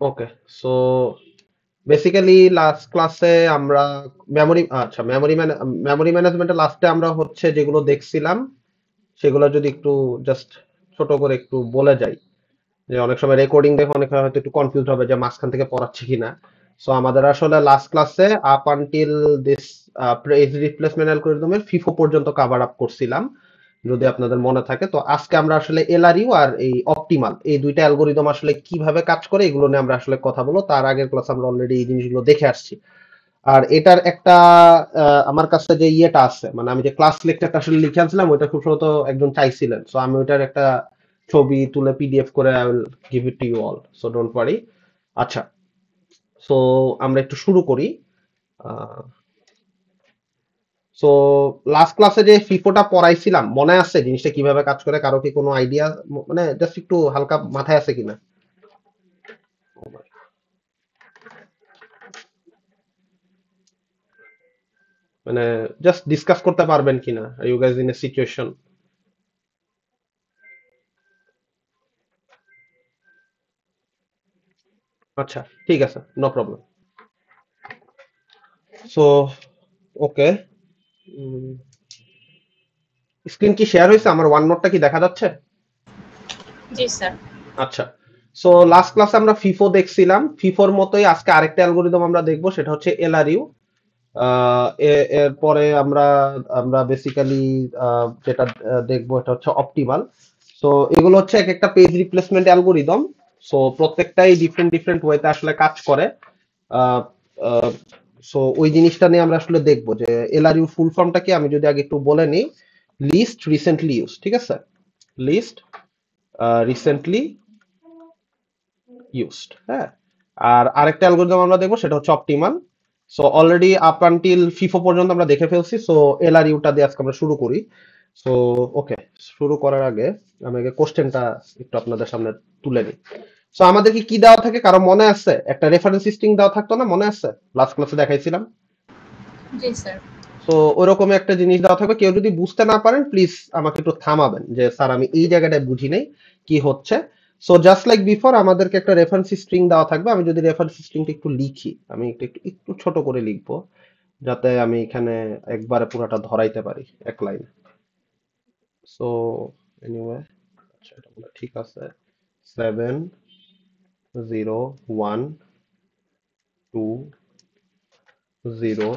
ওকে, so basically last ক্লাসে আমরা memory ম্যানেজমেন্টের লাস্টে আমরা হচ্ছে যেগুলো দেখছিলাম সেগুলো যদি একটু জাস্ট ছোট করে একটু বলে যাই, যে অনেক সময় রেকর্ডিং দেখে অনেক হয়তো একটু কনফিউজ হবে যে মাঝখান থেকে পড়াচ্ছি কিনা। সো আমাদের আসলে লাস্ট ক্লাসে up until this page replacement অ্যালগরিদমের ফিফো পর্যন্ত কভার আপ করছিলাম, যদি আপনাদের মনে থাকে। তো আজকে আমরা আসলে এলআরইউ আর এই অপটিমাল এই দুইটা অ্যালগরিদম আসলে কিভাবে কাজ করে এগুলো নিয়ে আমরা আসলে কথা বলবো। তার আগের ক্লাস আমরা অলরেডি এই জিনিসগুলো দেখে আসছি। আর এটার একটা আমার কাছে যে ইয়েটা আছে, মানে আমি যে ক্লাস লেকচারটা আসলে লিখে আনছিলাম ওইটা খুব সম্ভবত একজন চাইছিলেন, সো আমি ওইটার একটা ছবি তুলে পিডিএফ করে I will give it to you all, so don't worry. আচ্ছা, সো আমরা একটু শুরু করি। সো লাস্ট ক্লাসে যে ফিফোটা পড়াইছিলাম মনে আছে জিনিসটা কিভাবে কাজ করে? কারো কি কোনো আইডিয়া, মানে জাস্ট একটু হালকা মাথায় আছে কিনা? মানে জাস্ট ডিসকাস করতে পারবেন কিনা? Are you guys in a situation? আচ্ছা, ঠিক আছে, no problem. So okay, screen কি শেয়ার হয়েছে? আমার ওয়ান নোটটা কি দেখা যাচ্ছে? জি স্যার। আচ্ছা, সো লাস্ট ক্লাসে আমরা ফিফো দেখছিলাম, ফিফোর মতোই আজকে আরেকটা অ্যালগোরিদম আমরা দেখবো, সেটা হচ্ছে এলআরইউ। এরপরে আমরা আমরা বেসিক্যালি যেটা দেখবো এটা হচ্ছে অপটিমাল। সো এগুলো হচ্ছে এক একটা পেজ রিপ্লেসমেন্ট অ্যালগোরিদম। সো প্রত্যেকটাই ডিফারেন্ট ডিফারেন্ট ওয়েতে আসলে কাজ করে। সো ওই জিনিসটা নিয়ে আমরা আসলে দেখবো যে এলআরইউ ফুল ফর্মটা কি, আমি যদি আগে একটু বলে নিই। লিস্ট রিসেন্টলি ইউজ, ঠিক আছে? লিস্ট রিসেন্টলি ইউজড, হ্যাঁ। আর আরেকটা অ্যালগরিদম আমরা দেখবো সেটা হচ্ছে optimal. So already up until FIFO পর্যন্ত আমরা দেখে ফেলছি, সো এলআরইউটা দিয়ে আজকে আমরা শুরু করি। সো ওকে, শুরু করার আগে আমি আগে কোশ্চেনটা একটু আপনাদের সামনে তুলে নিই। সো আমাদের কি কি দেওয়া থাকে কারো মনে আছে? একটা রেফারেন্স স্ট্রিং দেওয়া থাকতো না, মনে আছে? লাস্ট ক্লাসে দেখাইছিলাম। জি স্যার। সো ওরকমই একটা জিনিস দেওয়া থাকবে, কেউ যদি বুঝতে না পারেন প্লিজ আমাকে একটু থামাবেন যে স্যার আমি এই জায়গাটায় বুঝি নাই কি হচ্ছে। সো জাস্ট লাইক বিফোর আমাদেরকে একটা রেফারেন্স স্ট্রিং দেওয়া থাকবে। আমি যদি রেফারেন্স স্ট্রিংটা একটু লিখি, আমি একটু একটু একটু ছোট করে লিখবো যাতে আমি এখানে একবারে পুরাটা ধরাইতে পারি এক লাইন। সো এনিওয়ে, আচ্ছা এটা বলে ঠিক আছে। 7 0 1 2 3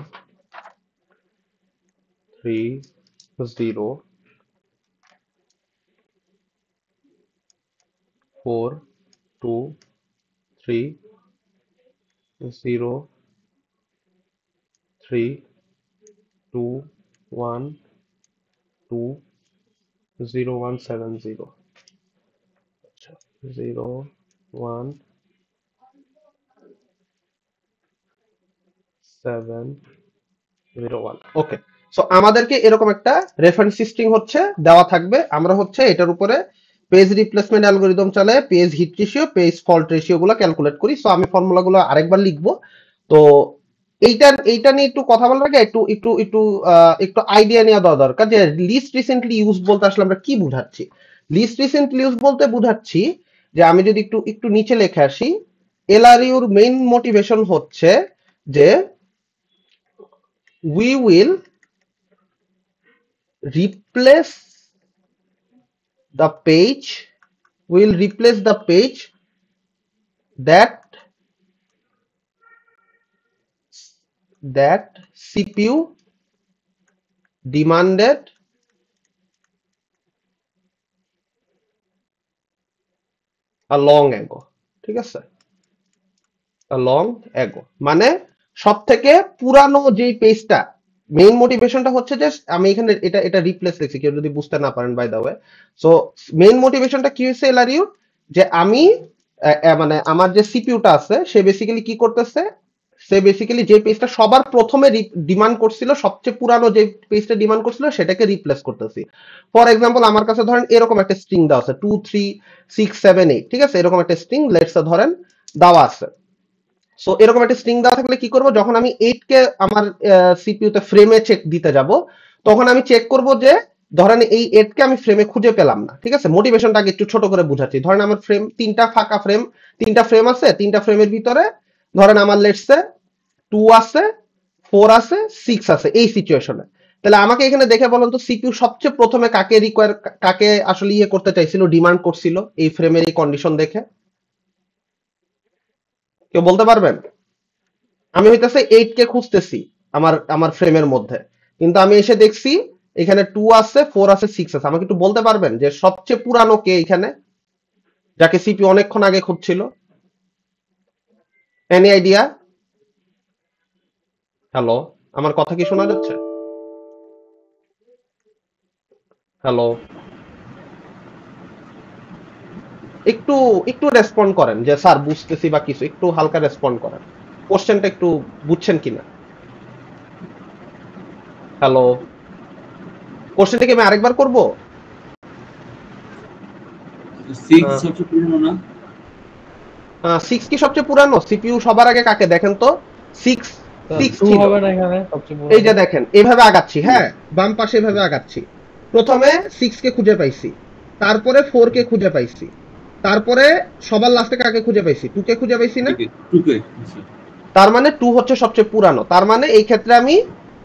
0 3 2 1 2 0 1 7 0। আচ্ছা, 0 1 7 0 1, ওকে। সো আমাদেরকে এরকম একটা রেফারেন্স স্ট্রিং হচ্ছে দেওয়া থাকবে। আমরা হচ্ছে এটার উপরে পেজ রিপ্লেসমেন্ট অ্যালগরিদম চালায় page hit ratio, page fault ratio গুলো ক্যালকুলেট করি। সো আমি ফর্মুলাগুলো আরেকবার লিখবো। তো এইটা নিয়ে একটু কথা বলার আগে একটু আইডিয়া নেওয়া দেওয়া দরকার যে লিস্ট রিসেন্টলি ইউজ বলতে আসলে আমরা কি বুঝাচ্ছি। লিস্ট রিসেন্টলি ইউজ বলতে বুঝাচ্ছি যে আমি যদি একটু একটু নিচে লিখে আসি, এলআরইউর মেইন মোটিভেশন হচ্ছে যে we will replace the page will replace the page that that CPU demanded a long ago, ঠিক আছে? a long ago মানে সব থেকে পুরানো যে পেজটা, মেইন মোটিভেশনটা হচ্ছে যে আমি এখানে এটা এটা রিপ্লেস লিখছি কেউ যদি বুঝতে না পারেন, by the way. So main মোটিভেশনটা কি হয়েছে এলআরইউ, যে আমি মানে আমার যে সিপিইউটা আছে সে বেসিক্যালি কি করতেছে, সে বেসিক্যালি যে পেজটা সবার প্রথমে ডিমান্ড করছিল, সবচেয়ে পুরানো যে পেজটা ডিমান্ড করছিল সেটাকে রিপ্লেস করতেছি। ফর এক্সাম্পল আমার কাছে ধরেন এরকম একটা স্ট্রিং দেওয়া আছে 2 3 6 7 8, ঠিক আছে? এরকম একটা স্ট্রিং লেটস ধরেন দেওয়া আছে। সো এরকম একটা স্ট্রিং দেওয়া থাকলে কি করব, যখন আমি 8 কে আমার সিপিইউ তে ফ্রেমে চেক দিতে যাব তখন আমি চেক করব যে ধরেন এই 8 কে আমি ফ্রেমে খুঁজে পেলাম না, ঠিক আছে? মোটিভেশনটা আগে একটু ছোট করে বুঝাচ্ছি। ধরেন আমার ফ্রেম তিনটা ফাঁকা ফ্রেম, তিনটা ফ্রেম আছে, তিনটা ফ্রেমের ভিতরে ধরেন আমার লেটস সে 2 আছে, 4 আছে, 6 আছে এই সিচুয়েশনে। তাহলে আমাকে এখানে দেখে বলেন তো সিপিইউ সবচেয়ে প্রথমে কাকে আসলে ইয়ে করতে চাইছিল, ডিমান্ড করছিল এই ফ্রেমের এই কন্ডিশন দেখে? কেউ বলতে পারবেন? আমি হইতাছে 8 কে খুঁজতেছি আমার আমার ফ্রেমের মধ্যে, কিন্তু আমি এসে দেখছি এখানে 2 আছে, 4 আছে, 6 আছে। আমাকে একটু বলতে পারবেন যে সবচেয়ে পুরানো কে এখানে, যাকে সিপিইউ অনেকক্ষণ আগে খুঁজছিল? Any idea? হ্যালো, আমার কথা কি শোনা যাচ্ছে? হ্যালো, একটু একটু রেসপন্ড করেন যে স্যার বুঝতেছি বা কিছু, একটু হালকা রেসপন্ড করেন। কোশ্চেনটা একটু বুঝছেন কিনা? হ্যালো, কোশ্চেনটা কি আমি আরেকবার করব? 6 সবচেয়ে পুরনো না? 6 কি সবচেয়ে পুরানো? সিপিইউ সবার আগে কাকে দেখেন তো? 6 6 2 ছিল। হবে না এখানে সবচেয়ে বড়। এই যে দেখেন এভাবে আগাচ্ছি, হ্যাঁ বাম পাশে এভাবে আগাচ্ছি। প্রথমে 6 কে খুঁজে পাইছি, তারপরে 4 কে খুঁজে পাইছি, তারপরে সবার লাস্টে কাকে খুঁজে পাইছি? 2 কে খুঁজে পাইছি না? টুকে তার মানে 2 হচ্ছে সবচেয়ে পুরানো। তার মানে এই ক্ষেত্রে আমি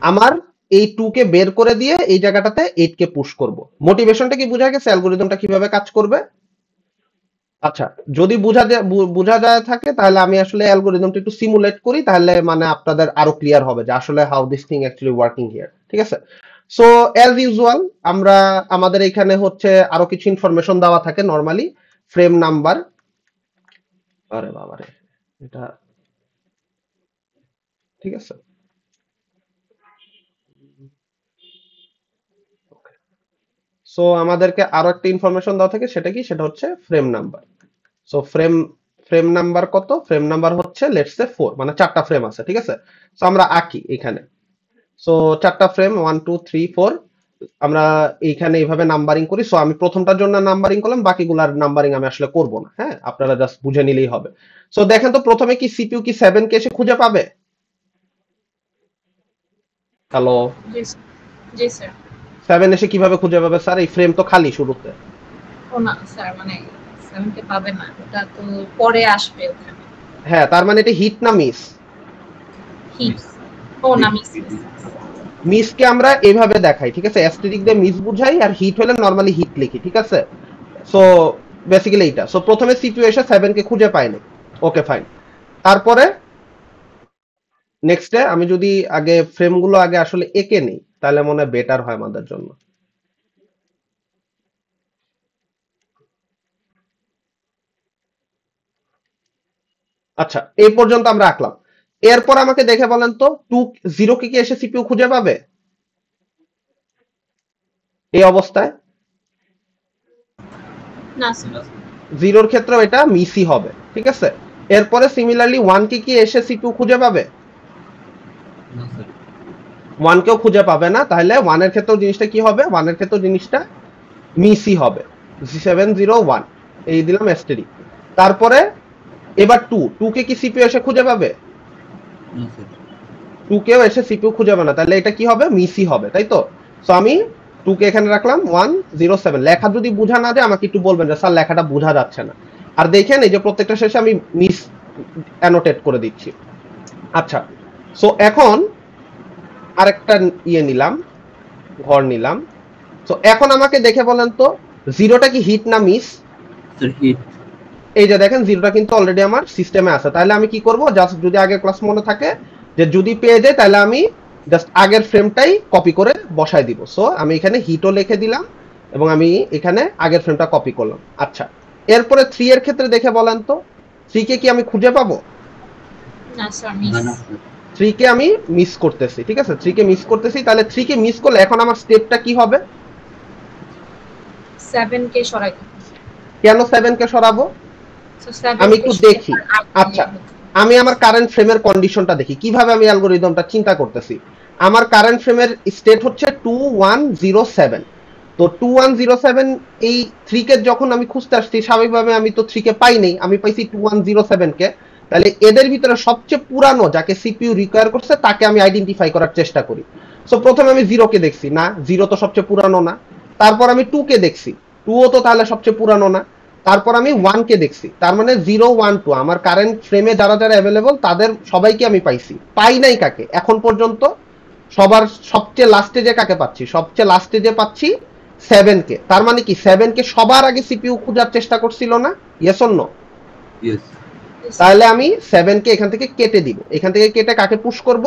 আমার এই 2 কে বের করে দিয়ে এই জায়গাটাতে 8 কে পুশ করব। মোটিভেশনটা কি বোঝা গেছে? অ্যালগরিদমটা কিভাবে কাজ করবে? আচ্ছা, যদি বোঝা যায় থাকে তাহলে আমি আসলে অ্যালগরিদমটা একটু সিমুলেট করি, তাহলে মানে আপনাদের আরো ক্লিয়ার হবে যে আসলে how this thing actually working here. ঠিক আছে? সো অ্যাজ ইউজুয়াল আমরা আমাদের এখানে হচ্ছে আরো কিছু ইনফরমেশন দেওয়া থাকে নরমালি। ফ্রেম নাম্বার, আরে বাবারে এটা ঠিক আছে। সো আমাদেরকে আরো একটা ইনফরমেশন দেওয়া থাকে, সেটা কি? সেটা হচ্ছে frame number. So frame number কত? ফ্রেম নাম্বার হচ্ছে লেটস সে 4, মানে 4টা ফ্রেম আছে, ঠিক আছে? সো আমরা আঁকি এখানে। সো 4টা ফ্রেম 1 2 3 4 আমরা এইখানে এইভাবে নাম্বারিং করি। সো আমি প্রথমটার জন্য নাম্বারিং করলাম, বাকিগুলার নাম্বারিং আমি আসলে করব না, হ্যাঁ আপনারা জাস্ট বুঝে নিলেই হবে। সো দেখেন তো প্রথমে কি সিপিইউ কি 7 কে এসে খুঁজে পাবে? হ্যালো, জি জি স্যার। 7 এসে কিভাবে খুঁজে পাবে স্যার? এই ফ্রেম তো খালি শুরুতে। ও না স্যার, মানে 7 কে পাবে না, ওটা তো পরে আসবে ওখানে। হ্যাঁ, তার মানে এটা হিট না মিস? হিট। ও না, মিস। মিসকে আমরা এভাবে দেখাই, ঠিক আছে? অ্যাস্টেরিক দিয়ে মিস বুঝাই, আর হিট হলে নরমালি হিট লিখি, ঠিক আছে? সো বেসিক্যালি এইটা। সো প্রথমে সিপিইউ এসে 7 কে খুঁজে পায়নি, ওকে ফাইন। তারপরে নেক্সটে আমি যদি আগে ফ্রেমগুলো আগে আসলে এঁকে নিই তাহলে মনে হয় বেটার হয় আমাদের জন্য। আচ্ছা, এই পর্যন্ত আমরা আঁকলাম। এরপর আমাকে দেখে বলেন তো 0 কে কি এসে সিপিইউ খুঁজে পাবে এই অবস্থায়? না স্যার। 0 এর ক্ষেত্রেও এটা মিসই হবে, ঠিক আছে? এরপরে সিমিলারলি 1 কে কি এসে সিপিইউ খুঁজে পাবে? 1 কেও খুঁজে পাবে না, তাহলে 1 এর ক্ষেত্রেও জিনিসটা কি হবে? 1 এর ক্ষেত্রেও জিনিসটা মিসই হবে। 701 এই দিলাম অ্যাস্টেরিক। তারপরে এবার 2 কে কি সিপিইউ এসে খুঁজে পাবে? 2 কেও এসে সিপিইউ খুঁজে পাবে না, তাহলে এটা কি হবে? মিসই হবে, তাই তো? সো আমি 2 কে এখানে রাখলাম 107। লেখা যদি বোঝা না যায় আমাকে একটু বলবেন যে স্যার লেখাটা বোঝা যাচ্ছে না। আর দেখেন এই যে প্রত্যেকটা শেষে আমি মিস অ্যানোটেট করে দিচ্ছি। আচ্ছা, সো এখন আরেকটা ইয়ে নিলাম, ঘর নিলাম। সো এখন আমাকে দেখে বলেন তো 0টা কি হিট না মিস? এই যে দেখেন 0টা কিন্তু অলরেডি আমার সিস্টেমে আছে। তাহলে আমি কি করব? জাস্ট যদি আগের ক্লাস মনে থাকে যে যদি পেয়ে যাই তাহলে আমি জাস্ট আগের ফ্রেমটাই কপি করে বসায় দিব। সো আমি এখানে হিটও লিখে দিলাম এবং আমি এখানে আগের ফ্রেমটা কপি করলাম। আচ্ছা, এরপরে 3 এর ক্ষেত্রে দেখে বলেন তো 3 কে কি আমি খুঁজে পাবো? না স্যার, মিস। 3 কে আমি মিস করতেছি, ঠিক আছে? 3 কে মিস করতেছি, তাহলে 3 কে মিস করলে এখন আমার স্টেপটা কি হবে? 7 কে সরাই দিন। কেন 7 কে সরাবো? So, 7 আমি কে একটু সরাই দেখি। আর আগে আচ্ছা, নিয়ে হতো। আমি আমার কারেন্ট ফ্রেমের কন্ডিশনটা দেখি কিভাবে আমি অ্যালগরিদমটা চিন্তা করতেছি। আমার কারেন্ট ফ্রেমের স্টেট হচ্ছে 2107। তো 2107 এই 3 কে যখন আমি খুঁজতে আসছি স্বাভাবিকভাবে আমি তো 3 কে পাই নাই, আমি পাইছি 2107 কে। তাহলে এদের ভিতরে সবচেয়ে পুরানো যাকে সিপিইউ রিকোয়ার করছে তাকে আমি আইডেন্টিফাই করার চেষ্টা করি। সো প্রথমে আমি 0 কে দেখছি, না 0 তো সবচেয়ে পুরানো না। তারপর আমি 2 কে দেখছি, 2 ও তো তাহলে সবচেয়ে পুরানো না। তারপর আমি 1 কে দেখছি, তার মানে 0 1 2 আমার কারেন্ট ফ্রেমে যারা যারা অ্যাভেলেবল তাদের সবাইকে আমি পাইছি। পাই নাই কাকে এখন পর্যন্ত? সবার সবচেয়ে লাস্টে যে কাকে পাচ্ছি, সবচেয়ে লাস্টে যে পাচ্ছি 7 কে। তার মানে কি 7 কে সবার আগে সিপিইউ খোঁজার চেষ্টা করছিল না? Yes or no? ইয়েস তাহলে আমি 7 কে এখান থেকে কেটে দিব। এখান থেকে কেটে কাকে পুশ করব?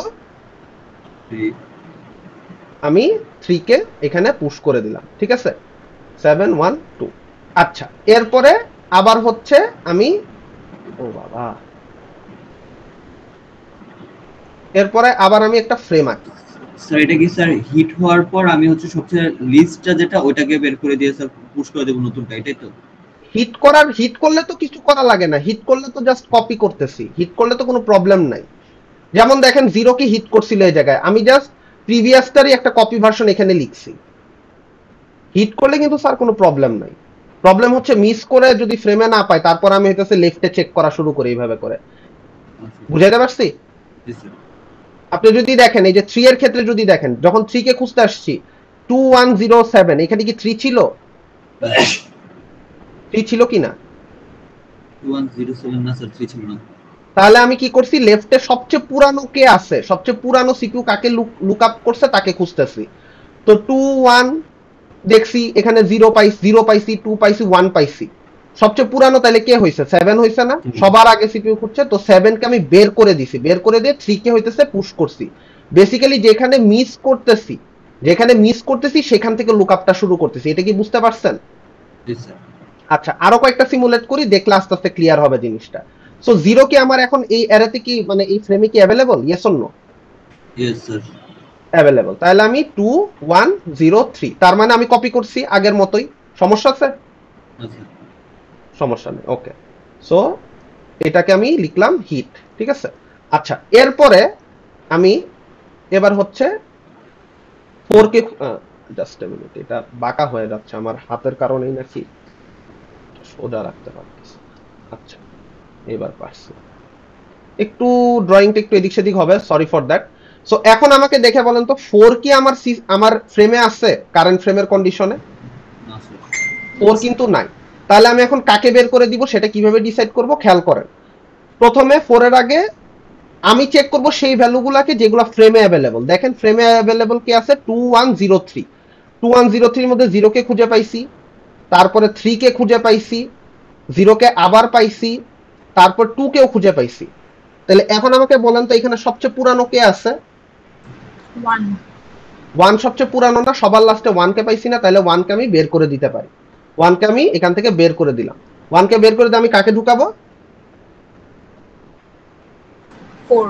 আমি 3 কে এখানে পুশ করে দিলাম, ঠিক আছে? 7 1 2। আচ্ছা, এরপরে আবার হচ্ছে আমি, ও বাবা, এরপরে আবার আমি একটা ফ্রেম আঁকি। স্যার এটা কি স্যার হিট হওয়ার পর আমি হচ্ছে সবচেয়ে লিস্টটা যেটা ওইটাকে বের করে দিয়ে স্যার পুশ করে দেব নতুনটা, এটাই তো? হিট করলে তো কিছু করা লাগে না, হিট করলে তো জাস্ট কপি করতেছি, হিট করলে তো কোনো প্রবলেম নাই। যেমন দেখেন 0 কে হিট করছিল এই জায়গায়, আমি জাস্ট প্রিভিয়াসটারই একটা কপি ভার্সন এখানে লিখছি। হিট করলে কিন্তু স্যার কোনো প্রবলেম নাই। প্রবলেম হচ্ছে মিস করে যদি ফ্রেমে না পাই, তারপর আমি হইতেছে লেফটে চেক করা শুরু করি এইভাবে করে। বুঝাইতে পারছি? আপনি যদি দেখেন এই যে 3 এর ক্ষেত্রে যদি দেখেন, যখন 3 কে খুঁজতে আসছি 2107, এখানে কি 3 ছিল? 3 ছিল কি না? 2107 না স্যার, 3 ছিল না। তাহলে আমি কি করছি, লেফটে সবচেয়ে পুরানো কে আছে, সবচেয়ে পুরানো সিপিইউ কাকে লুক আপ করছে তাকে খুঁজতেছি। তো 21 দেখছি, এখানে 0 পাইছি, 0 পাইছি, 2 পাইছি, 1 পাইছি। সবচেয়ে পুরানো তাহলে কে হইছে? 7 হইছে না? সবার আগে সিপিইউ খুঁজছে, তো 7 কে আমি বের করে দিছি, বের করে দিয়ে 3 কে হইতেছে পুশ করছি। বেসিক্যালি যেখানে মিস করতেছি সেখান থেকে লুক আপটা শুরু করতেছি। এটা কি বুঝতে পারছেন? জি স্যার। আচ্ছা, আরো কয়েকটা সিমুলেট করি, দেখলে আস্তে আস্তে ক্লিয়ার হবে জিনিসটা। সো 0 কি আমার এখন এই অ্যারেতে কি, মানে এই ফ্রেমে কি available? Yes or no? Yes sir. Available. তাহলে আমি 2 1 0 3, তার মানে আমি কপি করছি আগের মতোই। সমস্যা আছে? আচ্ছা সমস্যা নেই, ওকে। সো এটাকে আমি লিখলাম হিট, ঠিক আছে? আচ্ছা, এরপরে আমি এবার হচ্ছে 4 কে, জাস্ট এ মিনিট, এটা বাঁকা হয়ে যাচ্ছে আমার হাতের কারণেই নাকি, সোজা রাখতে পারতেছি। আচ্ছা, এবার পারছি। একটু ড্রয়িংটা একটু এদিক সেদিক হবে, সরি ফর দ্যাট। সো এখন আমাকে দেখে বলেন তো 4 কি আমার ফ্রেমে আছে কারেন্ট ফ্রেমের কন্ডিশনে? না স্যার। 4 কিন্তু নাই। তাহলে আমি এখন কাকে বের করে দিব সেটা কিভাবে ডিসাইড করব? খেয়াল করেন, প্রথমে 4 এর আগে আমি চেক করব সেই ভ্যালুগুলোকে যেগুলো ফ্রেমে অ্যাভেলেবল। দেখেন ফ্রেমে অ্যাভেলেবল কি আছে? 2103। 2103 এর মধ্যে 0 কে খুঁজে পাইছি, তারপরে 3 কে খুঁজে পাইছি, 0 কে আবার পাইছি, তারপর 2 কেও খুঁজে পাইছি। তাহলে এখন আমাকে বলেন তো এখানে সবচেয়ে পুরানো কে আছে? 1 সবচেয়ে পুরানো না? সবার লাস্টে 1 কে পাইছি না? তাহলে 1 কে আমি বের করে দিতে পারি। 1 কে আমি এখান থেকে বের করে দিলাম। 1 কে বের করে দিয়ে আমি কাকে ঢুকাবো? 4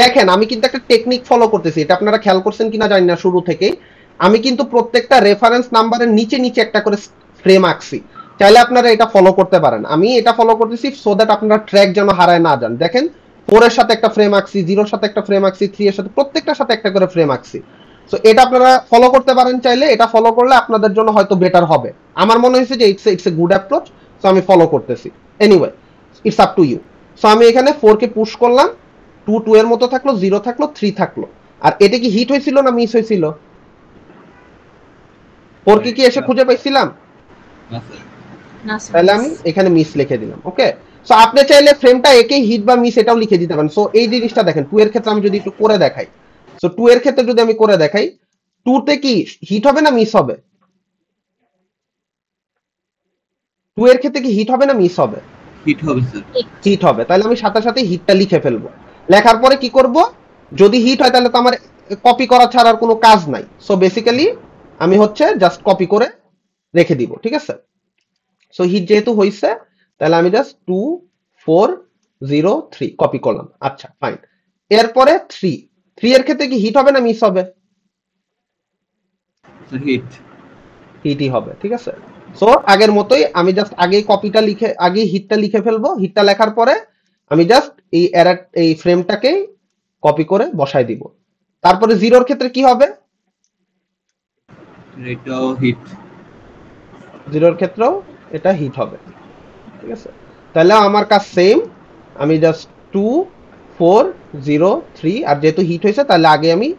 দেখেন আমি কিন্তু একটা টেকনিক ফলো করতেছি, এটা আপনারা খেয়াল করছেন কিনা জানি না, শুরু থেকেই আমি কিন্তু প্রত্যেকটা রেফারেন্স নাম্বারের নিচে নিচে একটা করে ফ্রেম আঁকছি। চাইলে আপনারা এটা ফলো করতে পারেন। আমি এটা ফলো করতেছি সো দ্যাট আপনারা ট্র্যাক যেন হারায় না যান। দেখেন 4 এর সাথে একটা ফ্রেম আঁকছি, 0 এর সাথে একটা ফ্রেম আঁকছি, 3 এর সাথে, প্রত্যেকটার সাথে একটা করে ফ্রেম আঁকছি। সো এটা আপনারা ফলো করতে পারেন চাইলে, এটা ফলো করলে আপনাদের জন্য হয়তো বেটার হবে। আমার মনে হয়েছে যে it's a good approach, so আমি ফলো করতেছি। Anyway, it's up to you. So আমি এখানে 4 কে পুশ করলাম, 2 2 এর মতো থাকলো, 0 থাকলো, 3 থাকলো। আর এটা কি হিট হয়েছিল না মিস হয়েছিল? 4 কে কি এসে খুঁজে পাইছিলাম? না স্যার। না স্যার। তাহলে আমি এখানে মিস লিখে দিলাম, ওকে। সো আপনি চাইলে ফ্রেমটা একে হিট বা মিস এটাও লিখে দিতে পারেন। সো এই জিনিসটা দেখেন 2 এর ক্ষেত্রে আমি যদি একটু করে দেখাই, সো 2 এর ক্ষেত্রে যদি আমি করে দেখাই, 2 তে কি হিট হবে না মিস হবে? 2 এর ক্ষেত্রে কি হিট হবে না মিস হবে? হিট হবে স্যার। হিট হবে। তাহলে আমি সাথে সাথে হিটটা লিখে ফেলবো। লেখার পরে কি করব? যদি হিট হয় তাহলে তো আমার কপি করা ছাড়া আর কোনো কাজ নাই। সো বেসিক্যালি আমি হচ্ছে জাস্ট কপি করে রেখে দিব, ঠিক আছে? সো হিট যেহেতু হইছে, তাহলে আমি জাস্ট 2 4 0 3 কপি করলাম। আচ্ছা ফাইন। এরপরে 3 এর ক্ষেত্রে কি হিট হবে না মিস হবে? Sir hit. হিটই হবে, ঠিক আছে? সো আগের মতোই আমি জাস্ট আগেই কপিটা লিখে, আগেই হিটটা লিখে ফেলবো। হিটটা লেখার পরে আমি জাস্ট এই ফ্রেমটাকে কপি করে বসাই দিব। তারপরে 0 এর ক্ষেত্রে কি হবে? এটাও হিট। 0 এর ক্ষেত্রেও এটা হিট হবে, ঠিক আছে? তাহলে আমার কাজ সেম, আমি জাস্ট 2 4 0 3, আর যেহেতু হিট হয়েছে তাহলে আগে আমি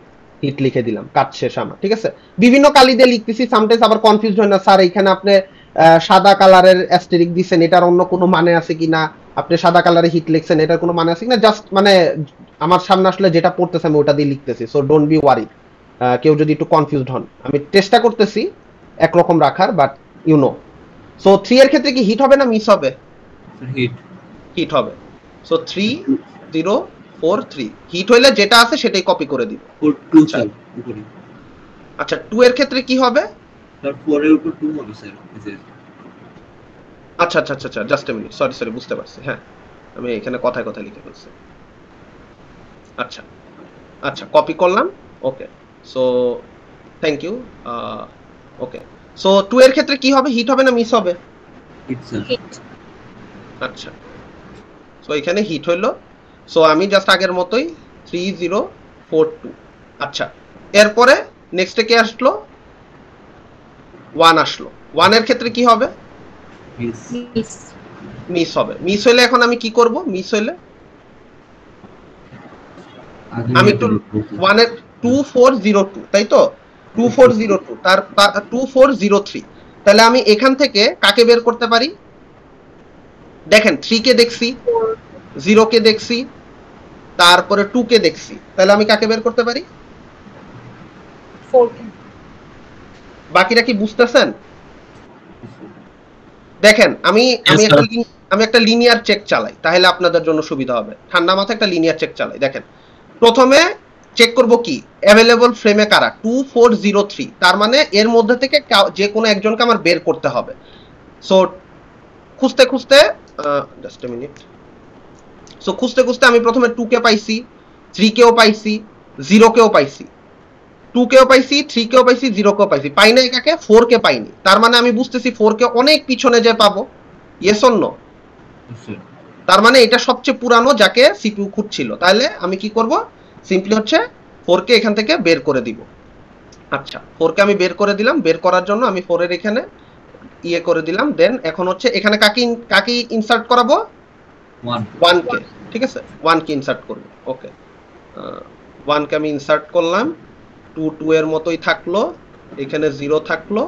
হিট লিখে দিলাম, কাজ শেষ আমার, ঠিক আছে। বিভিন্ন কালি দিয়ে লিখতেছি, সামটাইমস আবার কনফিউজ হয় না স্যার এখানে আপনি সাদা কালারের অ্যাস্টেরিক দিচ্ছেন, এটার অন্য কোনো মানে আছে কিনা, আপনি সাদা কালারে হিট লিখছেন এটার কোনো মানে আছে কিনা, জাস্ট মানে আমার সামনে আসলে যেটা পড়তেছে আমি ওটা দিয়ে লিখতেছি, সো ডোন্ট বি ওয়ারি। কেউ যদি একটু কনফিউজড হন, আমি চেষ্টা করতেছি একরকম রাখার, বাট ইউ নো। সো 3 এর ক্ষেত্রে কি হিট হবে না মিস হবে? হিট হিট হবে। সো 3 0 4 3 হিট হইলে যেটা আছে সেটাই কপি করে দিব। 2 আচ্ছা স্যার উপরে, আচ্ছা 2 এর ক্ষেত্রে কি হবে? স্যার 4 এর উপর 2 হবে স্যার, এই যে আচ্ছা আচ্ছা আচ্ছা just a minute, sorry sorry, বুঝতে পারছি, হ্যাঁ আমি এখানে কথায় কথায় লিখে ফেলছি। আচ্ছা আচ্ছা কপি করলাম, okay. So thank you. Okay, so 2 এর ক্ষেত্রে কি হবে, হিট হবে না মিস হবে? Hit sir. হিট আচ্ছা, সো এখানে হিট হইলো। সো আমি জাস্ট আগের মতোই 3042। আচ্ছা, এরপরে নেক্সটে কে আসলো? 1 আসলো। 1 এর ক্ষেত্রে কি হবে? মিস মিস মিস হবে। মিস হইলে এখন আমি কি করব? মিস হইলে আগে আমি এটা একটু লিখবো স্যার। 1 এর 2402, তাই তো? 2402 তার 2403, তাহলে আমি এখান থেকে কাকে বের করতে পারি? দেখেন 3 কে দেখছি, 0 কে দেখছি, তারপরে 2 কে দেখছি, তাহলে আমি কাকে বের করতে পারি? 4 বাকিরা কি বুঝতেছেন? দেখেন আমি আমি Yes, একটা sir. আমি একটা লিনিয়ার চেক চালাই, তাহলে আপনাদের জন্য সুবিধা হবে। ঠান্ডা মাথায় একটা লিনিয়ার চেক চালাই। দেখেন প্রথমে চেক করব কি অ্যাভেলেবল ফ্রেমে কারা 2403, তার মানে এর মধ্যে থেকে যে কোনো একজনকে আমার বের করতে হবে। সো খুঁজতে খুঁজতে জাস্ট এ মিনিট, সো খুঁজতে খুঁজতে আমি প্রথমে 2 কে পাইছি, 3 কেও পাইছি, 0 কেও পাইছি, 2 কেও পাইছি, 3 কেও পাইছি, 0 কেও পাইছি, পাই নাই কাকে? 4 কে পাইনি। তার মানে আমি বুঝতেছি 4 কে অনেক পিছনে যে পাবো। Yes or no? স্যার তার মানে এটা সবচেয়ে পুরানো যাকে সিপিইউ খুঁজছিল। তাহলে আমি কি করব? সিম্পলি হচ্ছে 4 কে এখান থেকে বের করে দিব। আচ্ছা 4 কে আমি বের করে দিলাম। বের করার জন্য আমি 4 এর এখানে ইয়ে করে দিলাম। দেন এখন হচ্ছে এখানে কাকে ইনসার্ট করাবো? 1 1 কে, ঠিক আছে, 1 কে ইনসার্ট করব। ওকে, 1 কে আমি ইনসার্ট করলাম। 2 2 এর মতোই থাকলো, এখানে 0 থাকলো,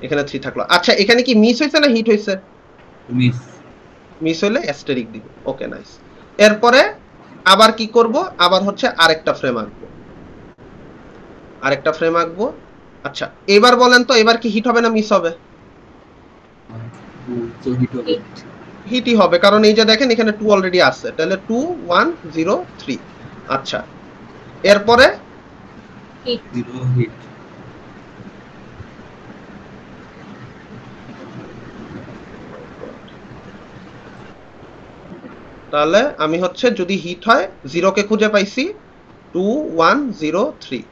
এখানে 3 থাকলো। আচ্ছা এখানে কি মিস হইছে না হিট হইছে? মিস মিস হইলে অ্যাস্টেরিক দিব। Okay nice. এরপরে আবার কি করব? আবার হচ্ছে আরেকটা ফ্রেম আঁকবো, আরেকটা ফ্রেম আঁকবো। আচ্ছা এবার বলেন তো, এবার কি হিট হবে না মিস হবে? 2 তো হিট হবে হিট হিটই হবে, কারণ এই যে দেখেন এখানে 2 অলরেডি আছে, তাহলে 2 1 0 3। আচ্ছা এরপরে হিট 0 হিট তাহলে আমি হচ্ছে যদি হিট হয় 0 কে খুঁজে পাইছি, 2 1 0 3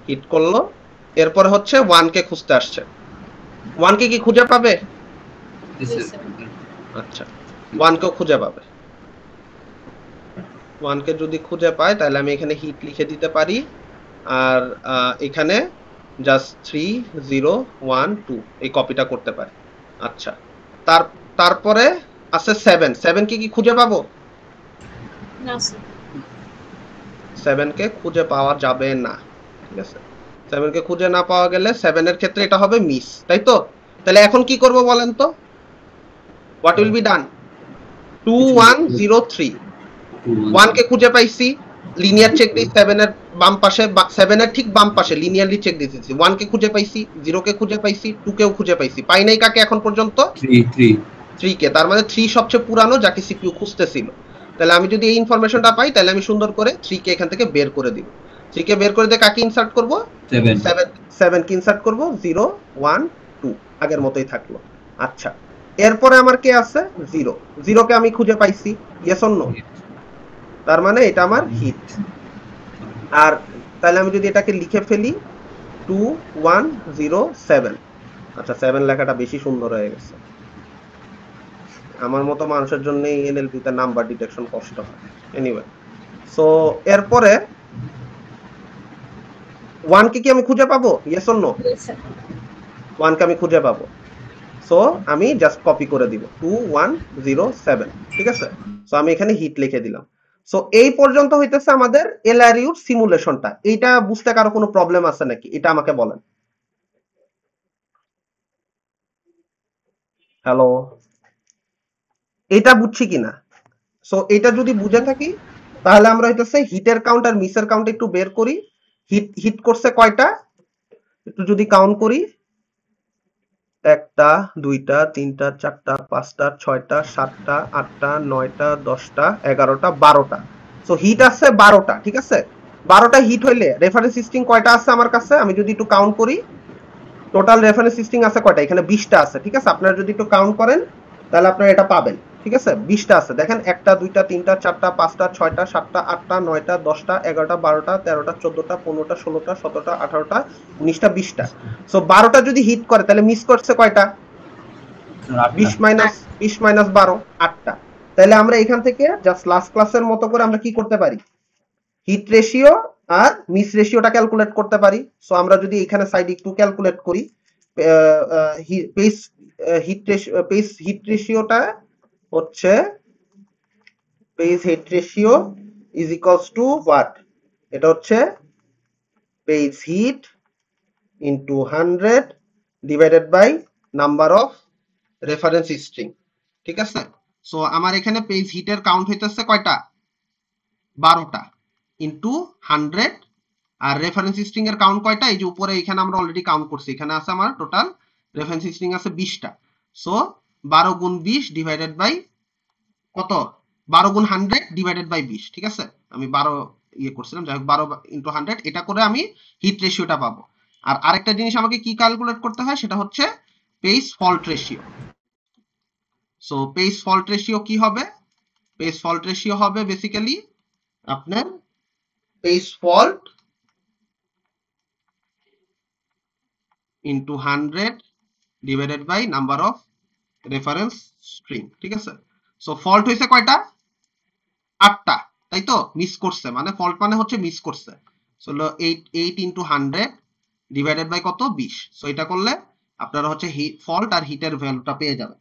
হিট করলো। এরপরে হচ্ছে 1 কে খুঁজতে আসছে, 1 কে কি খুঁজে পাবে? স্যার আচ্ছা 1 কেও খুঁজে পাবে। 1 কে যদি খুঁজে পায় তাহলে আমি এখানে হিট লিখে দিতে পারি, আর এখানে জাস্ট 3 0 1 2 এই কপিটা করতে পারি। আচ্ছা তারপরে আছে 7, 7 কে কি খুঁজে পাবো? না স্যার 7 কে খুঁজে পাওয়া যাবে না, ঠিক আছে। 7 কে খুঁজে না পাওয়া গেলে 7 এর ক্ষেত্রে এটা হবে মিস, তাই তো? তাহলে এখন কি করব বলেন তো? What will be done? 2 1 0 3, 1 কে খুঁজে পাইছি, লিনিয়ার চেক দিই 7 এর বাম পাশে, 7 এর ঠিক বাম পাশে লিনিয়ারলি চেক দিতেছি। 1 কে খুঁজে পাইছি, 0 কে খুঁজে পাইছি, 2 কেও খুঁজে পাইছি, পাই নাই কাকে এখন পর্যন্ত? 3 কে। তার মানে 3 সবচেয়ে পুরানো যাকে সিপিইউ খুঁজতেছিল। তাহলে আমি যদি এই ইনফরমেশনটা পাই তাহলে আমি সুন্দর করে 3 কে এখান থেকে বের করে দিব। 3 কে বের করে দিয়ে কাকে ইনসার্ট করব? 7 কে ইনসার্ট করব, 0 1 2 আগের মতোই থাকলো। আচ্ছা এরপরে আমার কে আছে? 0, 0 কে আমি খুঁজে পাইছি, ইয়েস অর নো? তার মানে এটা আমার হিট। আর তাহলে আমি যদি এটাকে লিখে ফেলি 2 1 0 7, আচ্ছা 7 লেখাটা বেশি সুন্দর হয়ে গেছে। আমার মতো মানুষের জন্য এনএলপি তে নাম্বার ডিটেকশন কষ্ট হয়। এনিওয়ে, সো এরপরে 1 কে কি আমি খুঁজে পাবো? Yes or no? স্যার 1 কে আমি খুঁজে পাবো। সো আমি জাস্ট কপি করে দিব 2 1 0 7, ঠিক আছে। সো আমি এখানে হিট লিখে দিলাম। সো এই পর্যন্ত হইতেছে আমাদের এলআরইউর সিমুলেশনটা। এইটা বুঝতে কারো কোনো প্রবলেম আছে নাকি, এটা আমাকে বলেন। হ্যালো, এটা বুঝছি কিনা? সো এটা যদি বুঝে থাকি তাহলে আমরা হইতেছে হিটের কাউন্ট আর মিসের কাউন্ট একটু বের করি। হিট হিট করছে কয়টা একটু যদি কাউন্ট করি, 1টা 2টা 3টা 4টা 5টা 6টা 7টা 8টা 9টা 10টা 11টা 12টা। সো হিট আছে 12টা, ঠিক আছে। 12টা হিট হইলে রেফারেন্স স্ট্রিং কয়টা আছে আমার কাছে আমি যদি একটু কাউন্ট করি, টোটাল রেফারেন্স স্ট্রিং আছে কয়টা, এখানে 20টা আছে, ঠিক আছে। আপনারা যদি একটু কাউন্ট করেন তাহলে আপনারা এটা পাবেন, ঠিক আছে। 20টা আছে, দেখেন 1টা 2টা 3টা 4টা 5টা 6টা 7টা 8টা 9টা 10টা 11টা 12টা 13টা 14টা 15টা 16টা 17টা 18টা 19টা 20টা। সো 12টা যদি হিট করে তাহলে মিস করছে কয়টা, 20 মাইনাস 12, 8টা। তাহলে আমরা এখান থেকে জাস্ট লাস্ট ক্লাসের মতো করে আমরা কি করতে পারি, হিট রেশিও আর মিস রেশিওটা ক্যালকুলেট করতে পারি। সো আমরা যদি এখানে সাইড একটু ক্যালকুলেট করি, পেস হিট রেশিওটা হচ্ছে page hit ratio is equals to what, এটা হচ্ছে page hit into 100 divided by number of reference string, ঠিক আছে। সো আমার এখানে পেজ হিটের কাউন্ট হইতেছে কয়টা, 12টা ইনটু 100, আর রেফারেন্স স্ট্রিং এর কাউন্ট কয়টা, এই যে উপরে এখানে আমরা অলরেডি কাউন্ট করছি, এখানে আছে আমার টোটাল রেফারেন্স স্ট্রিং আছে 20টা। সো 12 গুণ 20 ডিভাইডেড বাই কত, 12 গুণ 100 ডিভাইডেড বাই 20, ঠিক আছে। আমি 12 ইয়ে করছিলাম, যাই হোক 12 ইনটু 100, এটা করে আমি হিট রেশিওটা পাবো। আর আরেকটা জিনিস আমাকে কি ক্যালকুলেট করতে হয়, সেটা হচ্ছে page fault ratio. So page fault ratio কি হবে, পেজ ফল্ট রেশিও হবে বেসিক্যালি আপনার page fault into 100 divided by number of reference string, ঠিক আছে। সো ফল্ট হইছে কয়টা, 8টা, তাই তো। মিস করছে মানে ফল্ট মানে হচ্ছে মিস করছে। সো 8 ইনটু 100 ডিভাইডেড বাই কত, 20। সো এটা করলে আপনারা হচ্ছে ফল্ট আর হিটের ভ্যালুটা পেয়ে যাবেন।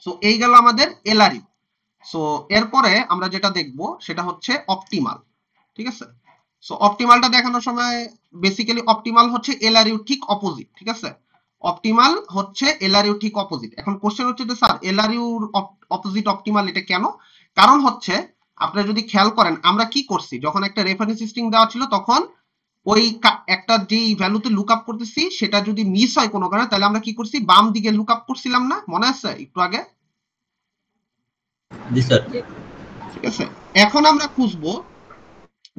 সো এই গেল আমাদের এলআরইউ। সো এরপরে আমরা যেটা দেখব সেটা হচ্ছে অপটিমাল, ঠিক আছে। সো অপটিমালটা দেখানোর সময় বেসিক্যালি অপটিমাল হচ্ছে এলআরইউ ঠিক অপোজিট, ঠিক আছে। অপটিমাল হচ্ছে এলআরইউ ঠিক অপোজিট। এখন কোশ্চেন হচ্ছে যে স্যার এলআরইউর অপোজিট অপটিমাল এটা কেন? কারণ হচ্ছে আপনারা যদি খেয়াল করেন আমরা কি করছি, যখন একটা রেফারেন্স স্ট্রিং দেওয়া ছিল তখন ওই একটা যেই ভ্যালুতে লুক আপ করতেছি সেটা যদি মিস হয় কোনো কারণে, তাহলে আমরা কি করছি, বাম দিকে লুক আপ করছিলাম না, মনে আছে একটু আগে? জি স্যার। ঠিক আছে। এখন আমরা খুঁজবো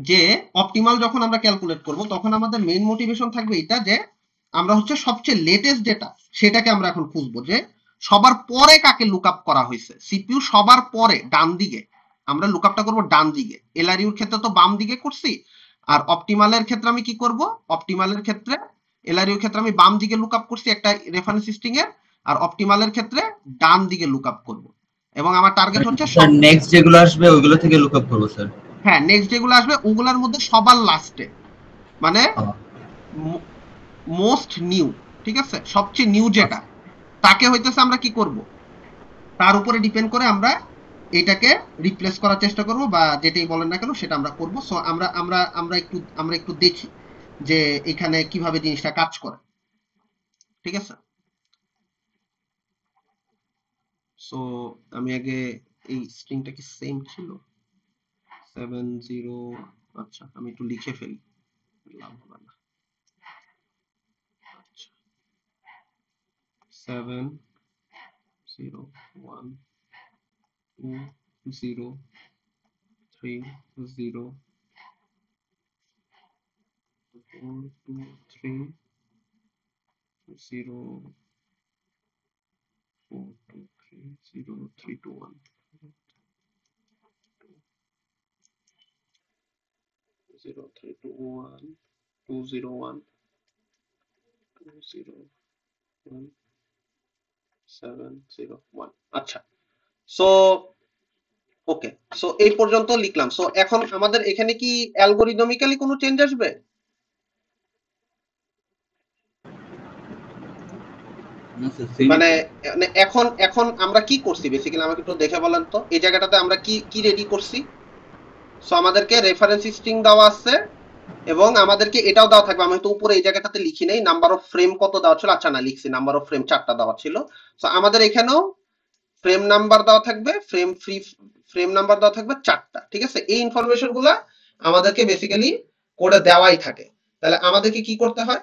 যে অপটিমাল যখন আমরা ক্যালকুলেট করব তখন আমাদের মেইন মোটিভেশন থাকবে এটা যে আমরা হচ্ছে সবচেয়ে লেটেস্ট ডেটা সেটাকে আমরা এখন খুঁজবো, যে সবার পরে কাকে লুক আপ করা হয়েছে। সিপিইউ সবার পরে ডান দিকে আমরা লুক আপটা করবো, ডান দিকে। এলআরইউর ক্ষেত্রে তো বাম দিকে করছি, আর অপটিমালের ক্ষেত্রে আমি কি করব, অপটিমালের ক্ষেত্রে এলআরইউর ক্ষেত্রে আমি বাম দিকে লুক আপ করছি একটা রেফারেন্স স্ট্রিং এর, আর অপটিমালের ক্ষেত্রে ডান দিকে লুক আপ করব। এবং আমার টার্গেট হচ্ছে স্যার নেক্সট যেগুলো আসবে ওইগুলো থেকে লুক আপ করব স্যার। হ্যাঁ, নেক্সট যেগুলো আসবে ওগুলোর মধ্যে সবার লাস্টে মানে মোস্ট নিউ, ঠিক আছে, সবচেয়ে নিউ যেটা তাকে হইতেছে আমরা কি করব, তার উপরে ডিপেন্ড করে আমরা এটাকে রিপ্লেস করার চেষ্টা করব, বা যেটাই বলেন না কেন সেটা আমরা করব। সো আমরা একটু দেখি যে এখানে কিভাবে জিনিসটা কাজ করে, ঠিক আছে। সো আমি আগে এই স্ট্রিংটা কি সেম ছিল 70, আচ্ছা আমি একটু লিখে ফেলি, লাভ হবে না। 7 0 1 2 0 3 0 4 2 3 0 4 2 3 0 3 2 1 0 3 2 1 2 0 1 2 0 1 7 0 1। আচ্ছা, সো ওকে, সো এই পর্যন্ত লিখলাম। সো এখন আমাদের এখানে কি অ্যালগরিদমিক্যালি কোনো চেঞ্জ আসবে? মানে এখন আমরা কি করছি বেসিক্যালি আমাকে একটু দেখে বলেন তো, এই জায়গাটাতে আমরা কি কি রেডি করছি? সো আমাদেরকে রেফারেন্স স্ট্রিং দেওয়া আছে এবং আমাদেরকে এটাও দেওয়া থাকবে, আমি তো উপরে এই জায়গাটাতে লিখি নাই নাম্বার অফ ফ্রেম কত দেওয়া ছিল, আচ্ছা না লিখছি নাম্বার অফ ফ্রেম 4টা দেওয়া ছিল। সো আমাদের এখানেও ফ্রেম নাম্বার দেওয়া থাকবে, ফ্রেম নাম্বার দেওয়া থাকবে 4টা, ঠিক আছে। এই ইনফরমেশন গুলা আমাদেরকে বেসিক্যালি কোডে দেওয়াই থাকে। তাহলে আমাদেরকে কি করতে হয়,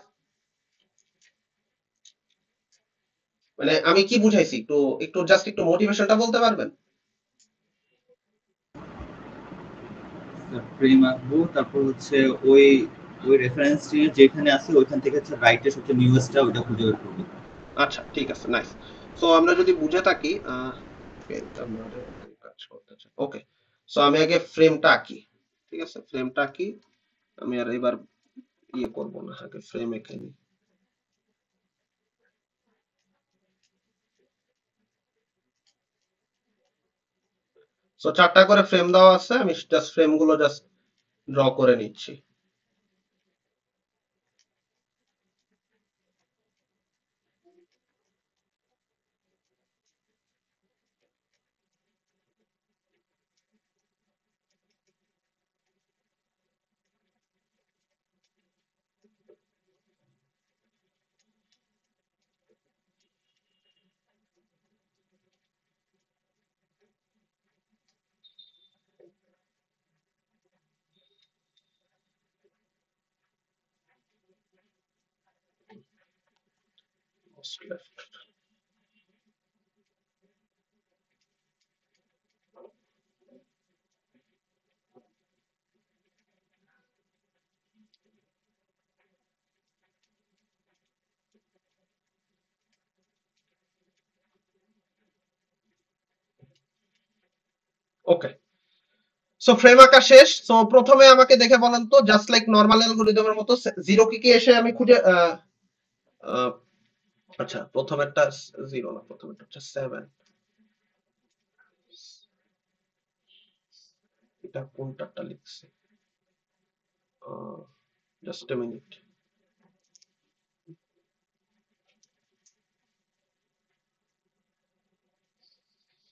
মানে আমি কি বুঝাইছি একটু একটু জাস্ট একটু মোটিভেশনটা বলতে পারবেন? ফ্রেম আঁকবো, তারপর হচ্ছে ওই ওই রেফারেন্স স্ট্রিং যেখানে আছে ওইখান থেকে হচ্ছে রাইটে সবচেয়ে নিউয়েস্টটা ওটা খুঁজে বের করবো। আচ্ছা ঠিক আছে, নাইস। সো আমরা যদি বুঝে থাকি কাজ করতেছে, ওকে। সো আমি আগে ফ্রেমটা আঁকি, ঠিক আছে, ফ্রেমটা আঁকি। আমি আর এবার ইয়ে করবো না, আগে ফ্রেম এঁকে নিই। সো 4টা করে ফ্রেম দেওয়া আছে, আমি জাস্ট ফ্রেম গুলো জাস্ট ড্র করে নিচ্ছি। ওকে, সো ফ্রেম আঁকা শেষ। সো প্রথমে আমাকে দেখে বলেন তো, জাস্ট লাইক নরমাল অ্যালগরিদমের মতো জিরো কি এসে আমি খুঁজে আহ, আচ্ছা প্রথমেরটা জিরো না, প্রথমেরটা হচ্ছে 7। এটা কোনটাটা লিখছি, just a minute.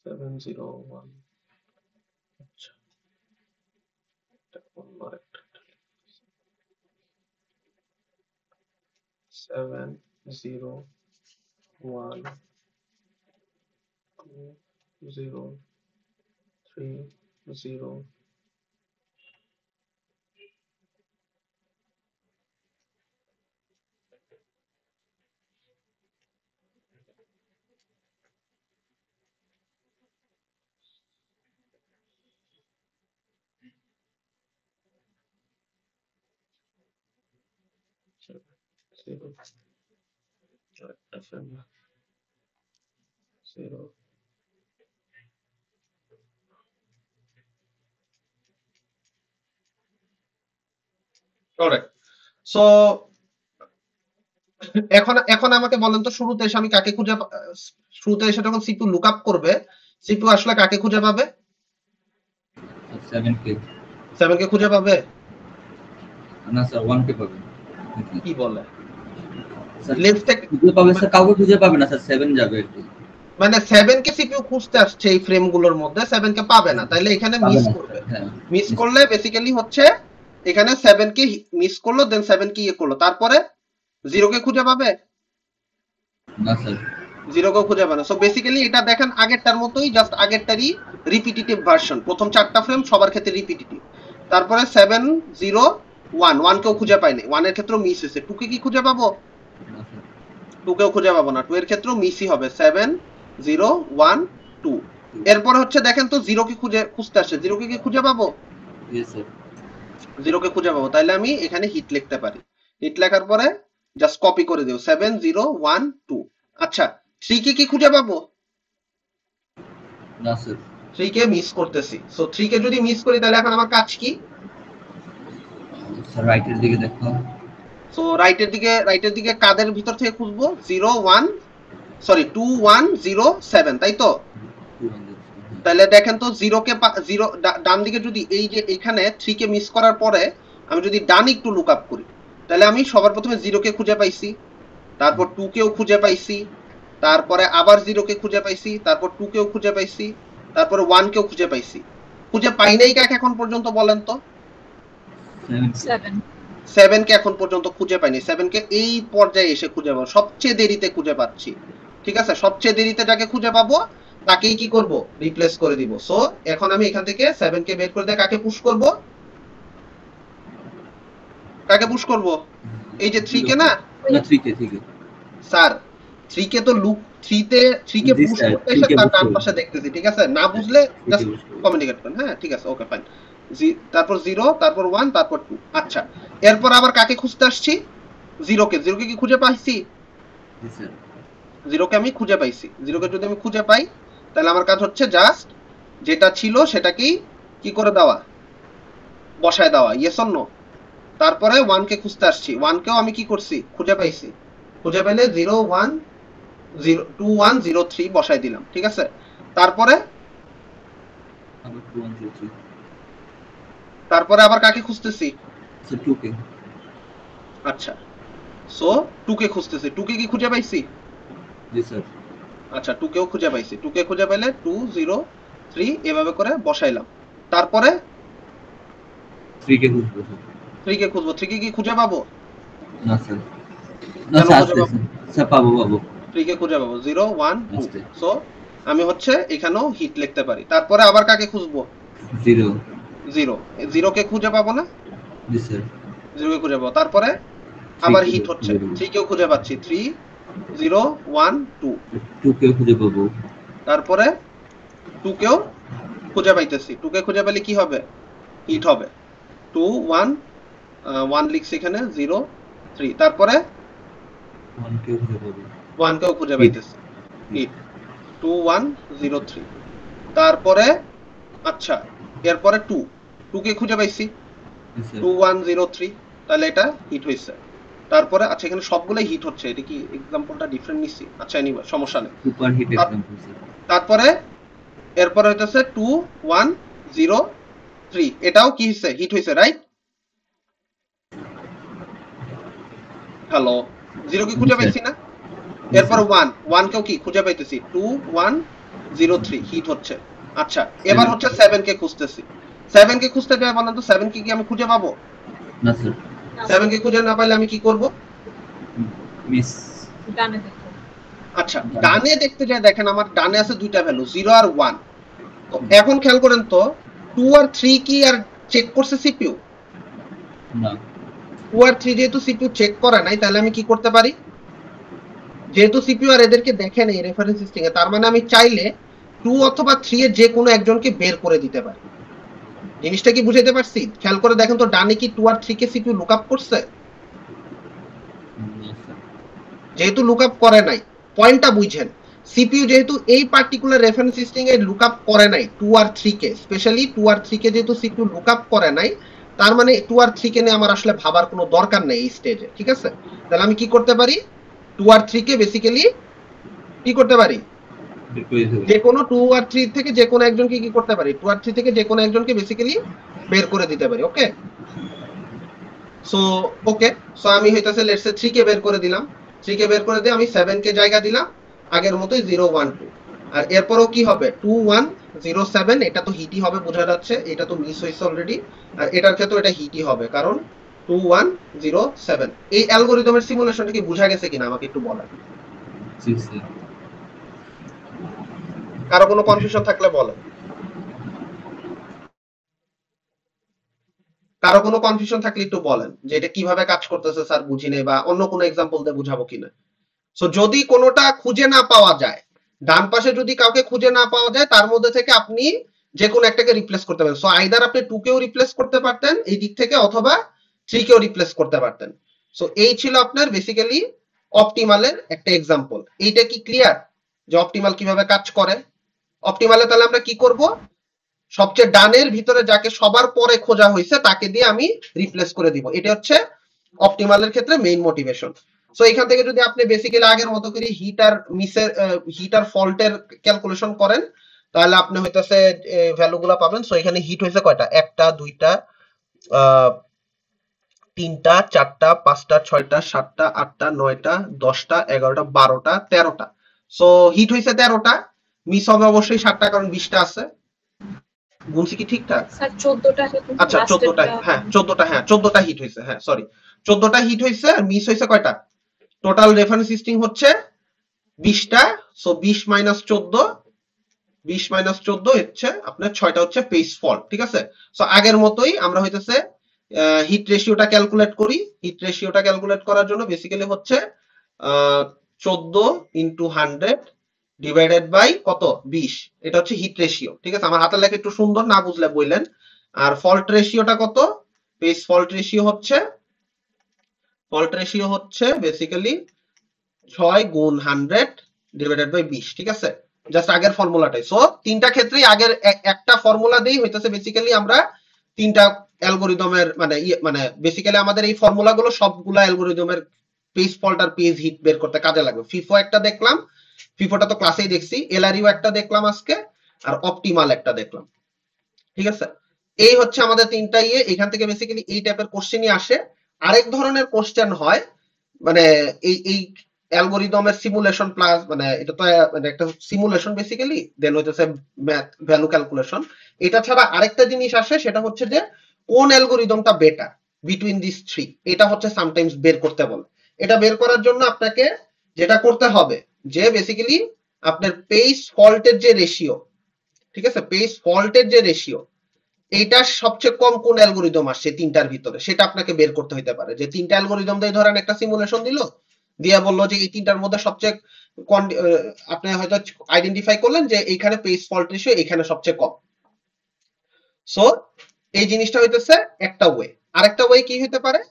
Seven zero one, আচ্ছা এটা অন্য একটা। 7012030। জিরো একটা ফ্রেম, জিরো। অলরাইট, সো এখন এখন আমাকে বলেন তো, শুরুতে এসে আমি কাকে খুঁজে শুরুতে এসে যখন সিপু লুক আপ করবে, সিপু আসলে কাকে খুঁজে পাবে? 7 কে 7 কে খুঁজে পাবে? না স্যার 1 কে পাবে। কি বলে? স্যার লেফট থেকে খুঁজে পাবে স্যার, কাউকে খুঁজে পাবে না স্যার, 7 যাবে আর কি। মানে 7 কে সিপিইউ খুঁজতে আসছে এই ফ্রেম গুলোর মধ্যে, 7 কে পাবে না, তাইলে এখানে পাবে মিস না করবে। স্যার, হ্যাঁ মিস করলে বেসিক্যালি হচ্ছে এখানে 7 কে মিস করলো, দেন 7 কে ইয়ে করলো, তারপরে 0 কে খুঁজে পাবে? না স্যার। 0 কেও খুঁজে পাবে না। সো বেসিক্যালি এটা দেখেন আগেরটার মতোই, জাস্ট আগেরটারই রিপিটিটিভ ভার্সন। প্রথম 4টা ফ্রেম সবার ক্ষেত্রে রিপিটিটিভ। তারপরে 7 0 1, 1 কেও খুঁজে পাইনি, 1 এর ক্ষেত্রেও মিস হয়েছে। 2 কে কি খুঁজে পাবো? না স্যার। 2 কেও খুঁজে পাবো না, 2 এর ক্ষেত্রেও মিসই হবে, 7 0 1 2। এরপরে হচ্ছে দেখেন তো 0 কে খুঁজতে আসছে, 0 কে কি খুঁজে পাবো? Yes sir. 0 কে খুঁজে পাবো, তাইলে আমি এখানে হিট লিখতে পারি। হিট লেখার পরে জাস্ট কপি করে দিও, 7 0 1 2। আচ্ছা 3 কে কি খুঁজে পাবো? না স্যার। 3 কে মিস করতেছি। সো 3 কে যদি মিস করি তাহলে এখন আমার কাজ কি? স্যার রাইটের দিকে দেখো। সো রাইটের দিকে কাদের ভিতর থেকে খুঁজবো? 0 1 সরি 2 1 0 7, তাই তো? তাহলে দেখেন তো 0 কে 0 ডান দিকে যদি এই যে এখানে 3 কে মিস করার পরে আমি যদি ডান একটু লুক আপ করি, তাহলে আমি সবার প্রথমে 0 কে খুঁজে পাইছি, তারপর 2 কেও খুঁজে পাইছি, তারপরে আবার 0 কে খুঁজে পাইছি, তারপর 2 কেও খুঁজে পাইছি, তারপর 1 কেও খুঁজে পাইছি। খুঁজে পাই নাই কাকে এখন পর্যন্ত বলেন তো? 7 7 কে এখন পর্যন্ত খুঁজে পাইনি। 7 কে এই পর্যায়ে এসে খুঁজে পাবো, সবচেয়ে দেরিতে খুঁজে পাচ্ছি। ঠিক আছে, সবচেয়ে দেরিতে যাকে খুঁজে পাবো তাকেই কি করব, রিপ্লেস করে দিব। সো এখন আমি এখান থেকে 7 কে বের করে দিয়ে কাকে পুশ করব, কাকে পুশ করব? এই যে 3 কে না না 3 কে স্যার, 3 কে তো লুক 3 কে জি পুশ স্যার করতে 3 এসে কে তার পুশ ডান করব পাশে দেখতেছি। ঠিক আছে, না বুঝলে 3 জাস্ট কে পুশ করব কমিউনিকেট করেন। হ্যাঁ ঠিক আছে, ওকে ফাইন। তারপর 0, তারপর 1, তারপর 2। আচ্ছা, এরপর আবার কাকে খুঁজতে আসছি? 0 কে। 0 কে কি খুঁজে পাইছি? জি স্যার 0 কে আমি খুঁজে পাইছি। 0 কে যদি আমি খুঁজে পাই তাহলে আমার কাজ হচ্ছে জাস্ট যেটা ছিল সেটাকেই কি করে দেওয়া, বসায় দেওয়া। Yes or no? তারপরে 1 কে খুঁজতে আসছি। 1 কেও আমি কি করছি, খুঁজে পাইছি। খুঁজে পেলে 0 1 0 2 1 0 3 বসাই দিলাম। ঠিক আছে, তারপরে আবার 2 1 0 3 তারপরে আবার কাকে খুঁজতেছি? স্যার 2 কে আচ্ছা, সো 2 কে খুঁজতেছি। 2 কে কি খুঁজে পাইছি? জি স্যার আচ্ছা, 2 কেও খুঁজে পাইছি। 2 কে খুঁজে পাইলে 2 0 3 এভাবে করে বসাইলাম। তারপরে 3 কে খুঁজবো স্যার 3 কে খুঁজবো। 3 কে কি খুঁজে পাবো? না স্যার না কেন স্যার খুঁজে আসতে পাবো? স্যার পাবো 3 কে খুঁজে পাবো 0 1 2। আসতে সো আমি হচ্ছে এখানেও হিট লিখতে পারি। তারপরে আবার কাকে খুঁজবো? 0 0। 0 কে খুঁজে পাবো না? জি স্যার 0 কে খুঁজে পাবো। তারপরে 3 আবার কে হিট হচ্ছে। খুঁজে পাবো 3 কেও খুঁজে পাচ্ছি। 3 0 1 2। 2 কে খুঁজে পাবো তারপরে 2 কেও খুঁজে পাইতেছি। 2 কে খুঁজে পেলে কি হবে, হিট হবে। 2 1 1 লিখছি এখানে, 0 3। তারপরে 1 কে খুঁজে পাবো 1 কেও খুঁজে হিট পাইতেছি, হিট। 2 1 0 3। তারপরে আচ্ছা, এরপরে 2 2 কে খুঁজে পাইছি, জি স্যার 2 1 0 3। তাহলে এটা হিট হয়েছে। তারপরে আচ্ছা, এখানে সবগুলাই হিট হচ্ছে। এটা কি এক্সাম্পলটা ডিফারেন্ট নিছি? আচ্ছা এনিওয়ে, সমস্যা নেই। সুপার হিট এক্সাম্পল স্যার তারপরে এরপরে হইতেছে 2 1 0 3। এটাও কি হয়েছে, হিট হয়েছে, রাইট? হ্যালো, 0 কি জি খুঁজে স্যার পাইছি না? জি এরপর স্যার 1 1 কেও কি খুঁজে পাইতেছি, 2 1 0 3 হিট হচ্ছে। আচ্ছা, এবার 7 হচ্ছে 7 কে খুঁজতেছি। 7 কে খুঁজতে যাই, বলেন তো 7 কে কি আমি খুঁজে পাবো? না স্যার 7 কে খুঁজে না পাইলে আমি কি করব? মিস ডানে দেখো। আচ্ছা, ডানে দেখতে যাই, দেখেন আমার ডানে আছে দুইটা ভ্যালু, 0 আর 1। তো এখন খেয়াল করেন তো, 2 আর 3 কি আর চেক করছে সিপিইউ? না 2 আর 3 যেহেতু সিপিইউ চেক করে নাই, তাহলে আমি কি করতে পারি? যেহেতু সিপিইউ আর এদেরকে দেখে নেই রেফারেন্স স্ট্রিং এ, তার মানে আমি চাইলে 2 অথবা 3 এর যে কোনো একজনকে বের করে দিতে পারি। জিনিসটা কি বুঝাইতে পারছি? খেয়াল করে দেখেন তো, ডানে কি 2 আর 3 কে সিপিইউ লুকআপ করছে? না স্যার যেহেতু লুকআপ করে নাই, পয়েন্টটা বুঝেন। সিপিইউ যেহেতু এই পার্টিকুলার রেফারেন্স স্ট্রিং এ লুকআপ করে নাই 2 আর 3 কে, স্পেশালি 2 আর 3 কে যেহেতু সিপিইউ লুকআপ করে নাই, তার মানে 2 আর 3 কে নিয়ে আমার আসলে ভাবার কোনো দরকার নেই এই স্টেজে। ঠিক আছে, তাহলে আমি কি করতে পারি? 2 আর 3 কে বেসিক্যালি কি করতে পারি? বের করে দিতে যে পারি কোনো 2 আর 3 থেকে যে কোনো একজনকে কি করতে পারি? 2 আর 3 থেকে যে কোনো একজনকে বেসিক্যালি বের করে দিতে পারি। ওকে, সো ওকে, সো আমি হইতাছে লেটস সে 3 কে বের করে দিলাম। 3 কে বের করে দিয়ে আমি 7 কে জায়গা দিলাম আগের মতোই 0 1 2। আর এরপরও কি হবে, 2 1 0 7। এটা তো হিটই হবে বোঝা যাচ্ছে, এটা তো মিস হইছে অলরেডি। আর এটার ক্ষেত্রে এটা হিটই হবে, কারণ 2 1 0 7। এই অ্যালগরিদমের সিমুলেশনটা কি বোঝা গেছে কিনা আমাকে একটু বলেন। জি স্যার কারো কোনো কনফিউশন থাকলে বলেন। কারো কোনো কনফিউশন থাকলে একটু বলেন যে এটা কিভাবে কাজ করতেছে স্যার, বুঝি নেই, বা অন্য কোনো এক্সাম্পল দিয়ে বুঝাবো কিনা। সো যদি কোনোটা খুঁজে না পাওয়া যায়, ডান পাশে যদি কাউকে খুঁজে না পাওয়া যায়, তার মধ্যে থেকে আপনি যে কোনো একটাকে রিপ্লেস করতে পারেন। সো আইদার আপনি 2 কেও রিপ্লেস করতে পারতেন এই দিক থেকে, অথবা 3 কেও রিপ্লেস করতে পারতেন। সো এই ছিল আপনার বেসিক্যালি অপটিমালের একটা এক্সাম্পল। এইটা কি ক্লিয়ার যে অপটিমাল কিভাবে কাজ করে? অপটিমালে তাহলে আমরা কি করব, সবচেয়ে ডানের ভিতরে যাকে সবার পরে খোঁজা হয়েছে তাকে দিয়ে আমি রিপ্লেস করে দিব। এটা হচ্ছে অপটিমালের ক্ষেত্রে মেইন মোটিভেশন। সো এখান থেকে যদি আপনি বেসিক্যালি আগের মতো করে হিট আর ফল্টের ক্যালকুলেশন করেন, তাহলে আপনি হইতাছে ভ্যালুগুলো পাবেন। সো এখানে হিট হয়েছে কয়টা, একটা দুইটা তিনটা চারটা পাঁচটা ছয়টা সাতটা আটটা নয়টা 10টা 11টা 12টা 13টা। সো হিট হয়েছে 13টা, মিস হবে অবশ্যই 7টা, কারণ 20টা আছে। গুনছি কি ঠিকঠাক? স্যার 14টা কিন্তু আচ্ছা লাস্টেরটা 14টা হিট হয়েছে, হ্যাঁ সরি, 14টা হিট হয়েছে আর মিস হয়েছে কয়টা? টোটাল রেফারেন্স স্ট্রিং হচ্ছে 20টা। সো 20 - 14 হচ্ছে আপনার 6টা হচ্ছে পেজ ফল্ট, ঠিক আছে? সো আগের মতোই আমরা হইতেছে হিট রেশিওটা ক্যালকুলেট করি। হিট রেশিওটা ক্যালকুলেট করার জন্য বেসিক্যালি হচ্ছে 14 ইন্টু 100 ডিভাইডেড বাই কত, 20। এটা হচ্ছে হিট রেশিও, ঠিক আছে? আমার হাতের লেখা একটু সুন্দর, না বুঝলে বললেন। আর ফল্ট রেশিওটা কত? পেজ ফল্ট রেশিও হচ্ছে বেসিক্যালি 6 গুণ 100 ডিভাইডেড বাই 20, ঠিক আছে? জাস্ট আগের ফর্মুলাটাই। সো তিনটা ক্ষেত্রেই আগের একটা ফর্মুলা দিয়েই হইতেছে বেসিক্যালি আমরা তিনটা অ্যালগরিদমের মানে বেসিক্যালি আমাদের এই ফর্মুলাগুলো সবগুলা অ্যালগরিদমের পেজ ফল্ট আর পেজ হিট বের করতে কাজে লাগবে। ফিফো একটা দেখলাম, ফিফোটা তো ক্লাসেই দেখছি। এলআরইউ একটা দেখলাম আজকে, আর অপটিমাল একটা দেখলাম, ঠিক আছে? এই হচ্ছে আমাদের তিনটা ইয়ে। এখান থেকে বেসিক্যালি এই টাইপের কোশ্চেনই আসে। আরেক ধরনের কোশ্চেন হয় মানে এই অ্যালগরিদমের সিমুলেশন প্লাস, মানে এটা তো মানে একটা সিমুলেশন বেসিক্যালি, দেন হইতেছে ম্যাথ ভ্যালু ক্যালকুলেশন। এটা ছাড়া আরেকটা জিনিস আসে, সেটা হচ্ছে যে কোন অ্যালগরিদমটা বেটার বিটুইন দিস থ্রি, এটা হচ্ছে সামটাইমস বের করতে বলে। এটা বের করার জন্য আপনাকে যেটা করতে হবে যে বেসিক্যালি আপনার পেজ ফল্টের যে রেশিও, ঠিক আছে, পেজ ফল্টের যে রেশিও, এইটার সবচেয়ে কম কোন অ্যালগরিদম আসছে তিনটার ভিতরে, সেটা আপনাকে বের করতে হইতে পারে। যে তিনটা অ্যালগরিদম দিয়ে ধরেন একটা সিমুলেশন দিল, দিয়া বললো যে এই তিনটার মধ্যে সবচেয়ে আপনি হয়তো আইডেন্টিফাই করলেন যে এইখানে পেজ ফল্ট রেশিও এখানে সবচেয়ে কম। সো এই জিনিসটা হইতেছে একটা ওয়ে। আরেকটা ওয়ে কি হতে পারে,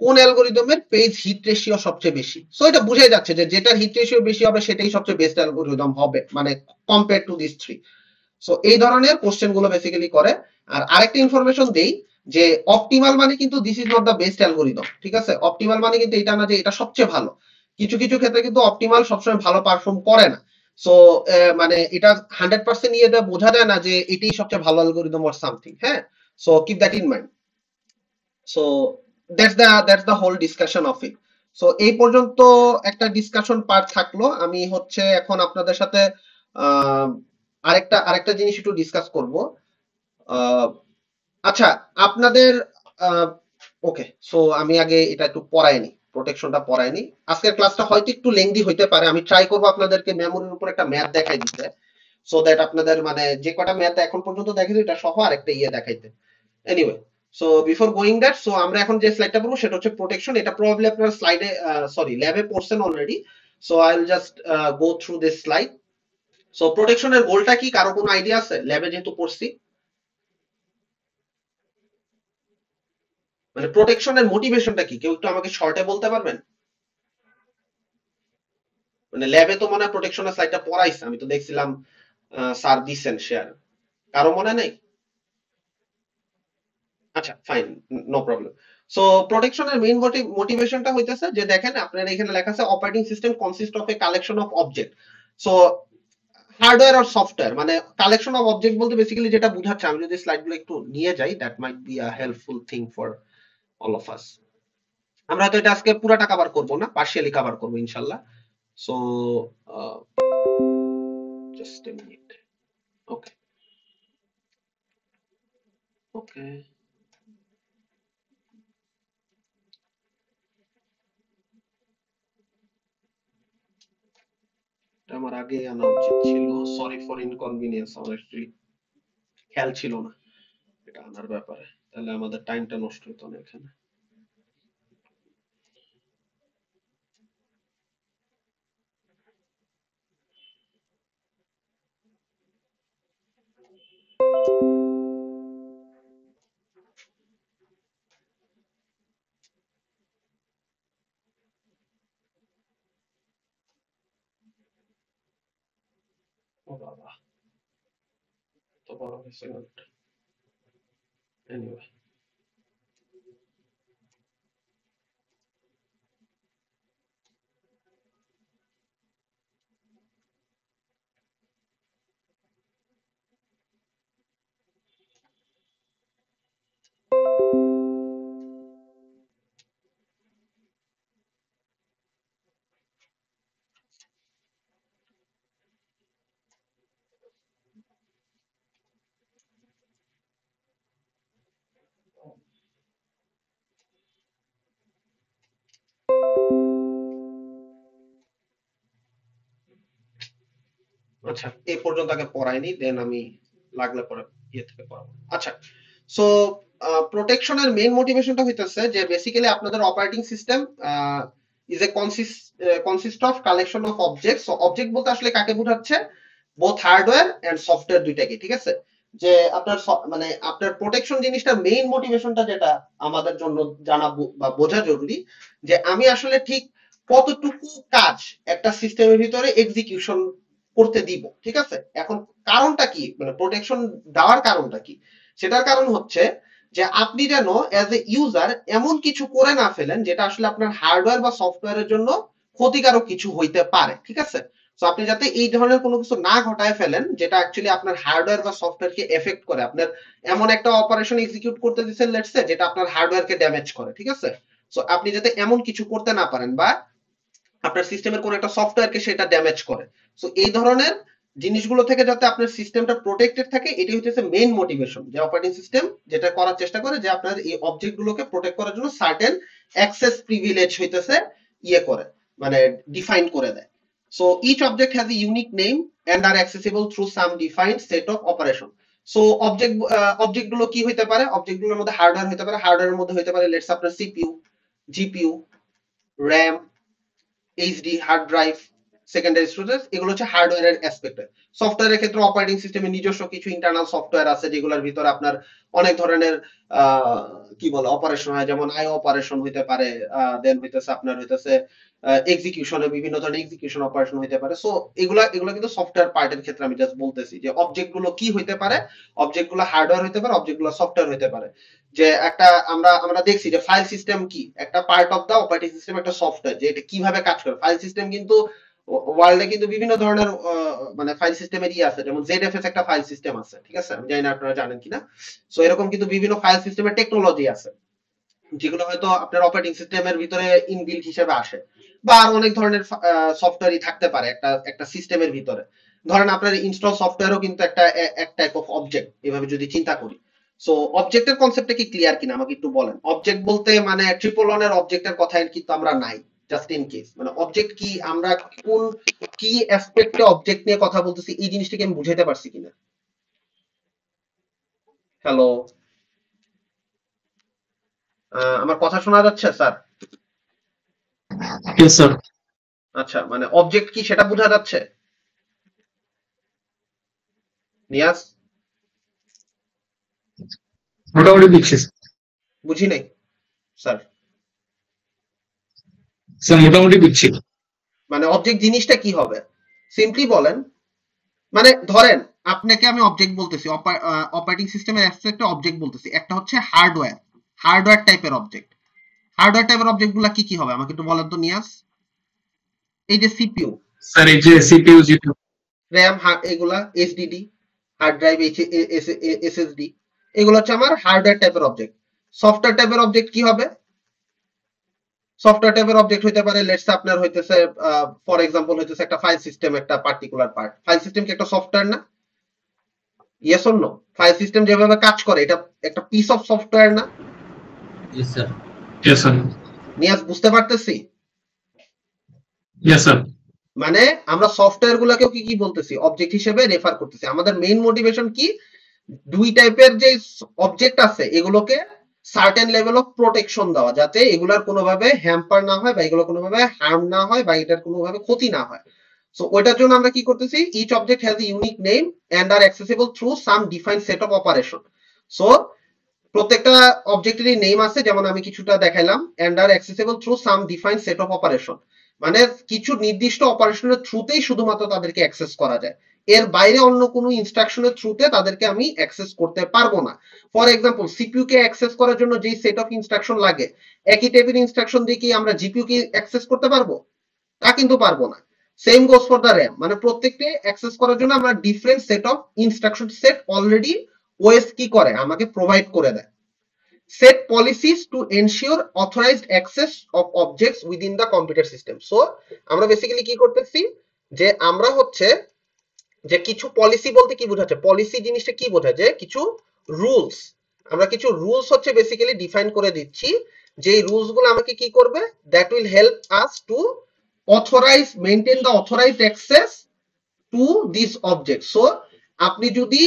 কোন অ্যালগরিদমের পেজ হিট রেশিও সবচেয়ে বেশি। সো এটা বুঝাই যাচ্ছে যে যেটার হিট রেশিও বেশি হবে সেটাই সবচেয়ে বেস্ট অ্যালগরিদম হবে, মানে compare to this three. So এই ধরনের কোশ্চেন গুলো বেসিক্যালি করে। আর আরেকটা ইনফরমেশন দেই যে অপটিমাল মানে কিন্তু this is not the best algorithm, ঠিক আছে? অপটিমাল মানে কিন্তু এটা না যে এটা সবচেয়ে ভালো। কিছু কিছু ক্ষেত্রে কিন্তু অপটিমাল সবসময় ভালো পারফর্ম করে না। সো মানে এটা 100% নিয়ে বোঝা যায় না যে এটাই সবচেয়ে ভালো অ্যালগরিদম অর সামথিং, হ্যাঁ? So keep that in mind. So that's the whole discussion of it. So এই পর্যন্ত একটা ডিসকাশন পার্ট থাকলো। আমি হচ্ছে এখন আপনাদের সাথে আহ, আরেকটা জিনিস একটু ডিসকাস করব। আহ, আচ্ছা, আপনাদের ওকে, সো আমি আগে এটা একটু পড়াইনি, প্রোটেকশনটা পড়াইনি। আজকের ক্লাসটা হয়তো একটু লেংদি হইতে পারে। আমি ট্রাই করবো আপনাদেরকে মেমোরির উপর একটা ম্যাথ দেখাই দিতে, সো দ্যাট আপনাদের মানে যে কটা ম্যাথ এখন পর্যন্ত দেখাইছি এটা সহ আরেকটা ইয়ে দেখাইতে। Anyway, so before going that, so আমরা এখন যে স্লাইডটা পড়বো সেটা হচ্ছে প্রোটেকশন। এটা প্রবাবলি আপনারা স্লাইডে সরি ল্যাবে পড়ছেন already. So I will just go through this slide. So প্রোটেকশনের গোলটা কি, কারো কোনো আইডিয়া আছে? ল্যাবে যেহেতু পড়ছি, মানে প্রোটেকশনের মোটিভেশনটা কি, কেউ একটু আমাকে শর্টে বলতে পারবেন? মানে ল্যাবে তো মনে হয় প্রোটেকশনের স্লাইডটা পড়াইছে, আমি তো দেখছিলাম স্যার দিছেন শেয়ার। কারো মনে নেই? আচ্ছা ফাইন, নো প্রবলেম। সো প্রোটেকশনের মেইন মোটিভেশনটা হইতেছে যে দেখেন আপনার এখানে লেখা আছে operating system consist of a collection of object. So hardware আর সফটওয়্যার, মানে কালেকশন অফ অবজেক্ট বলতে বেসিক্যালি যেটা বোঝাচ্ছে, আমি যদি স্লাইডগুলো একটু নিয়ে যাই, that might be a helpful thing for all of us. আমরা তো এটা আজকে পুরাটা কভার করব না, পার্শিয়ালি কভার করব ইনশাআল্লাহ। So just a minute. Okay, okay, এটা আমার আগে আনা উচিত ছিল। সরি ফর ইনকনভিনিয়েন্স, আমার অ্যাকচুয়ালি খেয়াল ছিল না এটা আনার ব্যাপারে, তাহলে আমাদের টাইমটা নষ্ট হতো না এখানে। ও বাবা, তো বড় হয়েছে গল্পটা। এনিওয়ে, আচ্ছা, এই পর্যন্ত আগে পড়াইনি, দেন আমি লাগলে পরে ইয়ে থেকে পড়াবো। আচ্ছা, সো প্রোটেকশনের মেইন মোটিভেশনটা হইতেছে যে বেসিক্যালি আপনাদের operating system is a consist of collection of object. So object বলতে আসলে কাকে বোঝাচ্ছে? বোথ হার্ডওয়্যার এন্ড সফটওয়্যার দুইটাকে, ঠিক আছে? যে আপনার মানে আপনার প্রোটেকশন জিনিসটা মেইন মোটিভেশনটা যেটা আমাদের জন্য জানা বা বোঝা জরুরি, যে আমি আসলে ঠিক কতটুকু কাজ একটা সিস্টেমের ভিতরে এক্সিকিউশন করতে দিব, ঠিক আছে? এখন কারণটা কি, মানে প্রোটেকশন দেওয়ার কারণটা কি? সেটার কারণ হচ্ছে যে আপনি যেন অ্যাজ এ ইউজার এমন কিছু করে না ফেলেন যেটা আসলে আপনার হার্ডওয়্যার বা সফটওয়্যারের জন্য ক্ষতিকারক কিছু হইতে পারে, ঠিক আছে? তো আপনি যাতে এই ধরনের কোনো কিছু না ঘটায় ফেলেন যেটা অ্যাকচুয়ালি আপনার হার্ডওয়্যার বা সফটওয়্যারকে এফেক্ট করে। আপনার এমন একটা অপারেশন এক্সিকিউট করতে দিচ্ছেন লেটস সে, যেটা আপনার হার্ডওয়্যারকে ড্যামেজ করে, ঠিক আছে? সো আপনি যাতে এমন কিছু করতে না পারেন, বা আপনার সিস্টেমের কোন একটা সফটওয়্যারকে সেটা ড্যামেজ করে। সো এই ধরনের জিনিসগুলো থেকে যাতে আপনার সিস্টেমটা প্রোটেক্টেড থাকে, এটাই হচ্ছে মেইন মোটিভেশন, যে অপারেটিং সিস্টেম যেটা করার চেষ্টা করে যে আপনার এই অবজেক্ট গুলোকে প্রোটেক্ট করার জন্য সার্টেন অ্যাক্সেস প্রিভিলেজ হইতেছে ইয়ে করে, মানে ডিফাইন করে দেয়। So each object has a unique name and are accessible through some defined set of operation. So object গুলো কি হইতে পারে? অবজেক্ট গুলোর মধ্যে হার্ডওয়্যার হইতে পারে, হার্ডওয়্যারের মধ্যে হইতে পারে লেটস আপনার CPU, GPU, RAM, HD, hard drive, secondary storage, এগুলো হচ্ছে হার্ডওয়্যারের অ্যাসপেক্টে। সফটওয়্যারের ক্ষেত্রে অপারেটিং সিস্টেমের নিজস্ব কিছু ইন্টারনাল সফটওয়্যার আছে যেগুলোর ভিতরে আপনার অনেক ধরনের কি বলে অপারেশন হয়, যেমন আইও অপারেশন হইতে পারে, দেন হইতেছে আপনার হইতেছে এক্সিকিউশনের বিভিন্ন ধরনের এক্সিকিউশন অপারেশন হইতে পারে। সো এগুলা কিন্তু সফটওয়্যার পার্টের ক্ষেত্রে আমি জাস্ট বলতেছি যে অবজেক্ট গুলো কি হইতে পারে। অবজেক্ট গুলো হার্ডওয়্যার হইতে পারে, অবজেক্ট গুলো সফটওয়্যার হইতে পারে। যে একটা আমরা দেখছি যে ফাইল সিস্টেম কি একটা part of the operating system, একটা সফটওয়্যার যে এটা কিভাবে কাজ করে। ফাইল সিস্টেম কিন্তু ওয়ার্ল্ডে কিন্তু বিভিন্ন ধরনের মানে ফাইল সিস্টেমের আছে, যেমন ZFS একটা ফাইল সিস্টেম আছে, ঠিক আছে? আমি জানি না আপনারা জানেন কিনা। সো এরকম কিন্তু বিভিন্ন ফাইল সিস্টেমের টেকনোলজি আছে যেগুলো হয়তো আপনার অপারেটিং সিস্টেমের ভিতরে ইনবিল্ট হিসেবে আসে, বা আর অনেক ধরনের সফটওয়্যারই থাকতে পারে একটা সিস্টেমের ভিতরে। ধরেন আপনার ইনস্টল সফটওয়্যারও কিন্তু একটা এক টাইপ অফ অবজেক্ট, এভাবে যদি চিন্তা করি। সো অবজেক্টের কনসেপ্টটা কি ক্লিয়ার কিনা আমাকে একটু বলেন। অবজেক্ট বলতে মানে ট্রিপল অনের অবজেক্টের কথাই কিন্তু আমরা নাই, জাস্ট ইন কেস। মানে অবজেক্ট কি, আমরা কোন কি অ্যাসপেক্টে অবজেক্ট নিয়ে কথা বলতেছি, এই জিনিসটাকে আমি বুঝাইতে পারছি কিনা? হ্যালো, আমার কথা শোনা যাচ্ছে স্যার? Yes, sir. আচ্ছা, মানে অবজেক্ট কি সেটা বোঝা যাচ্ছে নিয়াজ? মোটামুটি বুঝছি বুঝি নাই স্যার। স্যার, মোটামুটি বুঝছি। মানে অবজেক্ট জিনিসটা কি হবে সিম্পলি বলেন। মানে ধরেন আপনাকে আমি অবজেক্ট বলতেছি, অপারেটিং সিস্টেমের অ্যাসপেক্টে অবজেক্ট বলতেছি। একটা হচ্ছে হার্ডওয়্যার টাইপের অবজেক্ট। হার্ডওয়্যার টাইপের অবজেক্ট গুলা কি কি হবে আমাকে একটু বলেন তো নিয়াজ। এই যে সিপিইউ, স্যার, এই যে সিপিইউ, জিপিইউ, র্যাম, এগুলা এসডিডি, হার্ড ড্রাইভ, এসএসডি, এগুলো হচ্ছে আমার হার্ডওয়্যার টাইপের অবজেক্ট। সফটওয়্যার টাইপের অবজেক্ট কি হবে? সফটওয়্যার টাইপের অবজেক্ট হইতে পারে লেটস আপনার হইতেছে ফর এক্সাম্পল হইতেছে একটা ফাইল সিস্টেম, একটা পার্টিকুলার পার্ট। ফাইল সিস্টেম কি একটা সফটওয়্যার না? Yes or no? File system যেভাবে কাজ করে এটা একটা পিস অফ সফটওয়্যার না? Yes sir. Yes sir, Niaz বুঝতে পারতেছি? Yes sir. মানে আমরা সফটওয়্যার গুলাকেও কি কি বলতেছি, অবজেক্ট হিসেবে রেফার করতেছি। আমাদের মেইন মোটিভেশন কি, দুই টাইপের যে অবজেক্ট আছে এগুলোকে সার্টেন লেভেল অফ প্রোটেকশন দেওয়া, যাতে এগুলার কোনোভাবে হ্যাম্পার না হয়, বা এগুলো কোনোভাবে হার্ম না হয়, বা এটার কোনোভাবে ক্ষতি না হয়। সো ওইটার জন্য আমরা কি করতেছি, each object has a unique name and are accessible through some defined set of operation. So প্রত্যেকটা অবজেক্টেরই নেম আছে, যেমন আমি কিছুটা দেখাইলাম, and are accessible through some defined set of operation. মানে কিছু নির্দিষ্ট অপারেশনের থ্রুতেই শুধুমাত্র তাদেরকে অ্যাক্সেস করা যায়, এর বাইরে অন্য কোনো ইনস্ট্রাকশনের থ্রুতে তাদেরকে আমি অ্যাক্সেস করতে পারবো না। For example CPU K access করার জন্য যেই সেট অফ ইনস্ট্রাকশন লাগে, একই টাইপের ইনস্ট্রাকশন দিয়ে কি আমরা জিপিইউ কে অ্যাক্সেস করতে পারবো? তা কিন্তু পারবো না। Same goes for the RAM, মানে প্রত্যেককে অ্যাক্সেস করার জন্য আমরা different set of instruction set already OS কি করে আমাকে প্রোভাইড করে দেয়। Set policies to ensure authorized access of objects within the computer system. So আমরা বেসিক্যালি কি করতেছি, যে আমরা হচ্ছে যে কিছু পলিসি বলতে কি বোঝাচ্ছে, পলিসি জিনিসটা কি বোঝায়, যে কিছু রুলস, আমরা কিছু রুলস হচ্ছে বেসিক্যালি ডিফাইন করে দিচ্ছি, যে রুলস গুলো আমাকে কি করবে, that will help us to authorize maintain the authorized access to this object. So আপনি যদি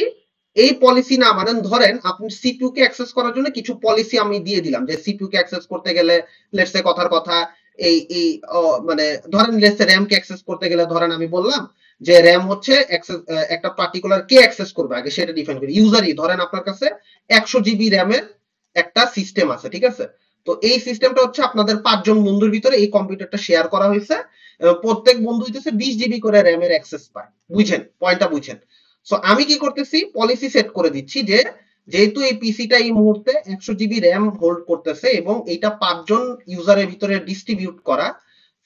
এই পলিসি না মানেন, ধরেন আপনি সিপিইউ কে অ্যাক্সেস করার জন্য কিছু পলিসি আমি দিয়ে দিলাম যে সিপিইউ কে অ্যাক্সেস করতে গেলে লেটস সে কথার কথা এই মানে ধরেন let's say RAM K access করতে গেলে ধরেন আমি বললাম যে র‍্যাম হচ্ছে একটা পার্টিকুলার কে অ্যাক্সেস করবে আগে সেটা ডিফাইন করি। ইউজারই ধরেন আপনার কাছে 100 জিবি র‍্যামের একটা সিস্টেম আছে, ঠিক আছে? তো এই সিস্টেমটা হচ্ছে আপনাদের 5 জন বন্ধুর ভিতরে এই কম্পিউটারটা শেয়ার করা হয়েছে। প্রত্যেক বন্ধু হইতেছে 20 জিবি করে র‍্যামের অ্যাক্সেস পায়। বুঝছেন পয়েন্টটা? বুঝছেন? সো আমি কি করতেছি, পলিসি সেট করে দিচ্ছি যে যেহেতু এই পিসিটা এই মুহূর্তে 100 জিবি র‍্যাম হোল্ড করতেছে এবং এইটা 5 জন ইউজারের ভিতরে ডিস্ট্রিবিউট করা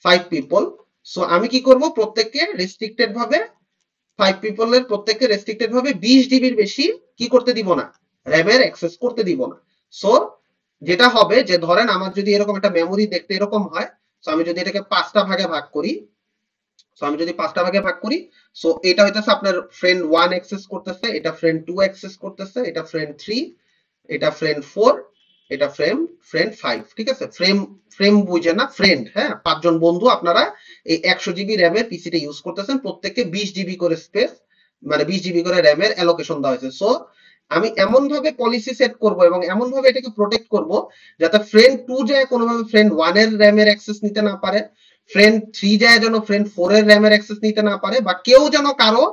5 পিপল। সো আমি কি করব, প্রত্যেককে রেস্ট্রিক্টেড ভাবে 5 পিপলের প্রত্যেককে রেস্ট্রিক্টেড ভাবে 20 জিবির বেশি কি করতে দিব না, র‍্যামের অ্যাক্সেস করতে দিব না। সো যেটা হবে যে ধরেন আমার যদি এরকম একটা মেমোরি দেখতে এরকম হয়, সো আমি যদি এটাকে 5টা ভাগে ভাগ করি, সো এটা হইতেছে আপনার ফ্রেন্ড 1 অ্যাক্সেস করতেছে, এটা ফ্রেন্ড 2 অ্যাক্সেস করতেছে, এটা ফ্রেন্ড 3, এটা ফ্রেন্ড 4, এটা ফ্রেন্ড 5, ঠিক আছে? ফ্রেম বুঝে না, ফ্রেন্ড, হ্যাঁ? 5 জন বন্ধু আপনারা এই 100 জিবি র‍্যামের পিসিটা ইউজ করতেছেন, প্রত্যেককে 20 জিবি করে স্পেস মানে 20 জিবি করে র‍্যামের অ্যালোকেশন দেওয়া হয়েছে। সো আমি এমন ভাবে পলিসি সেট করব এবং এমন ভাবে এটাকে প্রোটেক্ট করব যাতে ফ্রেন্ড 2 যায় কোনোভাবে ফ্রেন্ড 1 এর র‍্যামের অ্যাক্সেস নিতে না পারে, ফ্রেন্ড 3 যায় যেন ফ্রেন্ড 4 এর র‍্যামের অ্যাক্সেস নিতে না পারে, বা কেউ যেন কারো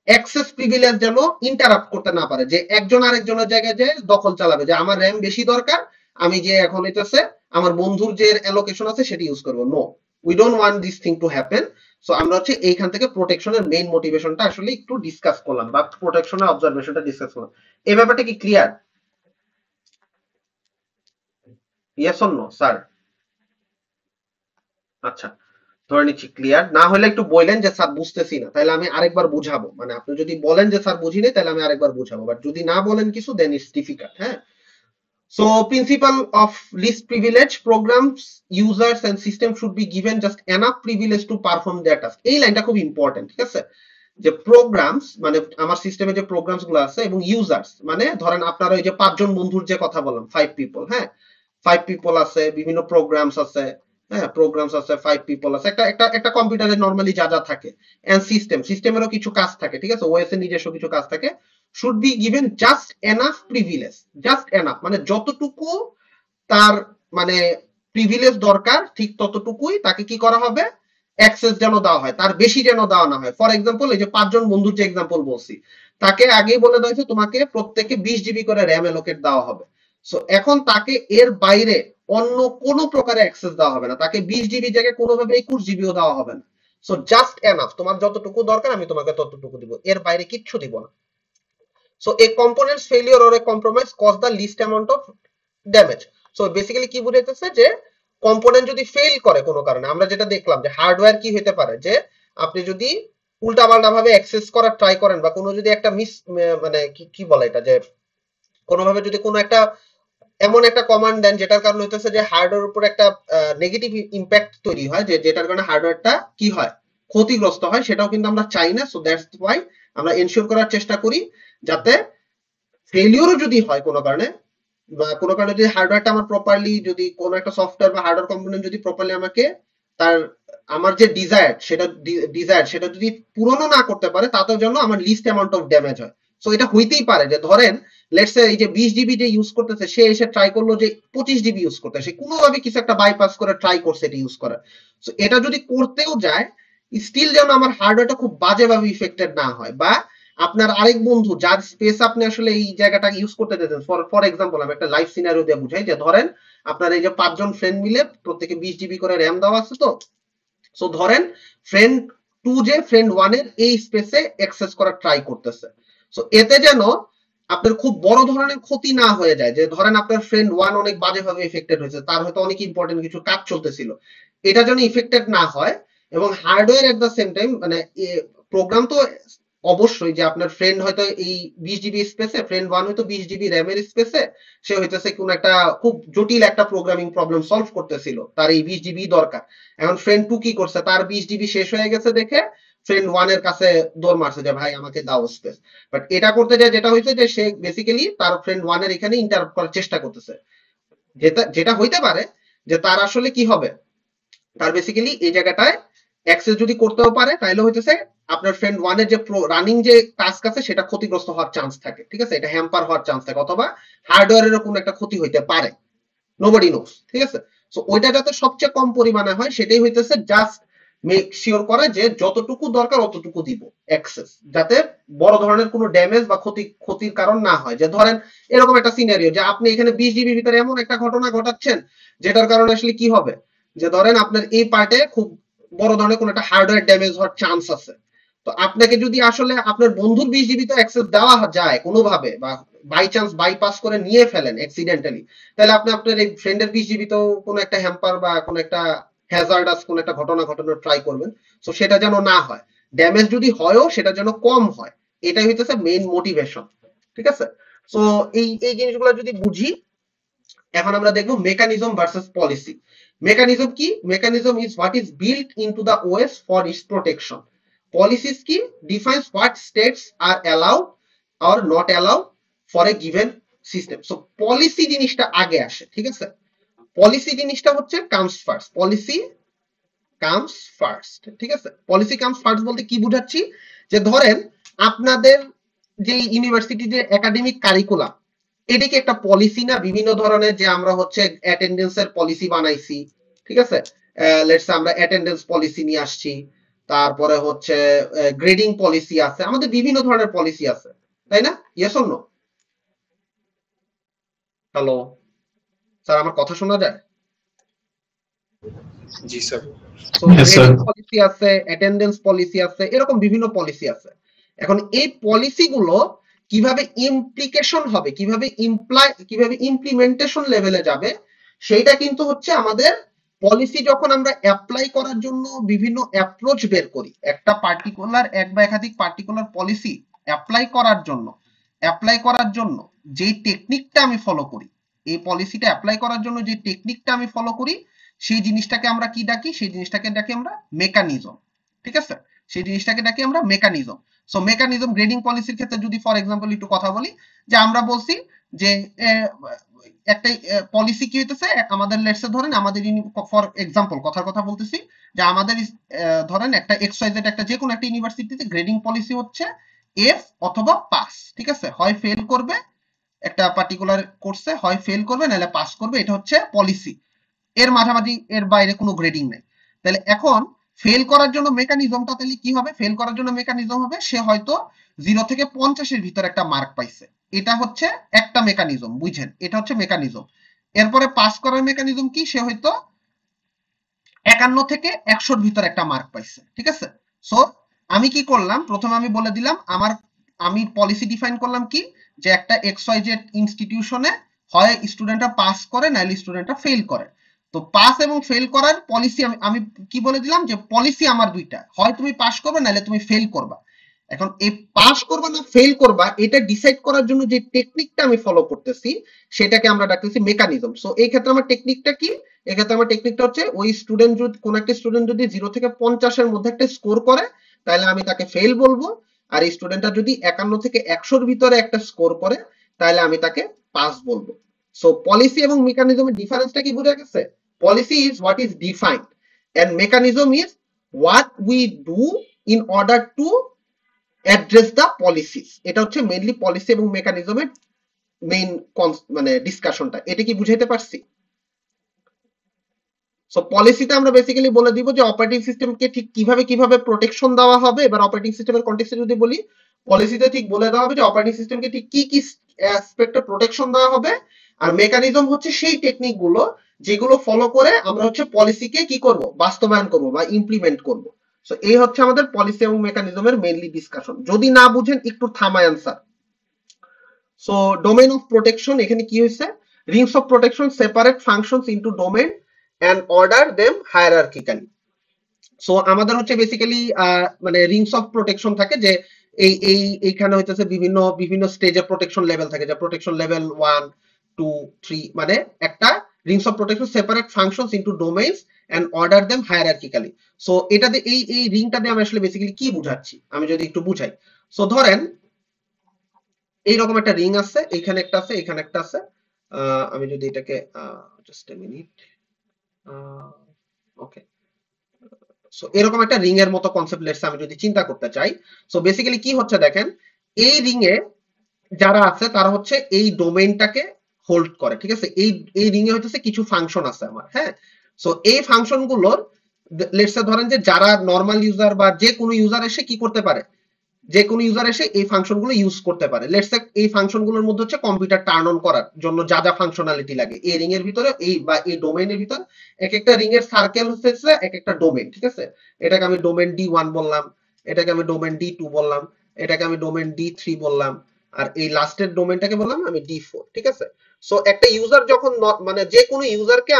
অ্যাক্সেস প্রিভিলেজ যেন ইন্টারাপ্ট করতে না পারে, যে একজন আরেকজনের জায়গায় যে দখল চালাবে যে আমার র‍্যাম বেশি দরকার, আমি যে এখন হইতেছে আমার বন্ধুর যে অ্যালোকেশন আছে সেটা ইউজ করব। No, we don't want this thing to happen. So আমরা হচ্ছে এইখান থেকে প্রোটেকশনের মেইন মোটিভেশনটা আসলে একটু ডিসকাস করলাম, বা প্রোটেকশনের অবজারভেশনটা ডিসকাস করলাম। এই ব্যাপারটা কি clear? Yes or no sir? আচ্ছা, ধরে নিচ্ছি ক্লিয়ার। না হলে একটু বললেন যে স্যার বুঝতেছি না, তাহলে আমি আরেকবার বুঝাবো। মানে আপনি যদি বলেন যে স্যার বুঝিনি, তাহলে আমি আরেকবার বুঝাবো, বাট যদি না বলেন কিছু দেন ইটস ডিফিকাল্ট। হ্যাঁ, so principle of least privilege, programs, users and system should be given just enough privilege to perform their task. এই লাইনটা খুব ইম্পর্টেন্ট, ঠিক আছে? যে প্রোগ্রামস মানে আমার সিস্টেমে যে প্রোগ্রামস গুলো আছে এবং ইউজার্স মানে ধরেন আপনারা ওই যে 5 জন বন্ধুর যে কথা বললাম 5 পিপল, হ্যাঁ 5 পিপল আছে, বিভিন্ন প্রোগ্রামস আছে, হ্যাঁ প্রোগ্রামস আছে, 5 পিপল আছে, একটা কম্পিউটারে নরমালি যা যা থাকে, এন্ড সিস্টেমেরও কিছু কাজ থাকে, ঠিক আছে? ওএস এর নিজস্ব কিছু কাজ থাকে। Should be given just enough privilege, just enough মানে যতটুকু তার মানে প্রিভিলেজ দরকার ঠিক ততটুকুই তাকে কি করা হবে, অ্যাক্সেস যেন দেওয়া হয়, তার বেশি যেন দেওয়া না হয়। ফর এক্সাম্পল এই যে 5 জন বন্ধুর যে এক্সাম্পল বলছি, তাকে আগেই বলে দেওয়া হয়েছে তোমাকে প্রত্যেককে 20 জিবি করে র‍্যাম অ্যালোকেট দেওয়া হবে। সো এখন তাকে এর বাইরে অন্য কোনো প্রকারে অ্যাক্সেস দেওয়া হবে না, তাকে 20 জিবি জায়গায় কোনোভাবে 21 জিবিও দেওয়া হবে না। সো জাস্ট এনাফ, তোমার যতটুকু দরকার আমি তোমাকে ততটুকু দিব, এর বাইরে কিচ্ছু দিব না। So a component's failure or a compromise cause the least amount of damage. So basically কি বুঝাইতেছে যে কম্পোনেন্ট যদি ফেল করে কোনো কারণে, আমরা যেটা দেখলাম যে হার্ডওয়্যার কি হতে পারে, যে আপনি যদি উল্টাপাল্টা ভাবে অ্যাক্সেস করার ট্রাই করেন বা কোনো যদি একটা মানে কি বলে এটা, যে কোনোভাবে যদি কোনো একটা এমন একটা কমান্ড দেন যেটার কারণে হইতেছে যে হার্ডওয়্যার উপর একটা নেগেটিভ ইম্প্যাক্ট তৈরি হয়, যে যেটার কারণে হার্ডওয়্যারটা কি হয়, ক্ষতিগ্রস্ত হয়, সেটাও কিন্তু আমরা চাই না। সো দ্যাটস ওয়াই আমরা এনশিওর করার চেষ্টা করি যাতে ফেলিওরও যদি হয় কোনো কারণে, বা কোনো কারণে যদি হার্ডওয়্যারটা আমার প্রপারলি, যদি কোনো একটা সফটওয়্যার বা হার্ডওয়্যার কম্পোনেন্ট যদি প্রপারলি আমাকে তার আমার যে ডিজায়ার সেটা যদি পূরণ না করতে পারে, তাতেও জন্য আমার লিস্ট অ্যামাউন্ট অফ ড্যামেজ হয়। সো এটা হইতেই পারে যে ধরেন লেটস সে এই যে 20 জিবি যে ইউজ করতেছে, সে এসে ট্রাই করলো যে 25 জিবি ইউজ করতে, সে কোনোভাবে কিছু একটা বাইপাস করে ট্রাই করছে এটা ইউজ করার। সো এটা যদি করতেও যায়, স্টিল যেন আমার হার্ডওয়্যারটা খুব বাজেভাবে ইফেক্টেড না হয়, বা আপনার আরেক বন্ধু যার স্পেস আপনি আসলে এই জায়গাটা ইউজ করতে দিতেন, ফর এক্সাম্পল আমি একটা লাইভ সিনারিও দিয়ে বুঝাই, যে ধরেন আপনার এই যে 5 জন ফ্রেন্ড মিলে প্রত্যেকে 20 জিবি করে র‍্যাম দেওয়া আছে। তো সো ধরেন ফ্রেন্ড 2 যে ফ্রেন্ড 1 এর এই স্পেসে অ্যাক্সেস করার ট্রাই করতেছে। সো এতে যেন আপনার খুব বড় ধরনের ক্ষতি না হয়ে যায়, যে ধরেন আপনার ফ্রেন্ড 1 অনেক বাজেভাবে এফেক্টেড হয়েছে, তার হয়তো অনেক ইম্পর্টেন্ট কিছু কাজ চলতেছিল, এটা যেন ইফেক্টেড না হয়। এবং hardware at the same time মানে প্রোগ্রাম তো অবশ্যই, যে আপনার ফ্রেন্ড হয়তো এই 20 জিবি স্পেসে, ফ্রেন্ড 1 হয়তো 20 জিবি র‍্যামের স্পেসে সে হইতেছে কোন একটা খুব জটিল একটা প্রোগ্রামিং প্রবলেম সলভ করতেছিল, তার এই 20 জিবি দরকার। এখন ফ্রেন্ড 2 কি করছে, তার 20 জিবি শেষ হয়ে গেছে দেখে ফ্রেন্ড 1 এর কাছে দৌড় মারছে যে ভাই আমাকে দাও স্পেস। বাট এটা করতে যায় যেটা হইছে যে সে বেসিক্যালি তার ফ্রেন্ড 1 এর এখানে ইন্টারাপ্ট করার চেষ্টা করতেছে, যেটা হইতে পারে যে তার আসলে কি হবে, তার বেসিক্যালি এই জায়গাটায় অ্যাক্সেস যদি করতেও পারে তাহলে হইতেছে আপনার ফ্রেন্ড ওয়ানের যে রানিং যে টাস্ক আছে সেটা ক্ষতিগ্রস্ত হওয়ার চান্স থাকে, ঠিক আছে, এটা হ্যাম্পার হওয়ার চান্স থাকে, অথবা হার্ডওয়্যারেরও কোনো একটা ক্ষতি হইতে পারে, নোবডি নোস, ঠিক আছে। সো ওইটা যাতে সবচেয়ে কম পরিমাণে হয় সেটাই হইতেছে জাস্ট মেক শিওর করা যে যতটুকু দরকার অতটুকু দিব অ্যাক্সেস, যাতে বড় ধরনের কোনো ড্যামেজ বা ক্ষতির কারণ না হয়। যে ধরেন এরকম একটা সিনারিও যে আপনি এখানে 20 জিবির ভিতরে এমন একটা ঘটনা ঘটাচ্ছেন যেটার কারণে আসলে কি হবে, যে ধরেন আপনার এই পার্টে খুব বড় ধরনের কোনো একটা হার্ডওয়্যার ড্যামেজ হওয়ার চান্স আছে। তো আপনাকে যদি আসলে আপনার বন্ধুর 20 জিবি তো অ্যাক্সেস দেওয়া যায় কোনোভাবে, বা বাই চান্স বাইপাস করে নিয়ে ফেলেন অ্যাক্সিডেন্টালি, তাহলে আপনি আপনার এই ফ্রেন্ডের 20 জিবি তো কোনো একটা হ্যাম্পার বা কোনো একটা হ্যাজার্ডাস কোনো একটা ঘটনা ঘটানোর ট্রাই করবেন। সো সেটা যেন না হয়, ড্যামেজ যদি হয়ও সেটা যেন কম হয়, এটাই হইতেছে মেইন মোটিভেশন, ঠিক আছে। সো এই এই জিনিসগুলো যদি বুঝি, এখন আমরা দেখবো মেকানিজম ভার্সেস পলিসি। মেকানিজম কি? Mechanism is what is built into the OS for its protection. Policies কি? Defines what states are allowed আর not allowed for a given system. So policy জিনিসটা আগে আসে, ঠিক আছে। পলিসি জিনিসটা হচ্ছে comes first, policy comes first, ঠিক আছে। পলিসি কামস ফার্স্ট বলতে কি বুঝাচ্ছি, যে ধরেন আপনাদের যে ইউনিভার্সিটি যে একাডেমিক কারিকুলাম, এটা কি একটা পলিসি না? বিভিন্ন ধরনের যে আমরা হচ্ছে অ্যাটেন্ডেন্সের পলিসি বানাইছি, ঠিক আছে, লেটস আমরা অ্যাটেন্ডেন্স পলিসি নিয়ে আসছি, তারপরে হচ্ছে গ্রেডিং পলিসি আছে, আমাদের বিভিন্ন ধরনের পলিসি আছে, তাই না? Yes or no? Hello sir, আমার কথা শোনা যায়? জি sir. So Yes, sir. Grading policy আছে, অ্যাটেন্ডেন্স পলিসি আছে, এরকম বিভিন্ন পলিসি আছে। এখন এই পলিসিগুলো কিভাবে ইমপ্লিকেশন হবে, কিভাবে ইমপ্লিমেন্টেশন লেভেলে যাবে, সেইটা কিন্তু হচ্ছে আমাদের পলিসি যখন আমরা অ্যাপ্লাই করার জন্য বিভিন্ন অ্যাপ্রোচ বের করি, একটা পার্টিকুলার এক বা একাধিক পার্টিকুলার পলিসি অ্যাপ্লাই করার জন্য যে টেকনিকটা আমি ফলো করি, এই পলিসিটা অ্যাপ্লাই করার জন্য যে টেকনিকটা আমি ফলো করি, সেই জিনিসটাকে আমরা কি ডাকি? সেই জিনিসটাকে ডাকি আমরা মেকানিজম, ঠিক আছে, সেই জিনিসটাকে ডাকি আমরা মেকানিজম। সো মেকানিজম গ্রেডিং পলিসির ক্ষেত্রে যদি ফর এক্সাম্পল একটু কথা বলি, যে আমরা বলছি যে একটা পলিসি কি হইতেছে আমাদের, লেটস ধরেন আমাদের ফর এক্সাম্পল কথার কথা বলতেছি, যে আমাদের ধরেন একটা এক্সওয়াইজেড একটা যে কোনো একটা ইউনিভার্সিটিতে গ্রেডিং পলিসি হচ্ছে এফ অথবা পাস, ঠিক আছে, হয় ফেল করবে একটা পার্টিকুলার কোর্সে, হয় ফেল করবে নাহলে পাস করবে, এটা হচ্ছে পলিসি। এর মাঝামাঝি এর বাইরে কোনো গ্রেডিং নাই। তাহলে এখন ফেল করার জন্য মেকানিজমটা তাহলে কি হবে? ফেল করার জন্য মেকানিজম হবে সে হয়তো 0 থেকে 50 এর ভিতর একটা মার্ক পাইছে, এটা হচ্ছে একটা মেকানিজম, বুঝছেন, এটা হচ্ছে মেকানিজম। এরপরে পাস করার মেকানিজম কি? সে হয়তো 51 থেকে 100 এর ভিতর একটা মার্ক পাইছে, ঠিক আছে। সো আমি কি করলাম, প্রথমে আমি বলে দিলাম আমি পলিসি ডিফাইন করলাম কি, যে একটা XYZ ইনস্টিটিউশনে হয় স্টুডেন্টরা পাস করে নাহলে স্টুডেন্টরা ফেল করে। তো পাস এবং ফেল করার পলিসি আমি কি বলে দিলাম, যে পলিসি আমার দুইটা, হয় তুমি পাস করবে নাহলে তুমি ফেল করবা। এখন এই পাস করবা না ফেল করবা এটা ডিসাইড করার জন্য যে টেকনিকটা আমি ফলো করতেছি সেটাকে আমরা ডাকতেছি মেকানিজম। সো এই ক্ষেত্রে আমার টেকনিকটা কি? এক্ষেত্রে আমার টেকনিকটা হচ্ছে ওই স্টুডেন্ট যদি কোন একটা স্টুডেন্ট যদি 0 থেকে 50 এর মধ্যে একটা স্কোর করে তাহলে আমি তাকে ফেল বলবো, আর এই স্টুডেন্টটা যদি 51 থেকে 100 এর ভিতরে একটা স্কোর করে তাহলে আমি তাকে পাস বলবো। সো পলিসি এবং মেকানিজমের ডিফারেন্সটা কি বোঝা গেছে? Policy is what is defined and mechanism is what we do in order to address the policies. এটা হচ্ছে মেইনলি পলিসি এবং মেকানিজমের মেইন মানে ডিসকাশনটা। এটা কি বুঝাইতে পারছি? সো পলিসিতে আমরা বেসিক্যালি বলে দিব যে অপারেটিং সিস্টেমকে ঠিক কিভাবে প্রোটেকশন দেওয়া হবে। এবার অপারেটিং সিস্টেমের কনটেক্সটে যদি বলি, পলিসিতে ঠিক বলে দেওয়া হবে যে অপারেটিং সিস্টেমকে ঠিক কি অ্যাসপেক্টে প্রোটেকশন দেওয়া হবে, আর মেকানিজম হচ্ছে সেই টেকনিক গুলো যেগুলো ফলো করে আমরা হচ্ছে পলিসিকে কি করব, বাস্তবায়ন করব বা ইমপ্লিমেন্ট করব। সো এই হচ্ছে আমাদের পলিসি এবং মেকানিজমের মেইনলি ডিসকাশন। যদি না বুঝেন একটু থামায় answer. So domain of protection, এখানে কি হয়েছে, Rings of protection separate functions into domain and order them hierarchically. So আমাদের হচ্ছে বেসিক্যালি মানে রিংস অফ প্রোটেকশন থাকে, যে এইখানে হইতেছে বিভিন্ন স্টেজের প্রোটেকশন লেভেল থাকে, যে প্রোটেকশন লেভেল 1 2 3, মানে একটা rings of protection separate functions into domains and order them hierarchically. So এটাতে এই রিংটাতে আমি আসলে বেসিক্যালি কি বুঝাচ্ছি আমি যদি একটু বুঝাই। সো ধরেন এইরকম একটা রিং আছে, এখানে একটা আছে, এখানে একটা আছে, আমি যদি এটাকে just a minute, okay. So এরকম একটা রিং এর মতো কনসেপ্ট লেটস আমি যদি চিন্তা করতে চাই, সো বেসিক্যালি কি হচ্ছে দেখেন, এই রিং এ যারা আছে তারা হচ্ছে এই ডোমেইনটাকে হোল্ড করে, ঠিক আছে। এই রিং এ হইতেছে কিছু ফাংশন আছে আমার, হ্যাঁ। সো এই ফাংশন গুলোর লেটস ধরেন যে যারা নর্মাল ইউজার বা যে কোনো ইউজার এসে কি করতে পারে, যে কোনো ইউজার এসে এই ফাংশন গুলো ইউজ করতে পারে। লেটস সে এই ফাংশন গুলোর মধ্যে হচ্ছে কম্পিউটার টার্ন অন করার জন্য যা যা ফাংশনালিটি লাগে এই রিং এর ভিতরে, এই বা এই ডোমেইনের ভিতর এক একটা রিং এর সার্কেল হচ্ছে এক একটা ডোমেইন, ঠিক আছে। এটাকে আমি ডোমেইন D1 বললাম, এটাকে আমি ডোমেইন D2 বললাম, এটাকে আমি ডোমেইন D3 বললাম, আর এই লাস্টের ডোমেইনটাকে বললাম আমি D4, ঠিক আছে। সো একটা ইউজার যখন মানে যে কোনো ইউজারকে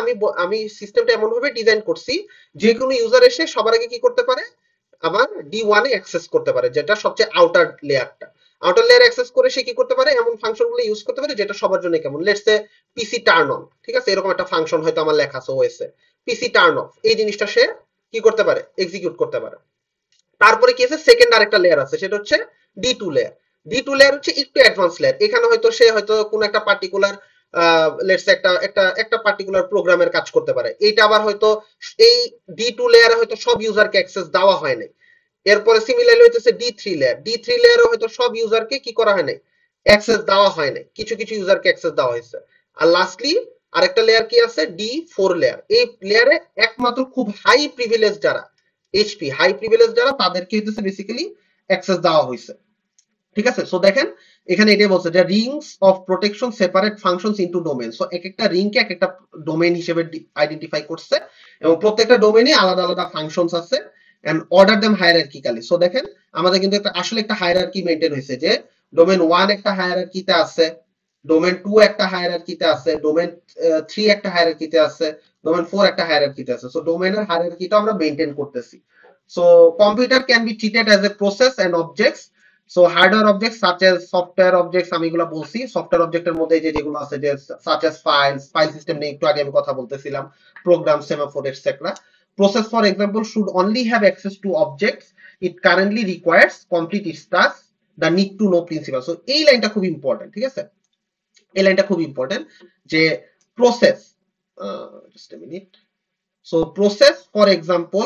আমি সিস্টেমটা এমন ভাবে ডিজাইন করছি যে কোনো ইউজার এসে সবার আগে কি করতে পারে, আমার D1 এ অ্যাক্সেস করতে পারে, যেটা সবচেয়ে আউটার লেয়ারটা। আউটার লেয়ার অ্যাক্সেস করে সে কি করতে পারে, এমন ফাংশনগুলো ইউজ করতে পারে যেটা সবার জন্য কেমন, let's say PC turn on, ঠিক আছে। এরকম একটা ফাংশন হয়তো আমার লেখা আছে ওএস এ, পিসি টার্ন অফ, এই জিনিসটা সে কি করতে পারে, এক্সিকিউট করতে পারে। তারপরে কি আছে, সেকেন্ড আরেকটা লেয়ার আছে, সেটা হচ্ছে D2 লেয়ার। D2 লেয়ার হচ্ছে একটু অ্যাডভান্স লেয়ার। এখানে হয়তো সে হয়তো কোনো একটা পার্টিকুলার লেটস একটা পার্টিকুলার প্রোগ্রামের কাজ করতে পারে। এইটা আবার হয়তো এই D2 লেয়ারে হয়তো সব ইউজারকে অ্যাক্সেস দেওয়া হয় নাই। এরপরে সিমিলারলি হইতেছে D3 লেয়ার। D3 লেয়ারে হয়তো সব ইউজারকে কি করা হয় নাই, অ্যাক্সেস দেওয়া হয় নাই, কিছু কিছু ইউজারকে অ্যাক্সেস দেওয়া হয়েছে। আর লাস্টলি আরেকটা লেয়ার কি আছে, D4 লেয়ার। এই লেয়ারে একমাত্র খুব হাই প্রিভিলেজ যারা, এইচপি হাই প্রিভিলেজ যারা, তাদেরকে হইতেছে বেসিক্যালি অ্যাক্সেস দেওয়া হয়েছে, ঠিক আছে। সো দেখেন এখানে এটাই বলছে যে Rings of protection separate functions into domain. So এক একটা রিংকে এক একটা ডোমেইন হিসেবে আইডেন্টিফাই করছে এবং প্রত্যেকটা ডোমেইনে আলাদা আলাদা ফাংশনস আছে এন্ড অর্ডার देम হায়ারার্কিক্যালি। সো দেখেন আমাদের কিন্তু আসলে একটা হায়ারার্কি মেইনটেইন হয়েছে যে ডোমেইন 1 একটা হায়ারার্কিতে আছে, ডোমেইন 2 একটা হায়ারার্কিতে আছে, ডোমেইন 3 একটা হায়ারার্কিতে আছে, ডোমেইন 4 একটা হায়ারার্কিতে আছে। সো ডোমেইনের হায়ারার্কিটা আমরা মেইনটেইন করতেছি। So computer can be treated as a process and objects. So hardware objects such as software objects, আমি এগুলো বলছি। সফটওয়্যার অবজেক্টের মধ্যে যে যেগুলো আছে যে সাচ এজ ফাইল সিস্টেম নিয়ে একটু আগে আমি কথা বলতেছিলাম, program, semaphore etcetera. Process, for example, should only have access to objects it currently requires complete its task, the need to know principle. So এই লাইনটা খুব ইম্পর্টেন্ট, ঠিক আছে। এই লাইনটা খুব ইম্পর্টেন্ট যে process, just a minute. So process for example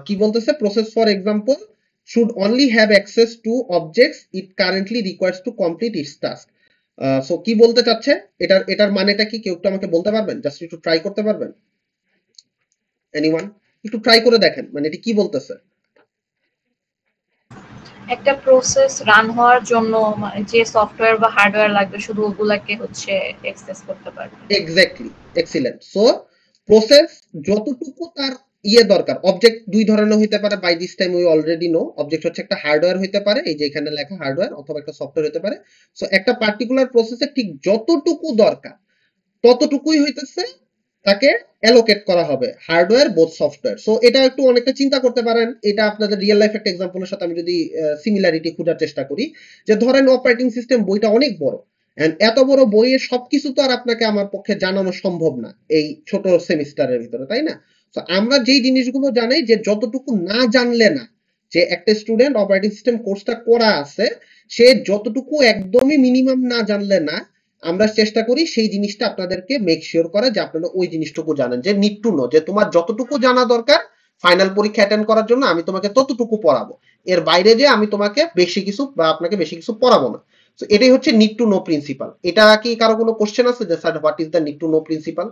কি বলতেছে, process for example should only have access to objects it currently requires to complete its task. So কি বলতে চাচ্ছে, এটার মানেটা কি কেউ একটু আমাকে বলতে পারবেন, জাস্ট একটু ট্রাই করতে পারবেন? এনিওয়ান একটু ট্রাই করে দেখেন, মানে এটা কি বলতেছে। একটা প্রসেস রান হওয়ার জন্য যে সফটওয়্যার বা হার্ডওয়্যার লাগবে শুধু ওগুলাকে হচ্ছে অ্যাক্সেস করতে পারবে। Exactly, excellent. সো প্রসেস যতটুকু তার দরকার, অবজেক্ট দুই ধরনের হইতে পারে, by this time we already know. Object হচ্ছে একটা হার্ডওয়্যার হইতে পারে, এই যে এখানে লেখা হার্ডওয়্যার, অথবা একটা সফটওয়্যার হইতে পারে। সো একটা পার্টিকুলার প্রসেসের ঠিক যতটুকু দরকার ততটুকুই হইতেছে তাকে অ্যালোকেট করা হবে, হার্ডওয়্যার বোথ সফটওয়্যার। সো এটা একটু অনেকটা চিন্তা করতে পারেন, এটা আপনাদের রিয়েল লাইফ একটা এক্সাম্পলের সাথে আমি যদি সিমিলারিটি খোঁজার চেষ্টা করি, যে ধরেন অপারেটিং সিস্টেম বইটা অনেক বড়, এন্ড এত বড় বইয়ে সবকিছু তো আর আপনাকে আমার পক্ষে জানানো সম্ভব না এই ছোট সেমিস্টারের ভিতরে, তাই না? তো আমরা যেই জিনিসগুলো জানাই, যে যতটুকু না জানলে না, যে একটা স্টুডেন্ট অপারেটিং সিস্টেম কোর্সটা করা আছে, সে যতটুকু একদমই মিনিমাম না জানলে না, আমরা চেষ্টা করি সেই জিনিসটা আপনাদেরকে মেক শিওর করা যে আপনারা ওই জিনিসটুকু জানেন, যে নিড টু নো, যে তোমার যতটুকু জানা দরকার ফাইনাল পরীক্ষা অ্যাটেন্ড করার জন্য আমি তোমাকে ততটুকু পড়াবো, এর বাইরে যে আমি তোমাকে বেশি কিছু বা আপনাকে বেশি কিছু পড়াবো না। তো এটাই হচ্ছে নিড টু নো প্রিন্সিপাল। এটা কি কারো কোনো কোশ্চেন আছে যে sir what is the need to know principle?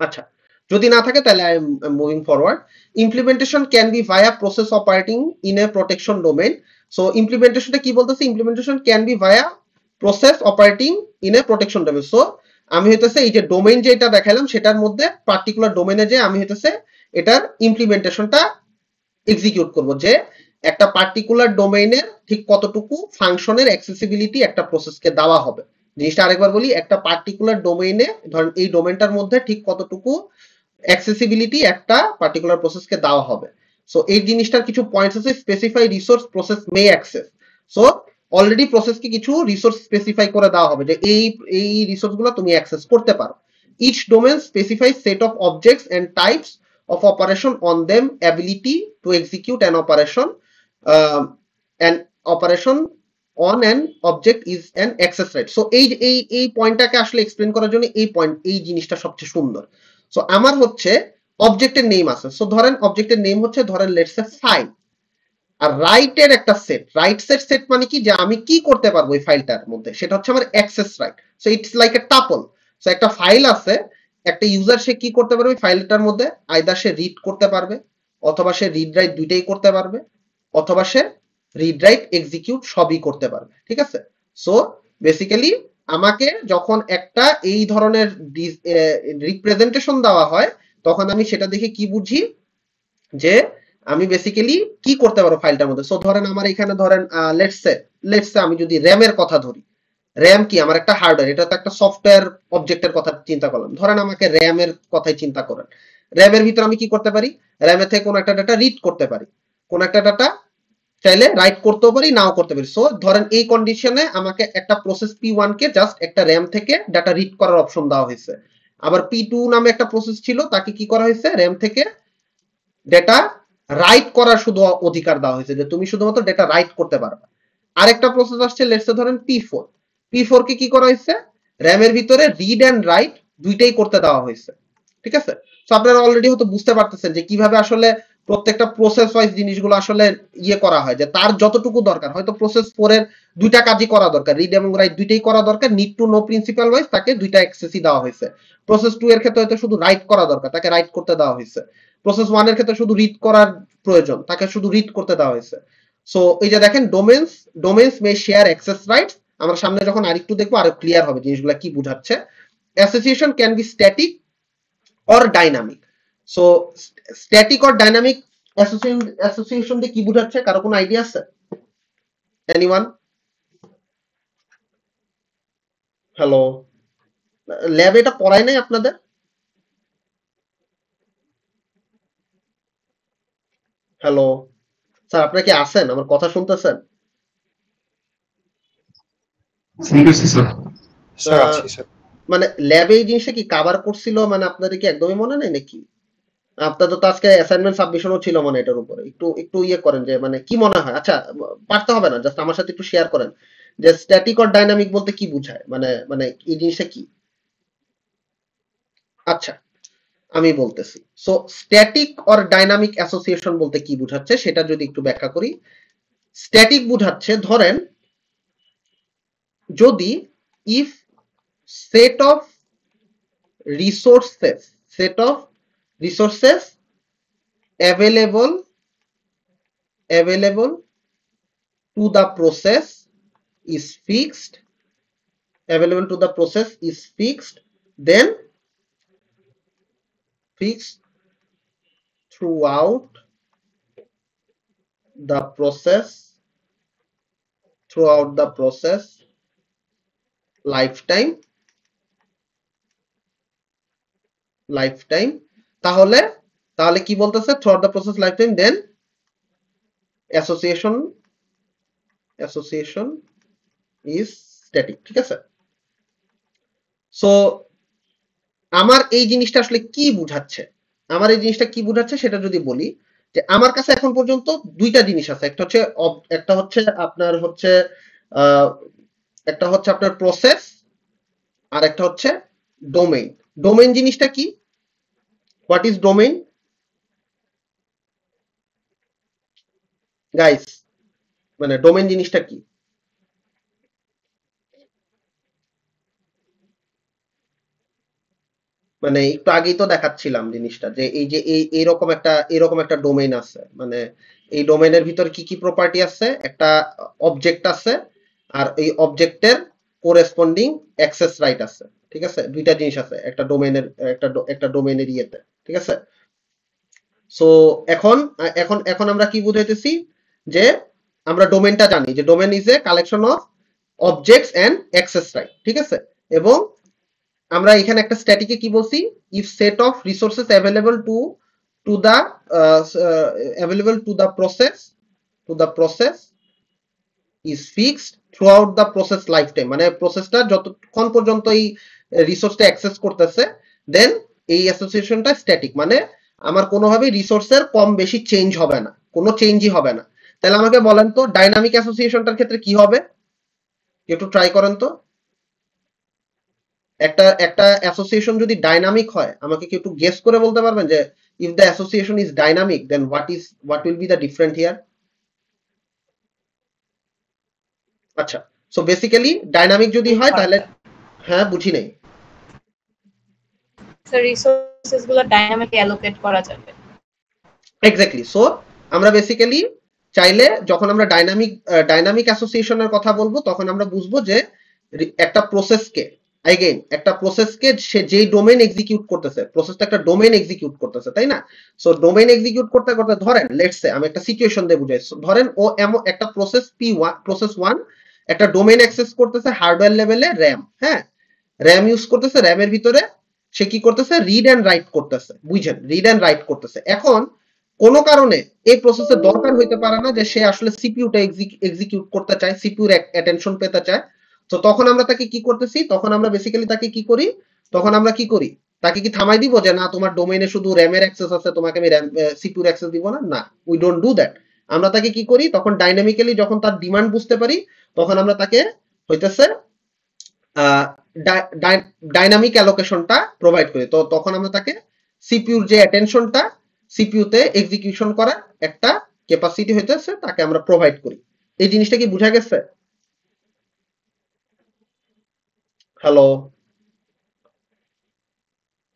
আচ্ছা, যদি না থাকে তাহলে I am moving forward. Implementation can be via process operating in a protection domain. So ইমপ্লিমেন্টেশনটা কি বলতেছে, implementation can be via process operating in a protection domain. So আমি হইতেছে এই যে ডোমেইন যেটা দেখাইলাম সেটার মধ্যে পার্টিকুলার ডোমেইনে যে আমি হইতেছে এটার ইমপ্লিমেন্টেশনটা এক্সিকিউট করব, যে একটা পার্টিকুলার ডোমেইনের ঠিক কতটুকু ফাংশনের অ্যাক্সেসিবিলিটি একটা প্রসেসকে দেওয়া হবে। জিনিসটা আরেকবার বলি, একটা পার্টিকুলার ডোমেইনে ধরেন এই ডোমেইনটার মধ্যে ঠিক কতটুকু অ্যাক্সেসিবিলিটি একটা পার্টিকুলার প্রসেসকে দেওয়া হবে। সো এই জিনিসটার কিছু পয়েন্টস আছে, specify resource process may access. So already প্রসেসকে কিছু রিসোর্স স্পেসিফাই করে দেওয়া হবে যে এই রিসোর্সগুলো তুমি অ্যাক্সেস করতে পারো। Each domain specifies set of objects and types of operation on them ability to execute an operation on an object is an access right. So এই পয়েন্টটাকে আসলে এক্সপ্লেইন করার জন্য এই জিনিসটা সবচেয়ে সুন্দর। সো আমার হচ্ছে অবজেক্টের নেম আছে। সো ধরেন অবজেক্টের নেম হচ্ছে ধরেন লেটস সে ফাইল, আর রাইটের একটা সেট, রাইট সেট মানে কি, যে আমি কি করতে পারবো এই ফাইলটার মধ্যে, সেটা হচ্ছে আমার access right. So it's like a tuple. So একটা ফাইল আছে, একটা ইউজার সে কি করতে পারবে ওই ফাইলটার মধ্যে, আইদার সে রিড করতে পারবে, অথবা সে রিড রাইট দুইটাই করতে পারবে, অথবা সে রিড রাইট এক্সিকিউট সবই করতে পারবে, ঠিক আছে। সো বেসিক্যালি আমাকে যখন একটা এই ধরনের রিপ্রেজেন্টেশন দেওয়া হয়, তখন আমি সেটা দেখে কি বুঝি, যে আমি বেসিক্যালি কি করতে পারবো ফাইলটার মধ্যে। সো ধরেন আমার এখানে ধরেন লেটস সে আমি যদি র্যামের কথা ধরি, র্যাম কি আমার একটা হার্ডওয়্যার, এটা তো একটা সফটওয়্যার অবজেক্টের কথা চিন্তা করলাম। ধরেন আমাকে র্যামের কথাই চিন্তা করেন, র্যামের ভিতরে আমি কি করতে পারি, র্যামের থেকে কোনো একটা ডাটা রিড করতে পারি, কোন একটা ডাটা চাইলে রাইট করতেও পারি, নাও করতে পারি। সো ধরেন এই কন্ডিশনে আমাকে একটা প্রসেস P1 কে জাস্ট একটা র্যাম থেকে ডাটা রিড করার অপশন দেওয়া হয়েছে, আবার P2 নামে একটা প্রসেস ছিল, তাকে কি করা হয়েছে, র্যাম থেকে ডেটা রাইট করার শুধু অধিকার দেওয়া হয়েছে, যে তুমি শুধুমাত্র ডেটা রাইট করতে পারবে। আরেকটা প্রসেস আসছে লেটস ধরেন P4 কে কি করা হয়েছে, র্যামের ভিতরে রিড এন্ড রাইট দুইটাই করতে দেওয়া হয়েছে, ঠিক আছে। তো আপনারা অলরেডি হয়তো বুঝতে পারতেছেন যে কিভাবে আসলে প্রত্যেকটা প্রসেস ওয়াইজ জিনিসগুলো আসলে ইয়ে করা হয়, যে তার যতটুকু দরকার, হয়তো প্রসেস 4 এর দুইটা কাজই করা দরকার, রিড এবং রাইট দুইটাই করা দরকার, need to know principal wise তাকে দুইটা অ্যাক্সেসই দেওয়া হয়েছে। প্রসেস 2 এর ক্ষেত্রে হয়তো শুধু রাইট করা দরকার, তাকে রাইট করতে দেওয়া হয়েছে। প্রসেস 1 এর ক্ষেত্রে শুধু রিড করার প্রয়োজন, তাকে শুধু রিড করতে দেওয়া হয়েছে। সো এই যে দেখেন ডোমেইনস মে শেয়ার অ্যাক্সেস রাইটস, আমরা সামনে যখন আরেকটু দেখবো আরো ক্লিয়ার হবে জিনিসগুলো কি বোঝাচ্ছে। Association can be static or dynamic. So static or dynamic association দিয়ে কি বোঝাচ্ছে, কারো কোনো আইডিয়া আছে? এনিওয়ান? হ্যালো, ল্যাবে এটা পড়ায় নাই আপনাদের? হ্যালো স্যার, আপনারা কি আছেন, আমার কথা শুনতেছেন? শুনতেছি স্যার। স্যার আছি স্যার। মানে ল্যাবে এই জিনিসটা কি কভার করছিল, মানে আপনাদের কি একদমই মনে নেই নাকি? আপনাদের তো আজকে অ্যাসাইনমেন্ট সাবমিশনও ছিল মানে এটার উপরে, একটু একটু ইয়ে করেন, যে মানে কি মনে হয়, আচ্ছা পারতে হবে না, জাস্ট আমার সাথে একটু শেয়ার করেন যে স্ট্যাটিক অর ডাইনামিক বলতে কি বোঝায়, মানে মানে এই জিনিসটা কি। আচ্ছা আমি বলতেছি। So static or dynamic association বলতে কি বোঝাচ্ছে সেটা যদি একটু ব্যাখ্যা করি। স্ট্যাটিক বোঝাচ্ছে ধরেন যদি if set of resources available to the process is fixed, then fixed throughout the process lifetime, তাহলে কি বলতেছে, throughout the process lifetime, then association is static, ঠিক আছে। সো আমার এই জিনিসটা আসলে কি বোঝাচ্ছে, সেটা যদি বলি, যে আমার কাছে এখন পর্যন্ত দুইটা জিনিস আছে, একটা হচ্ছে আপনার প্রসেস, আর একটা হচ্ছে ডোমেইন। ডোমেইন জিনিসটা কি, হোয়াট ইজ ডোমেইন গাইস, মানে ডোমেইন জিনিসটা কি? মানে একটু আগেই তো দেখাচ্ছিলাম জিনিসটা, যে এই যে এরকম একটা ডোমেইন আছে, মানে এই ডোমেইনের ভিতর কি কি প্রপার্টি আছে, একটা অবজেক্ট আছে, আর এই অবজেক্টের কোরেসপন্ডিং অ্যাক্সেস রাইট আছে, ঠিক আছে। দুইটা জিনিস আছে একটা ডোমেইনের ইয়েতে, ঠিক আছে। সো এখন আমরা কি বুঝাইতেছি, যে আমরা ডোমেইনটা জানি, যে domain is a collection of objects and access right, ঠিক আছে। এবং আমরা এখানে একটা স্ট্যাটিকে কি বলছি, if set of resources available to the process is fixed throughout the process lifetime, মানে প্রসেসটা যতক্ষণ পর্যন্ত এই রিসোর্সটা অ্যাক্সেস করতেছে, দেন এই অ্যাসোসিয়েশনটা স্ট্যাটিক, মানে আমার কোনোভাবে রিসোর্সের কম বেশি চেঞ্জ হবে না, কোনো চেঞ্জই হবে না। তাহলে আমাকে বলেন তো ডাইনামিক অ্যাসোসিয়েশনটার ক্ষেত্রে কি হবে, একটু ট্রাই করেন তো। একটা অ্যাসোসিয়েশন যদি ডাইনামিক হয়, আমাকে কি একটু গেস করে বলতে পারবেন যে if the association is dynamic, then what will be the different here? আচ্ছা, সো বেসিক্যালি ডাইনামিক যদি হয় তাহলে হ্যাঁ বুঝি নাই স্যার রিসোর্সেস গুলো ডাইনামিকলি অ্যালোকেট করা যাবে। এক্স্যাক্টলি। সো আমরা বেসিক্যালি চাইলে যখন আমরা ডাইনামিক অ্যাসোসিয়েশনের কথা বলবো তখন আমরা বুঝবো যে একটা প্রসেসকে সে যেই ডোমেইন এক্সিকিউট করতেছে, প্রসেসটা একটা ডোমেইন এক্সিকিউট করতেছে, তাই না? সো ডোমেইন এক্সিকিউট করতে করতে ধরেন লেটস সে আমি একটা সিচুয়েশন দিয়ে বুঝাই, ধরেন ও এমন একটা প্রসেস 1 একটা ডোমেইন অ্যাক্সেস করতেছে হার্ডওয়্যার লেভেলে র‍্যাম, হ্যাঁ র‍্যাম ইউজ করতেছে, র‍্যামের ভিতরে সে কি করতেছে রিড এন্ড রাইট করতেছে, বুঝছেন, রিড এন্ড রাইট করতেছে। এখন কোন কারণে এই প্রসেসের দরকার হইতে পারে না যে সে আসলে সিপিইউটা এক্সিকিউট করতে চায়, সিপিইউর অ্যাটেনশন পেতে চায়, তো তখন আমরা তাকে কি করতেছি, তখন আমরা বেসিক্যালি তাকে কি করি, তাকে কি থামাই দিব যে না তোমার ডোমেইনে শুধু র‍্যামের অ্যাক্সেস আছে, তোমাকে আমি সিপিইউর অ্যাক্সেস দিব না, না, উই ডোন্ট ডু দ্যাট। আমরা তাকে কি করি, তখন ডাইনামিক্যালি যখন তার ডিমান্ড বুঝতে পারি তখন আমরা তাকে হইতেছে ডাইনামিক অ্যালোকেশনটা প্রোভাইড করি, তো তখন আমরা তাকে সিপিইউর যে অ্যাটেনশনটা সিপিইউতে এক্সিকিউশন করার একটা ক্যাপাসিটি হইতেছে তাকে আমরা প্রোভাইড করি। এই জিনিসটা কি বোঝা গেছে? হ্যালো,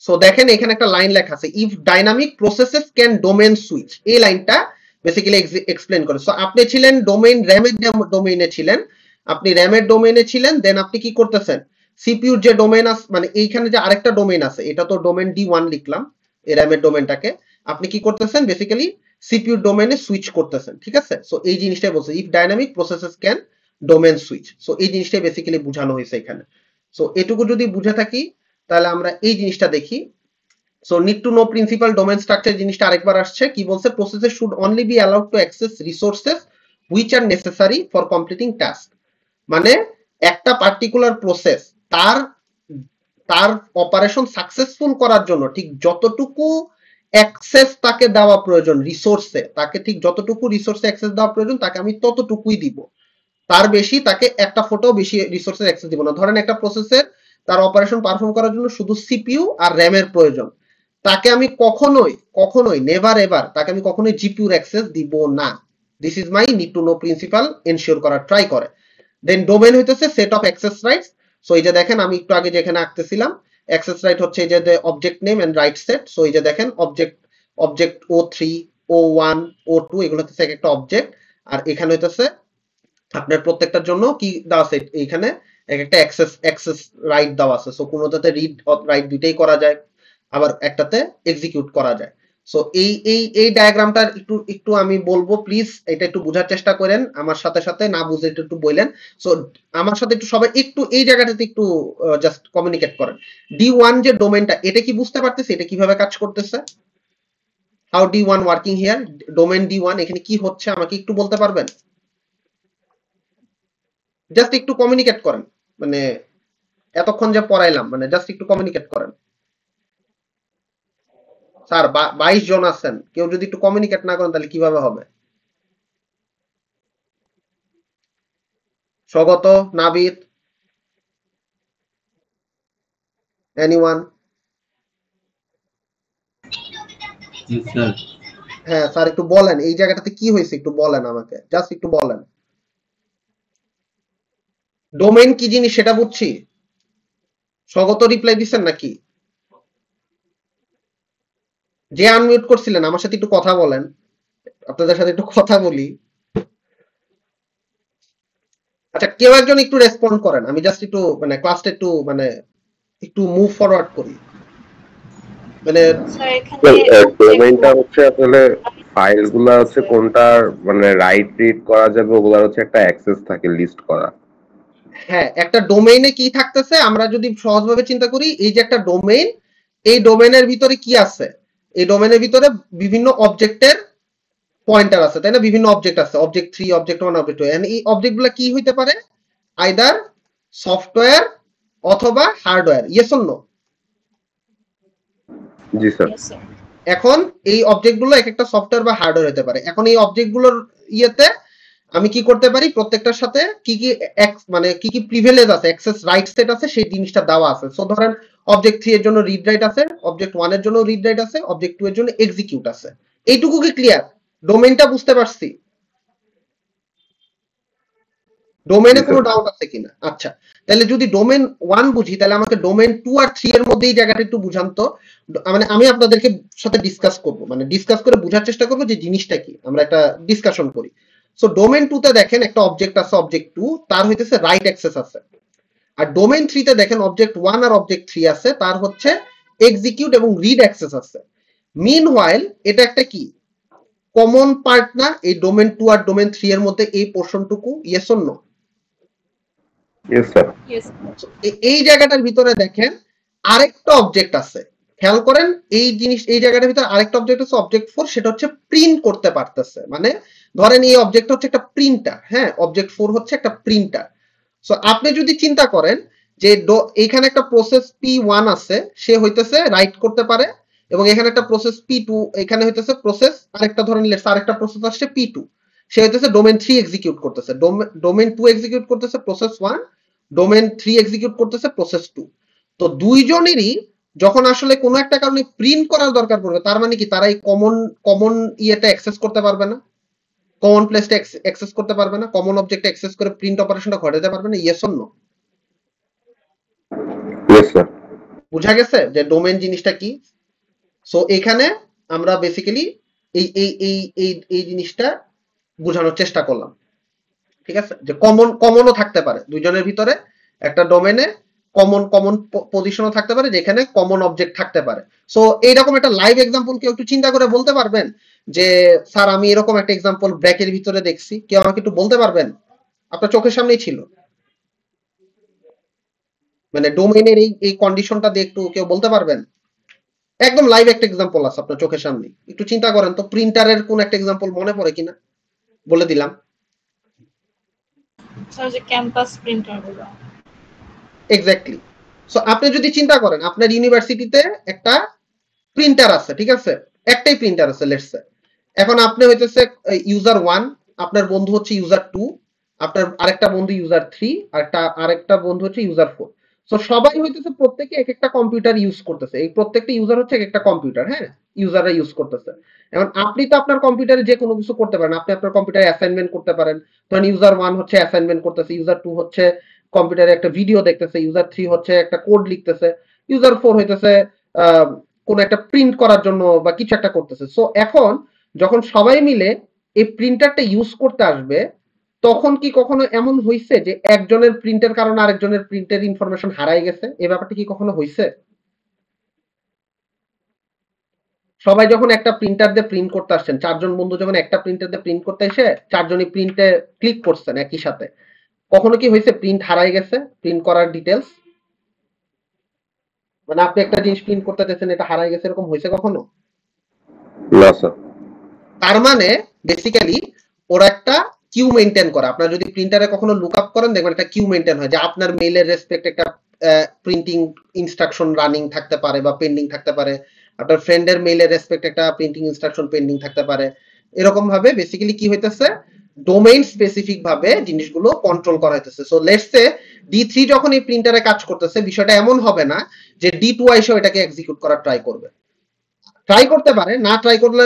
সো দেখেন এখানে একটা লাইন লেখা আছে, if dynamic processes can domain switch, এই লাইনটা বেসিক্যালি এক্সপ্লেইন করে। সো আপনি ছিলেন ডোমেইন র‍্যামের ডোমেইনে ছিলেন, দেন আপনি কি করতেছেন, সিপিইউর যে ডোমেইন আছে, মানে এইখানে যে আরেকটা ডোমেইন আছে, এটা তো ডোমেইন D1 লিখলাম এই র‍্যামের ডোমেইনটাকে, আপনি কি করতেছেন বেসিক্যালি সিপিইউর ডোমেইনে সুইচ করতেছেন, ঠিক আছে? সো এই জিনিসটাই বলছে if dynamic processes can domain switch, so এই জিনিসটাই বেসিক্যালি বোঝানো হয়েছে এখানে। সো এটুকু যদি বুঝে থাকি তাহলে আমরা এই জিনিসটা দেখি। So need to know principal domain structure জিনিসটা আরেকবার আসছে, কি বলছে, processes should only be allowed to access resources which are necessary for completing task, মানে একটা পার্টিকুলার প্রসেস তার অপারেশন সাকসেসফুল করার জন্য ঠিক যতটুকু অ্যাক্সেস তাকে দেওয়া প্রয়োজন রিসোর্সে, তাকে ঠিক যতটুকু রিসোর্সে অ্যাক্সেস দেওয়া প্রয়োজন তাকে আমি ততটুকুই দিব, তার বেশি তাকে একটা ফটো বেশি রিসোর্সের অ্যাক্সেস দিব না। ধরেন একটা প্রসেসের তার অপারেশন পারফর্ম করার জন্য শুধু সিপিইউ আর র‍্যামের প্রয়োজন, তাকে আমি কখনোই নেভার এভার তাকে আমি কখনোই জিপিইউর অ্যাক্সেস দিব না। This is my need to know principal ensure করার ট্রাই করে। দেন ডোমেইন হইতেছে set of access rights. So এই যে দেখেন আমি একটু আগে যেখানে আঁকতেছিলাম, অ্যাক্সেস রাইট হচ্ছে এই যে object name and right set. So এই যে দেখেন অবজেক্ট O3 O1 O2 এগুলো হচ্ছে এক একটা অবজেক্ট, আর এখানে হইতেছে আপনার প্রত্যেকটার জন্য কি দেওয়া আছে, এইখানে এক একটা অ্যাক্সেস রাইট দেওয়া আছে। সো কোনোটাতে রিড রাইট দুইটাই করা যায়, আবার একটাতে এক্সিকিউট করা যায়। সো এই ডায়াগ্রামটা একটু আমি বলবো, প্লিজ এটা একটু বোঝার চেষ্টা করেন আমার সাথে, না বুঝে একটু বললেন। সো আমার সাথে একটু সবাই একটু এই জায়গাটাতে একটু জাস্ট কমিউনিকেট করেন। D1 যে ডোমেইনটা, এটা কি বুঝতে পারতেছে এটা কিভাবে কাজ করতেছে? How D1 working here, domain D1 এখানে কি হচ্ছে আমাকে একটু বলতে পারবেন? জাস্ট একটু কমিউনিকেট করেন, মানে এতক্ষণ যে পড়াইলাম, মানে জাস্ট একটু কমিউনিকেট করেন। স্যার 22 জন আছেন, কেউ যদি একটু কমিউনিকেট না করেন তাহলে কিভাবে হবে? স্বাগত, নাবিদ, এনিওয়ান? হ্যাঁ স্যার একটু বলেন এই জায়গাটাতে কি হয়েছে, একটু বলেন আমাকে, জাস্ট একটু বলেন। ডোমেইন কি জিনিস সেটা বুঝছি, স্বাগত রিপ্লাই দিচ্ছেন নাকি? যে আনমিউট করছিলেন আমার সাথে একটু কথা বলেন, আপনাদের সাথে একটু কথা বলি। আচ্ছা কেউ একজন একটু রেসপন্ড করেন, আমি জাস্ট একটু মানে ক্লাসটা একটু মুভ ফরওয়ার্ড করি। মানে ডোমেইনটা হচ্ছে আসলে ফাইলগুলো হচ্ছে কোনটার মানে রাইট রিড করা যাবে ওগুলার হচ্ছে একটা অ্যাক্সেস থাকে লিস্ট করা। হ্যাঁ একটা ডোমেইনে কি থাকতেছে আমরা যদি সহজভাবে চিন্তা করি, এই যে একটা ডোমেইন, এই ডোমেইনের ভিতরে কি আছে, এই ডোমেইনের ভিতরে বিভিন্ন অবজেক্টের পয়েন্টার আছে, তাই না? বিভিন্ন অবজেক্ট আছে, অবজেক্ট 3 অবজেক্ট 1 অবজেক্ট 2, এন্ড এই অবজেক্টগুলো কি হইতে পারে, আইদার সফটওয়্যার অথবা হার্ডওয়্যার, ইয়েস অর নো? জি স্যার। এখন এই অবজেক্টগুলো এক একটা সফটওয়্যার বা হার্ডওয়্যার হতে পারে। এখন এই অবজেক্টগুলোর ইয়েতে আমি কি করতে পারি, প্রত্যেকটার সাথে কি কি প্রিভিলেজ আছে, অ্যাক্সেস রাইট সেট আছে, সেই জিনিসটা দেওয়া আছে। সো ধরেন অবজেক্ট 3 এর জন্য রিড রাইট আছে, অবজেক্ট 1 এর জন্য রিড রাইট আছে, অবজেক্ট 2 এর জন্য এক্সিকিউট আছে। এইটুকু কি ক্লিয়ার? ডোমেইনটা বুঝতে পারছি? ডোমেইনে কোনো ডাউট আছে কিনা? আচ্ছা, তাহলে যদি ডোমেইন 1 বুঝি তাহলে আমাকে ডোমেইন 2 আর 3 এর মধ্যে এই জায়গাটা একটু বুঝান তো। মানে আমি আপনাদেরকে সাথে ডিসকাস করব, মানে ডিসকাস করে বোঝার চেষ্টা করব যে জিনিসটা কি, আমরা একটা ডিসকাশন করি। সো ডোমেইন 2 তে দেখেন একটা অবজেক্ট আছে, অবজেক্ট 2, তার হইতেছে রাইট অ্যাক্সেস আছে। আর ডোমেইন 3 তে দেখেন অবজেক্ট 1 আর অবজেক্ট 3 আছে, তার হচ্ছে এক্সিকিউট এবং রিড অ্যাক্সেস আছে। মিনওয়াইল এটা একটা কি কমন পার্ট না এই ডোমেইন 2 আর ডোমেইন 3 এর মধ্যে, এই পোরশনটুকু? Yes or no? Yes sir. Yes. এই জায়গাটার ভিতরে দেখেন আরেকটা অবজেক্ট আছে, খেয়াল করেন এই জিনিস, এই জায়গাটার ভিতরে আরেকটা অবজেক্ট আছে, অবজেক্ট 4, সেটা হচ্ছে প্রিন্ট করতে পারতেছে। মানে ধরেন এই অবজেক্ট হচ্ছে একটা প্রিন্টার, হ্যাঁ, অবজেক্ট 4 হচ্ছে একটা প্রিন্টার। সো আপনি যদি চিন্তা করেন যে এইখানে একটা প্রসেস P1 আছে, সে হইতেছে রাইট করতে পারে, এবং এখানে একটা প্রসেস P2, এখানে হইতেছে প্রসেস আরেকটা, ধরেন লেটস আরেকটা প্রসেস আসছে P2, সে হইতেছে ডোমেইন 3 এক্সিকিউট করতেছে, ডোমেইন 2 এক্সিকিউট করতেছে প্রসেস 1, ডোমেইন 3 এক্সিকিউট করতেছে প্রসেস 2। তো দুইজনেরই যখন আসলে কোনো একটা কারণে প্রিন্ট করার দরকার পড়বে, তার মানে কি তারা এই কমন ইয়েটা অ্যাক্সেস করতে পারবে না, কমন প্লেসটা অ্যাক্সেস করতে পারবে না, কমন অবজেক্ট অ্যাক্সেস করে প্রিন্ট অপারেশনটা ঘটাতে পারবে না? Yes or no? Yes sir. বুঝা গেছে যে ডোমেইন জিনিসটা কি? সো এখানে আমরা বেসিক্যালি এই এই এই এই এই জিনিসটা বোঝানোর চেষ্টা করলাম, ঠিক আছে? যে কমনও থাকতে পারে দুইজনের ভিতরে, একটা ডোমেইনে কমন পজিশনও থাকতে পারে, যেখানে কমন অবজেক্ট থাকতে পারে। সো এইরকম একটা লাইভ এক্সাম্পল কেউ একটু চিন্তা করে বলতে পারবেন যে স্যার আমি এরকম একটা এক্সাম্পল ব্র্যাকের ভিতরে দেখছি? কেউ আমাকে একটু বলতে পারবেন? আপনার চোখের সামনেই ছিল, মানে ডোমেইনের এই কন্ডিশনটা দিয়ে একটু কেউ বলতে পারবেন? একদম লাইভ একটা এক্সাম্পল আছে আপনার চোখের সামনে, একটু চিন্তা করেন তো প্রিন্টারের কোন একটা এক্সাম্পল মনে পড়ে কিনা? বলে দিলাম, স্যার যে ক্যাম্পাস প্রিন্টার গুলো। এক্স্যাক্টলি। সো আপনি যদি চিন্তা করেন আপনার ইউনিভার্সিটিতে একটা প্রিন্টার আছে, ঠিক আছে, একটাই প্রিন্টার আছে লেটস সে। এখন আপনি হইতেছে ইউজার 1, আপনার বন্ধু হচ্ছে ইউজার 2, আপনার আরেকটা বন্ধু ইউজার 3, আরেকটা বন্ধু হচ্ছে ইউজার 4। সো সবাই হইতেছে প্রত্যেকে এক একটা কম্পিউটার ইউজ করতেছে, এই প্রত্যেকটা ইউজার হচ্ছে এক একটা কম্পিউটার, হ্যাঁ, ইউজাররা ইউজ করতেছে। এখন আপনি তো আপনার কম্পিউটারে যে কোনো কিছু করতে পারেন, আপনি আপনার কম্পিউটারে অ্যাসাইনমেন্ট করতে পারেন, ধরেন ইউজার 1 হচ্ছে অ্যাসাইনমেন্ট করতেছে, ইউজার 2 হচ্ছে কম্পিউটারে একটা ভিডিও দেখতেছে, ইউজার 3 হচ্ছে একটা কোড লিখতেছে, ইউজার 4 হইতেছে কোন একটা প্রিন্ট করার জন্য বা কিছু একটা করতেছে। সো এখন যখন সবাই মিলে এই প্রিন্টারটা ইউজ করতে আসবে, তখন কি কখনো এমন হইছে যে একজনের প্রিন্টের কারণে আরেকজনের প্রিন্টের ইনফরমেশন হারাই গেছে? এই ব্যাপারটা কি কখনো হইছে? সবাই যখন একটা প্রিন্টার দিয়ে প্রিন্ট করতে আসছেন, চারজন বন্ধু যখন একটা প্রিন্টার দিয়ে প্রিন্ট করতে এসে চারজনই প্রিন্টে ক্লিক করছেন একই সাথে, কখনো কি হয়েছে প্রিন্ট হারাই গেছে, প্রিন্ট করার ডিটেলস? মানে আপনি একটা জিনিস প্রিন্ট করতে চাইছেন, এটা হারাই গেছে, এরকম হয়েছে কখনো? না স্যার। তার মানে বেসিক্যালি ওরা একটা কিউ মেইনটেইন করে। আপনারা যদি প্রিন্টারে কখনো লুকআপ করেন দেখবেন একটা কিউ মেইনটেইন হয়, যে আপনার মেইলের রেসপেক্ট একটা প্রিন্টিং ইনস্ট্রাকশন রানিং থাকতে পারে বা পেন্ডিং থাকতে পারে, আপনার ফ্রেন্ডের মেইলের রেসপেক্ট একটা প্রিন্টিং ইনস্ট্রাকশন পেন্ডিং থাকতে পারে। এরকম ভাবে বেসিক্যালি কি হইতেছে, ডোমেইন স্পেসিফিক ভাবে জিনিসগুলো কন্ট্রোল করা হইতেছে। সো লেটস সে D3 যখন এই প্রিন্টারে কাজ করতেছে, বিষয়টা এমন হবে না যে D2 এসে এটাকে এক্সিকিউট করার ট্রাই করবে। ট্রাই করতে পারে, না ট্রাই করলে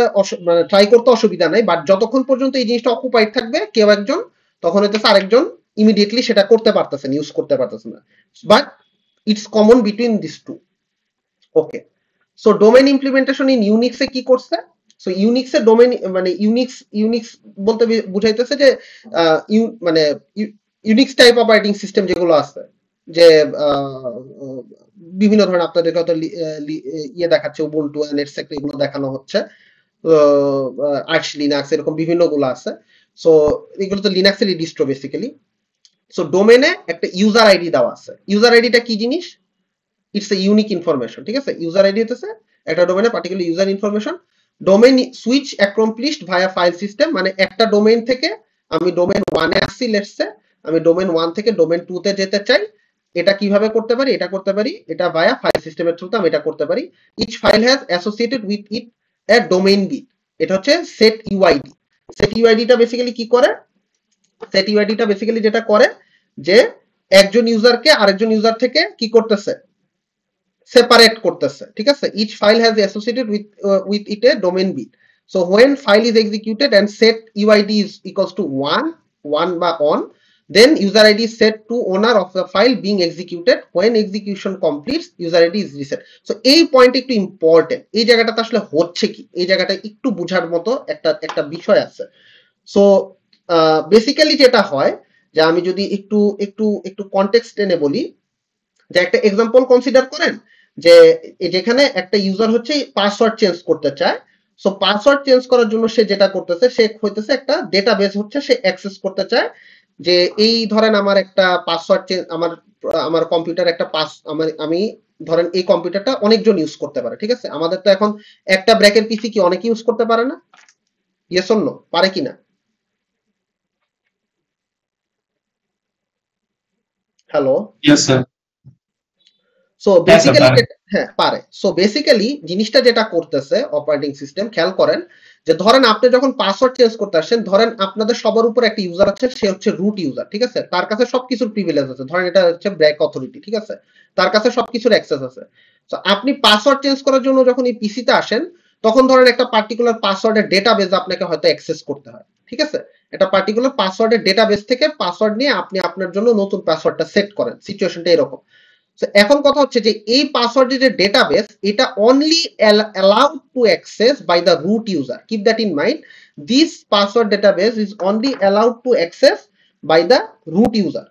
ট্রাই করতে অসুবিধা নাই, বাট যতক্ষণ পর্যন্ত এই জিনিসটা অকুপাইড থাকবে কেউ একজন, তখন হইতেছে আরেকজন ইমিডিয়েটলি সেটা করতে পারতেছেন, ইউজ করতে পারতেছেন না। But it's common between this two. Okay, so domain implementation in ইউনিক্সে কি করছে? সো ইউনিক্সে ডোমেইন মানে ইউনিক্স বলতে বুঝাইতেছে যে মানে ইউনিক্স টাইপ অপারেটিং সিস্টেম যেগুলো আছে, যে বিভিন্ন ধরনের আপনাদের হয়তো ইয়ে দেখাচ্ছে উবুন্টু এটসেট্রা, এগুলো দেখানো হচ্ছে, আর্চ লিনাক্স, এরকম বিভিন্ন গুলো আছে। সো এগুলো তো লিনাক্সেরই ডিস্ট্রো বেসিক্যালি। সো ডোমেনে একটা ইউজার আইডি দেওয়া আছে। ইউজার আইডিটা কি জিনিস? ইটস এ ইউনিক ইনফরমেশন, ঠিক আছে? ইউজার আইডি হচ্ছে একটা ডোমেনে particular user information. Domain switch accomplished via file system, মানে একটা ডোমেইন থেকে আমি ডোমেইন 1 এ আসছি লেটস সে, আমি ডোমেইন 1 থেকে ডোমেইন 2 তে যেতে চাই, এটা কিভাবে করতে পারি? এটা করতে পারি এটা ভায়া ফাইল সিস্টেমের থ্রুতে আমি এটা করতে পারি। Each file has associated with it a domain bit, এটা হচ্ছে সেট ইউআইডি। সেট ইউআইডিটা বেসিক্যালি কি করে? সেট ইউআইডিটা বেসিক্যালি যেটা করে যে একজন ইউজারকে আরেকজন ইউজার থেকে কি করতেছে, সেপারেট করতেছে, ঠিক আছে? Each file has associated with it a domain bit. So when file is executed and set UID is equals to 1 বা on, then user id is set to owner of the file being executed. When execution completes, user id is reset. So এই point একটু important, এই জায়গাটাতে আসলে হচ্ছে কি, এই জায়গাটা একটু বোঝার মতো একটা বিষয় আছে। সো বেসিক্যালি যেটা হয় যে আমি যদি একটু একটু একটু কনটেক্সট টেনে বলি, যে একটা এক্সাম্পল কনসিডার করেন যে যেখানে একটা ইউজার হচ্ছে পাসওয়ার্ড চেঞ্জ করতে চায়। সো পাসওয়ার্ড চেঞ্জ করার জন্য সে যেটা করতেছে, সে হইতেছে একটা ডেটাবেস হচ্ছে সে অ্যাক্সেস করতে চায়, যে এই ধরেন আমার একটা পাসওয়ার্ড আমার কম্পিউটার একটা আমি ধরেন এই কম্পিউটারটা অনেকজন ইউজ করতে পারে, ঠিক আছে? আমাদের তো এখন একটা ব্র্যাকের পিসি কি অনেকে ইউজ করতে পারে না? ইয়েস অর নো, পারে কিনা? Hello, Yes, sir. So Yes, sir, basically পারে। হ্যাঁ পারে। সো বেসিক্যালি জিনিসটা যেটা করতেছে অপারেটিং সিস্টেম, খেয়াল করেন যে ধরেন আপনি যখন পাসওয়ার্ড চেঞ্জ করতে আসছেন, ধরেন আপনাদের সবার উপর একটা ইউজার আছে, সে হচ্ছে রুট ইউজার, ঠিক আছে? তার কাছে সবকিছুর প্রিভিলেজ আছে, ধরেন এটা হচ্ছে ব্র্যাক অথরিটি, ঠিক আছে? তার কাছে সবকিছুর অ্যাক্সেস আছে। সো আপনি পাসওয়ার্ড চেঞ্জ করার জন্য যখন এই পিসিতে আসেন, তখন ধরেন একটা পার্টিকুলার পাসওয়ার্ডের ডেটাবেস আপনাকে হয়তো অ্যাক্সেস করতে হয়, ঠিক আছে? একটা পার্টিকুলার পাসওয়ার্ডের ডেটাবেস থেকে পাসওয়ার্ড নিয়ে আপনি আপনার জন্য নতুন পাসওয়ার্ডটা সেট করেন। সিচুয়েশনটা এরকম। So, এখন কথা হচ্ছে যে এই পাসওয়ার্ডের যে ডেটাবেস, এটা only allowed to access by the root user. Keep that in mind. This password database is only allowed to access by the root user.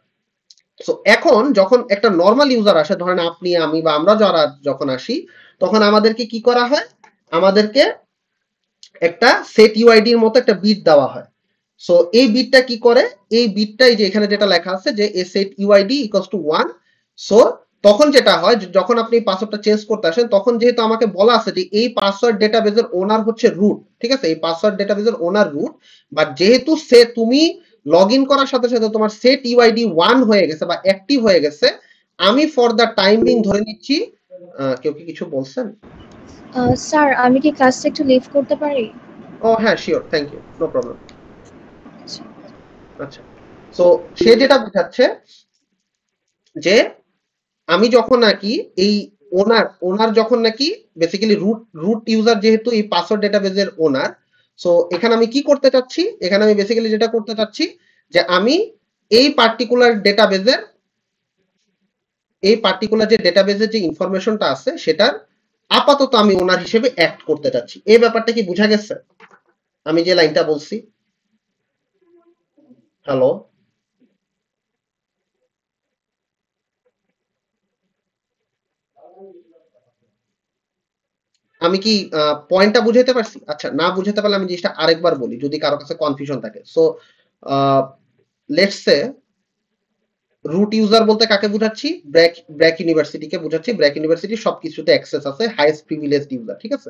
So এখন যখন একটা নরমাল ইউজার আসে, ধরেন আপনি, আমি বা আমরা যারা যখন আসি, তখন আমাদেরকে কি করা হয়? আমাদেরকে একটা সেট ইউআইডি এর মতো একটা বিট দেওয়া হয়। সো এই বিটটা কি করে? এই বিটটাই যে এখানে যেটা লেখা আছে যে set UID equals to 1। So তখন যেটা হয়, যখন আপনি পাসওয়ার্ডটা চেঞ্জ করতে আসেন, তখন যেহেতু আমাকে বলা আছে যে এই পাসওয়ার্ড ডেটাবেসের ওনার হচ্ছে রুট, ঠিক আছে? এই পাসওয়ার্ড ডেটাবেসের ওনার রুট, বাট যেহেতু তুমি লগ ইন করার সাথে সাথে তোমার সেট ইউআইডি 1 হয়ে গেছে বা অ্যাক্টিভ হয়ে গেছে, আমি ফর দ্য টাইম বিং ধরে নিচ্ছি। কেউ কি কিছু বলছেন? স্যার আমি কি ক্লাসটা একটু লিভ করতে পারি? ও হ্যাঁ, sure, thank you, no problem. আচ্ছা, সো সে যেটা বোঝাচ্ছে যে আমি যখন নাকি এই ওনার যখন নাকি বেসিক্যালি রুট ইউজার, যেহেতু এই পাসওয়ার্ড ডেটাবেসের ওনার, সো এখানে আমি কি করতে চাচ্ছি? এখানে আমি বেসিক্যালি যেটা করতে চাচ্ছি যে আমি এই পার্টিকুলার যে ডেটাবেসের যে ইনফরমেশনটা আছে, সেটার আপাতত আমি ওনার হিসেবে অ্যাক্ট করতে চাচ্ছি। এই ব্যাপারটা কি বোঝা গেছে আমি যে লাইনটা বলছি? হ্যালো, আমি কি পয়েন্টটা বুঝাতে পারছি? আচ্ছা, না বুঝাতে পারলে আমি জিনিসটা আরেকবার বলি, যদি কারো কাছে কনফিউশন থাকে। So let's say root user বলতে কাকে বুঝাচ্ছি? ব্র্যাক ইউনিভার্সিটিকে বুঝাচ্ছি। ব্র্যাক ইউনিভার্সিটি সবকিছুতে অ্যাক্সেস আছে, হাইয়েস্ট প্রিভিলেজড ইউজার, ঠিক আছে?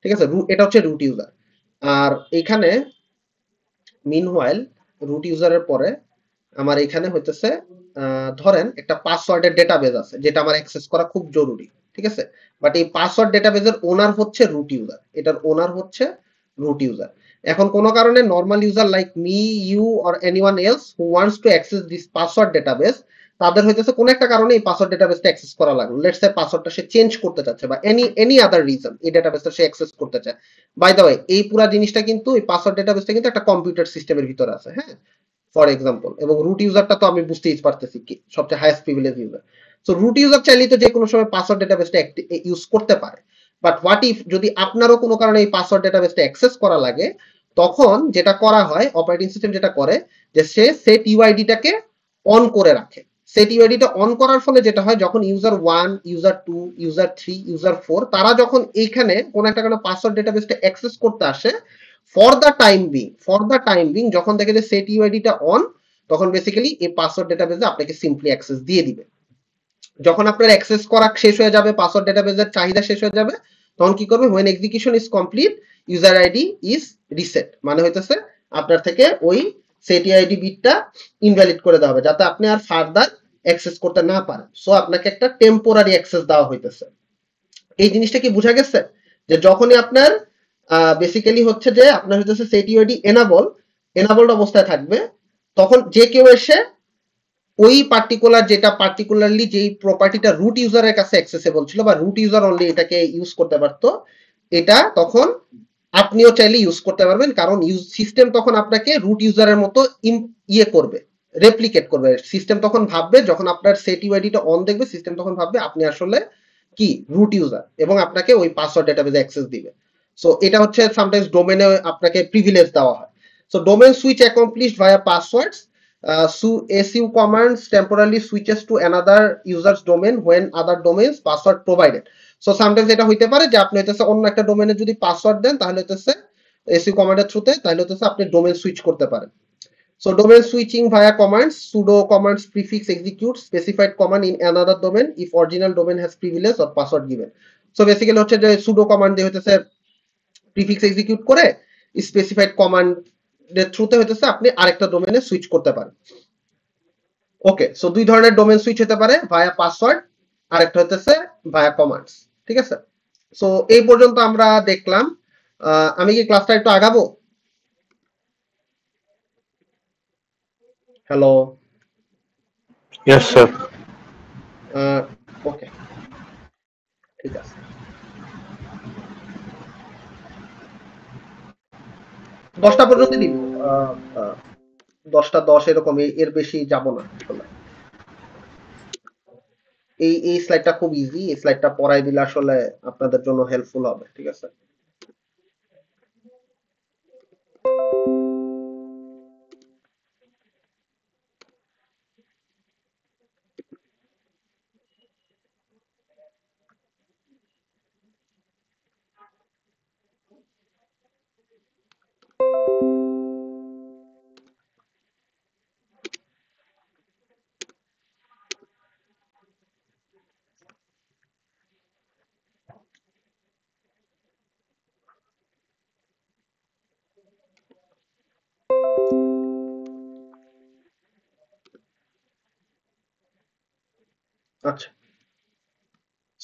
ঠিক আছে, এটা হচ্ছে রুট ইউজার। আর এখানে মিনওয়াইল রুট ইউজারের পরে আমার এখানে হইতেছে ধরেন একটা পাসওয়ার্ডের ডেটাবেস আছে, যেটা আমার অ্যাক্সেস করা খুব জরুরি, ঠিক আছে? বাট এই পাসওয়ার্ড ডেটাবেসের ওনার হচ্ছে রুট ইউজার, এটার ওনার হচ্ছে রুট ইউজার। এখন কোনো কারণে normal user like me, you or anyone else who wants to access this password database, তাদের হইতেছে কোনো একটা কারণে এই পাসওয়ার্ড ডেটাবেসটা অ্যাক্সেস করা লাগলো। লেটস সে পাসওয়ার্ডটা সে চেঞ্জ করতে চাচ্ছে, বা এনি আদার রিজন এই ডেটাবেসটা সে অ্যাক্সেস করতে চায়। বাই দ্য ওয়ে, এই পুরো জিনিসটা কিন্তু, এই পাসওয়ার্ড ডেটাবেসটা কিন্তু একটা কম্পিউটার সিস্টেমের ভিতরে আছে, হ্যাঁ, ফর এক্সাম্পল। এবং রুট ইউজারটা তো আমি বুঝতেই পারতেছি কি সবচেয়ে highest privilege user. So root user চাইলেই তো যে কোনো সময় পাসওয়ার্ড ডেটাবেসটা ইউজ করতে পারে। বাট হোয়াট ইফ যদি আপনারও কোনো কারণে এই পাসওয়ার্ড ডেটাবেসটা অ্যাক্সেস করা লাগে, তখন যেটা করা হয়, অপারেটিং সিস্টেম যেটা করে যে সে সেট ইউআইডিটাকে অন করে রাখে। সেট ইউআইডিটা অন করার ফলে যেটা হয়, যখন ইউজার 1, ইউজার 2, ইউজার 3, ইউজার 4 তারা যখন এইখানে কোনো একটা কারণে পাসওয়ার্ড ডেটাবেসটা অ্যাক্সেস করতে আসে, ফর দ্য টাইম বিং যখন দেখে যে সেট ইউআইডিটা অন, তখন বেসিক্যালি এই পাসওয়ার্ড ডেটাবেসে আপনাকে সিম্পলি অ্যাক্সেস দিয়ে দিবে। যখন আপনার অ্যাক্সেস করা শেষ হয়ে যাবে, পাসওয়ার্ড ডেটাবেসের চাহিদা শেষ হয়ে যাবে, তখন কি করবে? when execution is complete user id is reset, মানে হইতেছে আপনার থেকে ওই সেট ইউআইডি বিটটা ইনভ্যালিড করে দেওয়া হবে, যাতে আপনি আর ফার্দার অ্যাক্সেস করতে না পারেন। সো আপনাকে একটা টেম্পোরারি অ্যাক্সেস দেওয়া হইতেছে। এই জিনিসটা কি বোঝা গেছে? যে যখনই আপনার বেসিক্যালি হচ্ছে যে আপনার হচ্ছে সেট ইউআইডি এনাবলড অবস্থায় থাকবে, তখন যে কেউ এসে ওই পার্টিকুলার যেটা পার্টিকুলারলি যেই প্রপার্টিটা রুট ইউজারের কাছে অ্যাক্সেসেবল ছিল বা রুট ইউজার অনলি এটাকে ইউজ করতে পারতো, এটা তখন আপনিও চাইলে ইউজ করতে পারবেন, কারণ সিস্টেম তখন আপনাকে রুট ইউজারের মতো ইয়ে করবে, রেপ্লিকেট করবে। সিস্টেম তখন ভাববে, যখন আপনার সেট ইউআইডিটা অন দেখবে, সিস্টেম তখন ভাববে আপনি আসলে কি রুট ইউজার এবং আপনাকে ওই পাসওয়ার্ড ডেটাবেজে অ্যাক্সেস দিবে। সো এটা হচ্ছে সামটাইমস ডোমেনে আপনাকে প্রিভিলেজ দেওয়া হয়। So domain switch accomplished via passwords. SU commands temporarily switches to another user's domain when other domains password provided. So sometimes এটা হইতে পারে যে আপনি হইতেছে অন্য একটা ডোমেনে যদি পাসওয়ার্ড দেন, তাহলে হইতেছে SU কমান্ডের থ্রুতে, তাহলে হইতেছে আপনি ডোমেন সুইচ করতে পারেন। So domain switching via commands, sudo commands prefix executes specified command in another domain if original domain has privilege or password given. So basically হচ্ছে যে sudo command দিয়ে হইতেছে prefix execute করে specified command এর থ্রুতে হইতেছে আপনি আরেকটা ডোমেনে সুইচ করতে পারেন। ওকে, সো দুই ধরনের ডোমেন সুইচ হতে পারে, ভায়া পাসওয়ার্ড, আরেকটা হইতেছে ভায়া কমান্ডস। ঠিক আছে, সো এই পর্যন্ত আমরা দেখলাম। আমি কি ক্লাসটা একটু আগাবো? Hello, yes sir. ওকে, ঠিক আছে। 10টা পর্যন্ত দিব, 10টা 10 এরকম, এর বেশি যাব না আসলে। এই স্লাইডটা খুব ইজি, এই স্লাইডটা পড়াই দিলে আসলে আপনাদের জন্য হেল্পফুল হবে। ঠিক আছে, আচ্ছা।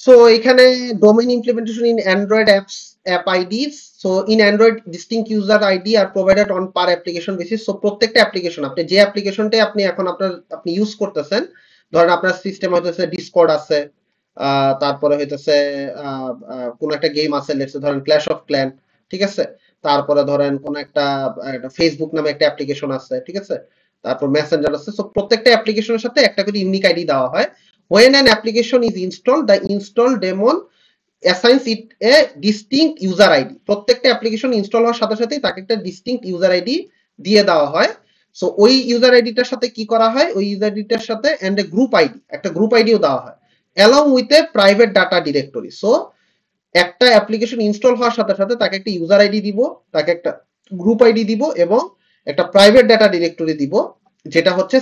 So এখানে domain implementation in Android apps, app IDs. So in Android distinct user ID are provided on per application basis. So প্রত্যেকটা অ্যাপ্লিকেশন, আপনি যে অ্যাপ্লিকেশনটাই আপনি এখন আপনি ইউজ করতেছেন, ধরেন আপনার সিস্টেম হইতেছে ডিসকর্ড আছে, তারপরে হইতেছে কোন একটা গেম আছে, লেটস ধরেন ক্ল্যাশ অফ ক্ল্যান, ঠিক আছে, তারপরে ধরেন কোন একটা ফেসবুক নামে একটা অ্যাপ্লিকেশন আছে, ঠিক আছে, তারপর মেসেঞ্জার আছে। সো প্রত্যেকটা অ্যাপ্লিকেশনের সাথে একটা করে ইউনিক আইডি দেওয়া হয়। When an application is installed, the install daemon assigns it a distinct user ID. প্রত্যেকটা অ্যাপ্লিকেশন ইনস্টল হওয়ার সাথে সাথেই তাকে একটা ডিস্টিংক্ট ইউজার আইডি দিয়ে দেওয়া হয়। সো ওই ইউজার আইডিটার সাথে কি করা হয়, ওই ইউজার আইডিটার সাথে এন্ড এ গ্রুপ আইডি, একটা গ্রুপ আইডিও দেওয়া হয় along with a private data directory. So একটা অ্যাপ্লিকেশন ইনস্টল হওয়ার সাথে সাথে তাকে একটা ইউজার আইডি দিব, তাকে একটা গ্রুপ আইডি দিব এবং একটা প্রাইভেট ডাটা ডিরেক্টরি দিব, যেটা হচ্ছে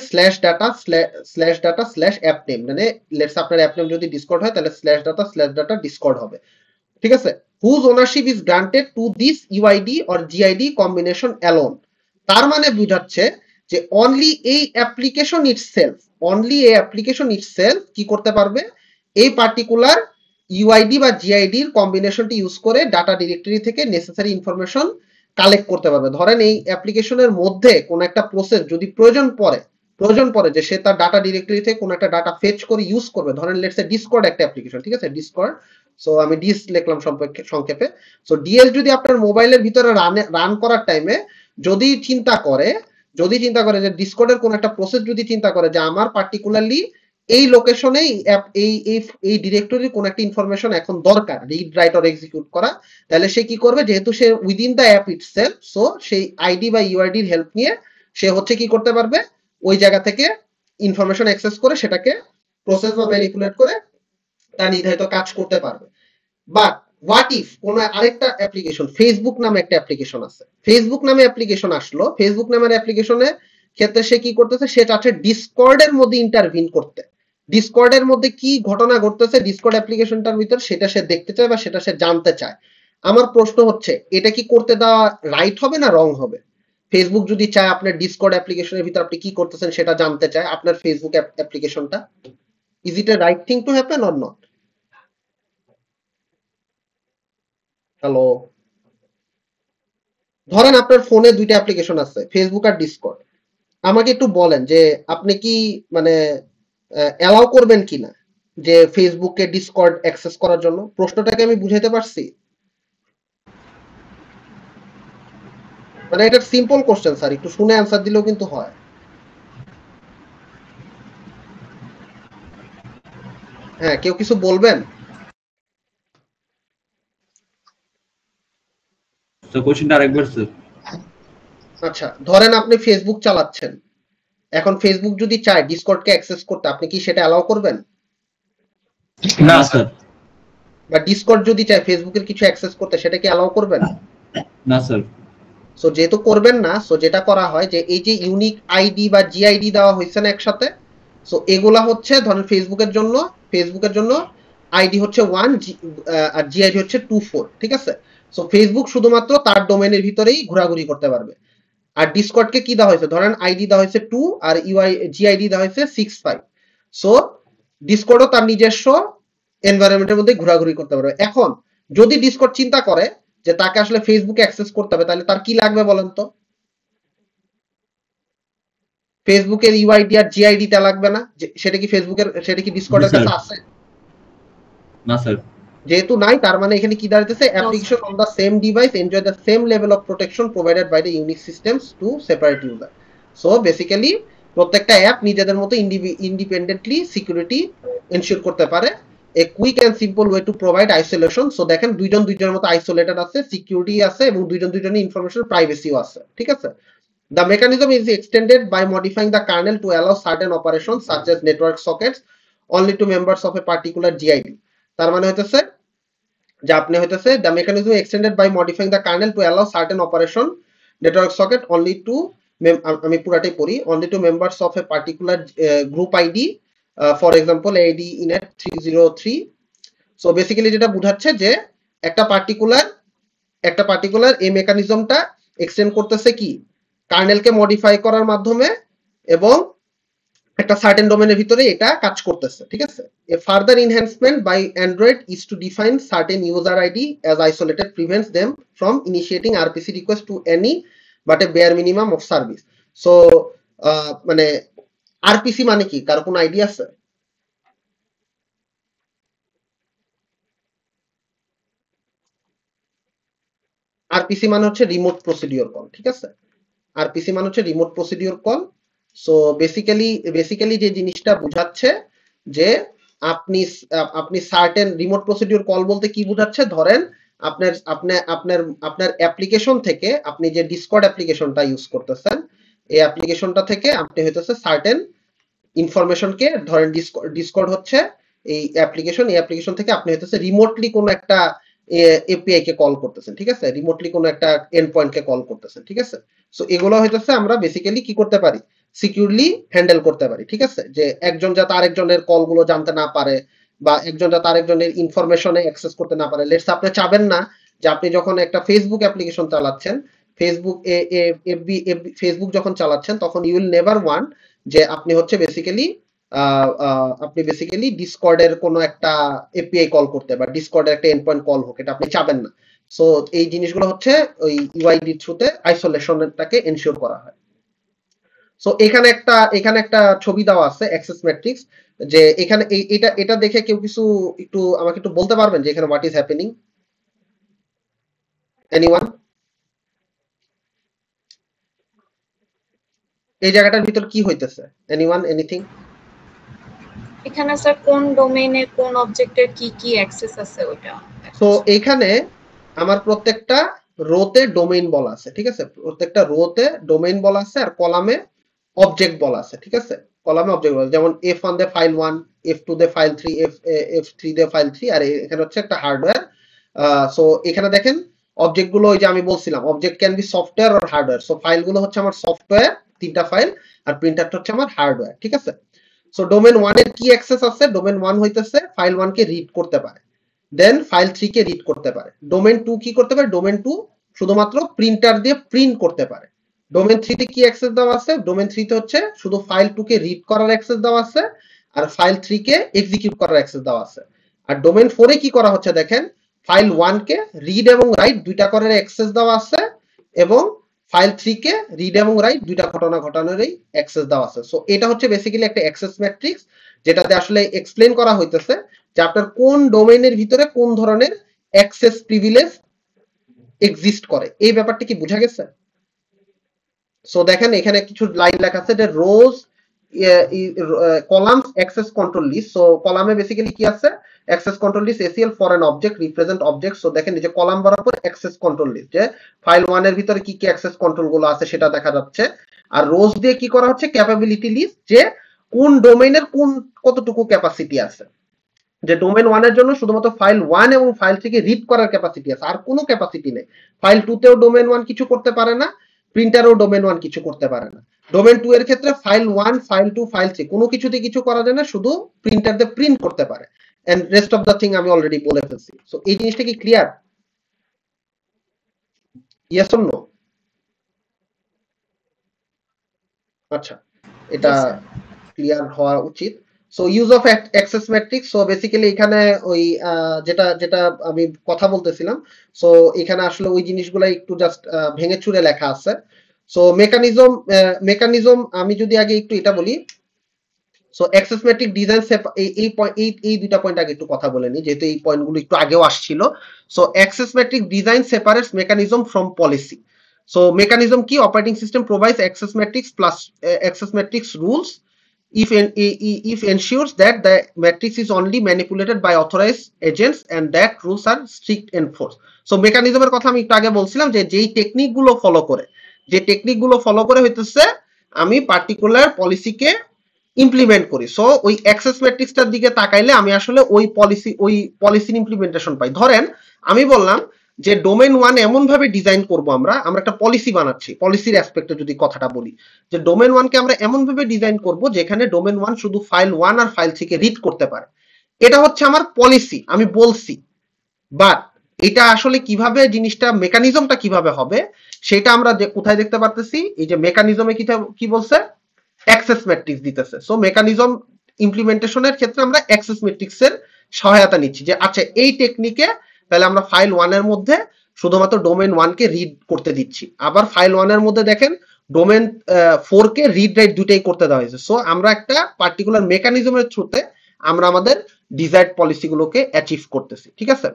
/data/app name। মানে লেটস আপনার অ্যাপ নেম যদি ডিসকর্ড হয়, তাহলে /data/data ডিসকর্ড হবে। ঠিক আছে, whose ownership is granted to this UID or GID combination alone. তার মানে বুঝাচ্ছে যে অনলি এই অ্যাপ্লিকেশন ইটসেলফ কি করতে পারবে, এই পার্টিকুলার ইউআইডি বা জিআইডির কম্বিনেশনটি ইউজ করে ডাটা ডিরেক্টরি থেকে নেসেসারি ইনফরমেশন কালেক্ট করতে পারবে। ধরেন এই অ্যাপ্লিকেশনের মধ্যে কোন একটা প্রসেস যদি প্রয়োজন পড়ে যে সে তার ডাটা ডিরেক্টরি থেকে কোন একটা ডাটা ফেচ করে ইউজ করবে, ধরেন লেটস সে ডিসকর্ড একটা অ্যাপ্লিকেশন, ঠিক আছে, ডিসকর্ড। সো আমি ডিস লিখলাম সংক্ষেপে। সো ডিএস যদি আপনার মোবাইলের ভিতরে রান করার টাইমে যদি চিন্তা করে যে ডিসকর্ডের কোন একটা প্রসেস যদি চিন্তা করে যে আমার পার্টিকুলারলি এই লোকেশনে এই ডিরেক্টরির কোন একটা ইনফরমেশন এখন দরকার রিড রাইট অর এক্সিকিউট করা, তাহলে সে কি করবে, যেহেতু সে within the app itself, so সেই আইডি বা ইউআইডির হেল্প নিয়ে সে হচ্ছে কি করতে পারবে, ওই জায়গা থেকে ইনফরমেশন অ্যাক্সেস করে সেটাকে প্রসেস বা ম্যানিপুলেট করে তার নির্ধারিত কাজ করতে পারবে। বাট হোয়াট ইফ কোন আরেকটা অ্যাপ্লিকেশন, ফেসবুক নামে একটা অ্যাপ্লিকেশন আছে, ফেসবুক নামে অ্যাপ্লিকেশন আসলো, ফেসবুক নামের অ্যাপ্লিকেশনে ক্ষেত্রে সে কি করতেছে, সে চাচ্ছে ডিসকর্ডের মধ্যে ইন্টারভিন করতে, ডিসকর্ডের মধ্যে কি ঘটনা ঘটতেছে ডিসকর্ড অ্যাপ্লিকেশনটার ভিতর সেটা সে দেখতে চায় বা সেটা সে জানতে চায়। আমার প্রশ্ন হচ্ছে এটা কি করতে দেওয়া রাইট হবে না রং হবে? ফেসবুক যদি চায় আপনার ডিসকর্ড অ্যাপ্লিকেশনের ভিতর আপনি কি করতেছেন সেটা জানতে চায়, আপনার ফেসবুক অ্যাপ্লিকেশনটা, is it A right thing to happen or not? Hello, ধরেন আপনার ফোনে দুইটা অ্যাপ্লিকেশন আছে, ফেসবুক আর ডিসকর্ড। আমাকে একটু বলেন যে আপনি কি মানে অ্যালাউ করবেন কিনা যে ফেসবুকে ডিসকর্ড অ্যাক্সেস করার জন্য? প্রশ্নটাকে আমি বুঝাইতে পারছি? মানে এটা সিম্পল কোশ্চেন স্যার, একটু শুনে অ্যান্সার দিলেও কিন্তু হয়। হ্যাঁ, কেউ কিছু বলবেন? স্যার কোশ্চেনটা আরেকবার স্যার। আচ্ছা, ধরেন আপনি ফেসবুক চালাচ্ছেন, এখন ফেসবুক যদি চায় ডিসকর্ডকে অ্যাক্সেস করতে, আপনি কি সেটা অ্যালাউ করবেন? না স্যার। বা ডিসকর্ড যদি চায় ফেসবুকের কিছু অ্যাক্সেস করতে, সেটা কি অ্যালাউ করবেন? না স্যার। সো যেহেতু করবেন না, সো যেটা করা হয় যে এই যে ইউনিক আইডি বা জিআইডি দেওয়া হয়েছে না একসাথে, সো এগুলা হচ্ছে ধরেন ফেসবুকের জন্য আইডি হচ্ছে 1 আর জিআইডি হচ্ছে 24, ঠিক আছে? সো ফেসবুক শুধুমাত্র তার ডোমেনের ভিতরেই ঘোরাঘুরি করতে পারবে। আর ডিসকর্ডকে কি দেওয়া হয়েছে, ধরেন আইডি দেওয়া হয়েছে 2 আর জিআইডি দেওয়া হয়েছে 65। সো ডিসকর্ডও তার নিজস্ব এনভায়রনমেন্টের মধ্যে ঘোরাঘুরি করতে পারবে। এখন যদি ডিসকর্ড চিন্তা করে যে তাকে আসলে ফেসবুকে অ্যাক্সেস করতে হবে, তাহলে তার কি লাগবে বলেন তো? ফেসবুকের ইউআইডি আর জিআইডি টা লাগবে না? সেটা কি ডিসকর্ডের কাছে আছে? না স্যার। যেহেতু নাই, তার মানে এখানে কি দাঁড়াতেছে, application on the same device enjoy the same level of protection provided by the Unix systems to separate user. So basically প্রত্যেকটা অ্যাপ নিজেদের মতো ইন্ডিপেন্ডেন্টলি সিকিউরিটি এনশিওর করতে পারে। A quick and simple way to provide isolation. So দেখেন দুইজনের মতো isolated আছে, security আছে এবং দুইজনের ইনফরমেশন প্রাইভেসিও আছে, ঠিক আছে? The mechanism is extended by modifying the kernel to allow certain operations such as network sockets only to members of a particular GID. তার মানে হইতেছে যে আপনি হইতেছে the mechanism extended by modifying the kernel to allow certain operation network socket only to আমি পুরাটাই পড়ি, only to members of a particular group ID, for example AD inet 303. So basically যেটা বোঝাচ্ছে যে একটা পার্টিকুলার এই মেকানিজমটা এক্সটেন্ড করতেছে কি কার্নেলকে মডিফাই করার মাধ্যমে এবং একটা সার্টেন ডোমেনের ভিতরে এটা কাজ করতেছে, ঠিক আছে? A further enhancement by Android is to define certain user ID as isolated prevents them from initiating RPC request to any but a bare minimum of service. So মানে আরপিসি মানে কি, কারো কোনো আইডিয়া আছে? আরপিসি মানে হচ্ছে remote procedure call, ঠিক আছে? আরপিসি মানে হচ্ছে remote procedure call. So basically যে জিনিসটা বোঝাচ্ছে যে আপনি সার্টেন রিমোট প্রসিডিওর কল বলতে কি বোঝাচ্ছে, ধরেন আপনার অ্যাপ্লিকেশন থেকে আপনি যে ডিসকর্ড অ্যাপ্লিকেশনটা ইউজ করতেছেন, এই অ্যাপ্লিকেশনটা থেকে আপনি হইতেছে সার্টেন ইনফরমেশনকে, ধরেন ডিসকর্ড হচ্ছে এই অ্যাপ্লিকেশন থেকে আপনি হইতেছে রিমোটলি কোনো একটা এপিআই কে কল করতেছেন, ঠিক আছে? রিমোটলি কোনো একটা এন্ড পয়েন্ট কে কল করতেছেন, ঠিক আছে? সো এগুলো হইতেছে আমরা বেসিক্যালি কি করতে পারি, সিকিউরলি হ্যান্ডেল করতে পারি, ঠিক আছে? যে একজন যাতে আরেকজনের কলগুলো জানতে না পারে বা একজন যাতে আরেকজনের ইনফরমেশনে অ্যাক্সেস করতে না পারে। লেটস আপনি চাবেন না যে আপনি যখন একটা ফেসবুক অ্যাপ্লিকেশন চালাচ্ছেন, ফেসবুক যখন চালাচ্ছেন তখন ইউ উইল নেভার ওয়ান্ট যে আপনি হচ্ছে বেসিক্যালি ডিসকর্ডের কোনো একটা এপিআই কল করতে বা ডিসকর্ডের একটা এন্ড পয়েন্ট কল হোক, এটা আপনি চাবেন না। সো এই জিনিসগুলো হচ্ছে ওই ইউআইডি থ্রুতে আইসোলেশনটাকে এনশিওর করা হয়। সো এখানে একটা ছবি দেওয়া আছে অ্যাক্সেস ম্যাট্রিক্স, যে এখানে এটা দেখে কেউ কিছু আমাকে একটু বলতে পারবেন যে এখানে হোয়াট ইজ হ্যাপেনিং? এনিওয়ান? এই জায়গাটার ভিতর কি হইতেছে? Anyone, anything? এখানে স্যার কোন ডোমেইনে কোন অবজেক্টের কি অ্যাক্সেস আছে ওটা। সো এখানে আমার প্রত্যেকটা রোতে ডোমেইন বলা আছে, ঠিক আছে? প্রত্যেকটা রোতে ডোমেইন বলা আছে আর কলামে অবজেক্ট বলা আছে, ঠিক আছে? কলামে অবজেক্ট বলা আছে, যেমন f1 দে ফাইল 1, f2 দে ফাইল 3, f3 দে ফাইল 3, আর এখানে হচ্ছে একটা হার্ডওয়্যার। সো এখানে দেখেন অবজেক্ট গুলো, ওই যে আমি বলছিলাম object can be software or hardware. So file গুলো হচ্ছে আমার সফটওয়্যার, 3টা ফাইল, আর প্রিন্টারটা হচ্ছে আমার হার্ডওয়্যার, ঠিক আছে? সো ডোমেন 1 এর কি অ্যাক্সেস আছে? ডোমেন 1 হইতেছে ফাইল 1 কে রিড করতে পারে, দেন ফাইল 3 কে রিড করতে পারে। ডোমেন 2 কি করতে পারে? ডোমেন 2 শুধুমাত্র প্রিন্টার দিয়ে প্রিন্ট করতে পারে। ডোমেন 3 তে কি অ্যাক্সেস দেওয়া আছে? ডোমেন 3 তে হচ্ছে শুধু ফাইল 2 কে রিড করার অ্যাক্সেস দেওয়া আছে আর ফাইল 3 কে এক্সিকিউট করার অ্যাক্সেস দেওয়া আছে। আর ডোমেন 4 এ কি করা হচ্ছে দেখেন, ফাইল 1 কে রিড এবং রাইট দুইটা করার অ্যাক্সেস দেওয়া আছে এবং ফাইল 3 কে রিড এবং রাইট দুইটা ঘটনা ঘটানোরই অ্যাক্সেস দেওয়া আছে। সো এটা হচ্ছে বেসিক্যালি একটা অ্যাক্সেস ম্যাট্রিক্স, যেটাতে আসলে এক্সপ্লেন করা হইতেছে যে আপনার কোন ডোমেইনের ভিতরে কোন ধরনের অ্যাক্সেস প্রিভিলেজ এক্সিস্ট করে। এই ব্যাপারটা কি বোঝা গেছে? সো দেখেন এখানে কিছু লাইন লেখা আছে যে rows columns access control list. So কলামে বেসিক্যালি কি আছে, access control list ACL for an object represent object. So দেখেন এই যে কলাম বরাবর অ্যাক্সেস কন্ট্রোল লিস্ট, যে ফাইল 1 এর ভিতরে কি কি অ্যাক্সেস কন্ট্রোল গুলো আছে সেটা দেখা যাচ্ছে। আর রোজ দিয়ে কি করা হচ্ছে, ক্যাপাবিলিটি লিস্ট, যে কোন ডোমেইনের কোন কতটুকু ক্যাপাসিটি আছে। যে ডোমেইন 1 এর জন্য শুধুমাত্র ফাইল 1 এবং ফাইল থেকে রিড করার ক্যাপাসিটি আছে, আর কোনো ক্যাপাসিটি নেই। ফাইল 2 তেও ডোমেইন 1 কিছু করতে পারে না, প্রিন্টারও ডোমেইন 1 কিছু করতে পারে না। ডোমেইন 2 এর ক্ষেত্রে ফাইল 1, ফাইল 2, ফাইল 3 কোনো কিছুতে কিছু করা যায় না, শুধু প্রিন্টার দিয়ে প্রিন্ট করতে পারে। And rest of the thing আমি অলরেডি বলে ফেলছি। সো এই জিনিসটা কি ক্লিয়ার? Yes or no? আচ্ছা, এটা Yes, sir. ক্লিয়ার হওয়া উচিত। So use of access matrix, so basically এখানে ওই যেটা যেটা আমি কথা বলতেছিলাম, সো এখানে আসলে ওই জিনিসগুলো একটু জাস্ট ভেঙে চুরে লেখা আছে। সো মেকানিজম আমি যদি আগে একটু এটা বলি, সো অ্যাক্সেস ম্যাট্রিক ডিজাইন এই দুইটা পয়েন্ট আগে একটু কথা বলে নিই, যেহেতু এই পয়েন্টগুলো একটু আগেও আসছিল। So access matric design separates mechanism from policy. So mechanism কি, operating system provides access matrix plus access matrix rules if ensures that the matrix is only manipulated by authorized agents and that rules are strict enforced. So mechanism এর কথা আমি একটু আগে বলছিলাম যে যেই technique গুলো ফলো করে হইতেছে আমি পার্টিকুলার পলিসিকে ইমপ্লিমেন্ট করি। সো ওই অ্যাক্সেস ম্যাট্রিক্সটার দিকে তাকাইলে আমি আসলে ওই পলিসির ইমপ্লিমেন্টেশন পাই। ধরেন আমি বললাম যে ডোমেইন 1 এমন ভাবে ডিজাইন করব, আমরা একটা পলিসি বানাচ্ছি, পলিসির অ্যাসপেক্টে যদি কথাটা বলি, যে ডোমেইন 1 কে আমরা এমন ভাবে ডিজাইন করব যেখানে ডোমেইন 1 শুধু ফাইল 1 আর ফাইল 3 কে রিড করতে পারে। এটা হচ্ছে আমার পলিসি, আমি বলছি। বাট এটা আসলে কিভাবে জিনিসটা, মেকানিজমটা কিভাবে হবে সেটা আমরা কোথায় দেখতে পারতেছি, এই যে মেকানিজমে কি বলছে, অ্যাক্সেস ম্যাট্রিক্স দিতেছে। সো মেকানিজম ইমপ্লিমেন্টেশনের ক্ষেত্রে আমরা অ্যাক্সেস ম্যাট্রিক্সের সহায়তা নিচ্ছি, যে আচ্ছা এই টেকনিকে তাহলে আমরা ফাইল 1 এর মধ্যে শুধুমাত্র ডোমেইন 1 কে রিড করতে দিচ্ছি, আবার ফাইল 1 এর মধ্যে দেখেন ডোমেইন 4 কে রিড রাইট দুটেই করতে দেওয়া হয়েছে। সো আমরা একটা পার্টিকুলার মেকানিজমের থ্রুতে আমরা আমাদের ডিজায়ার্ড পলিসিগুলোকে অ্যাচিভ করতেছি, ঠিক আছে?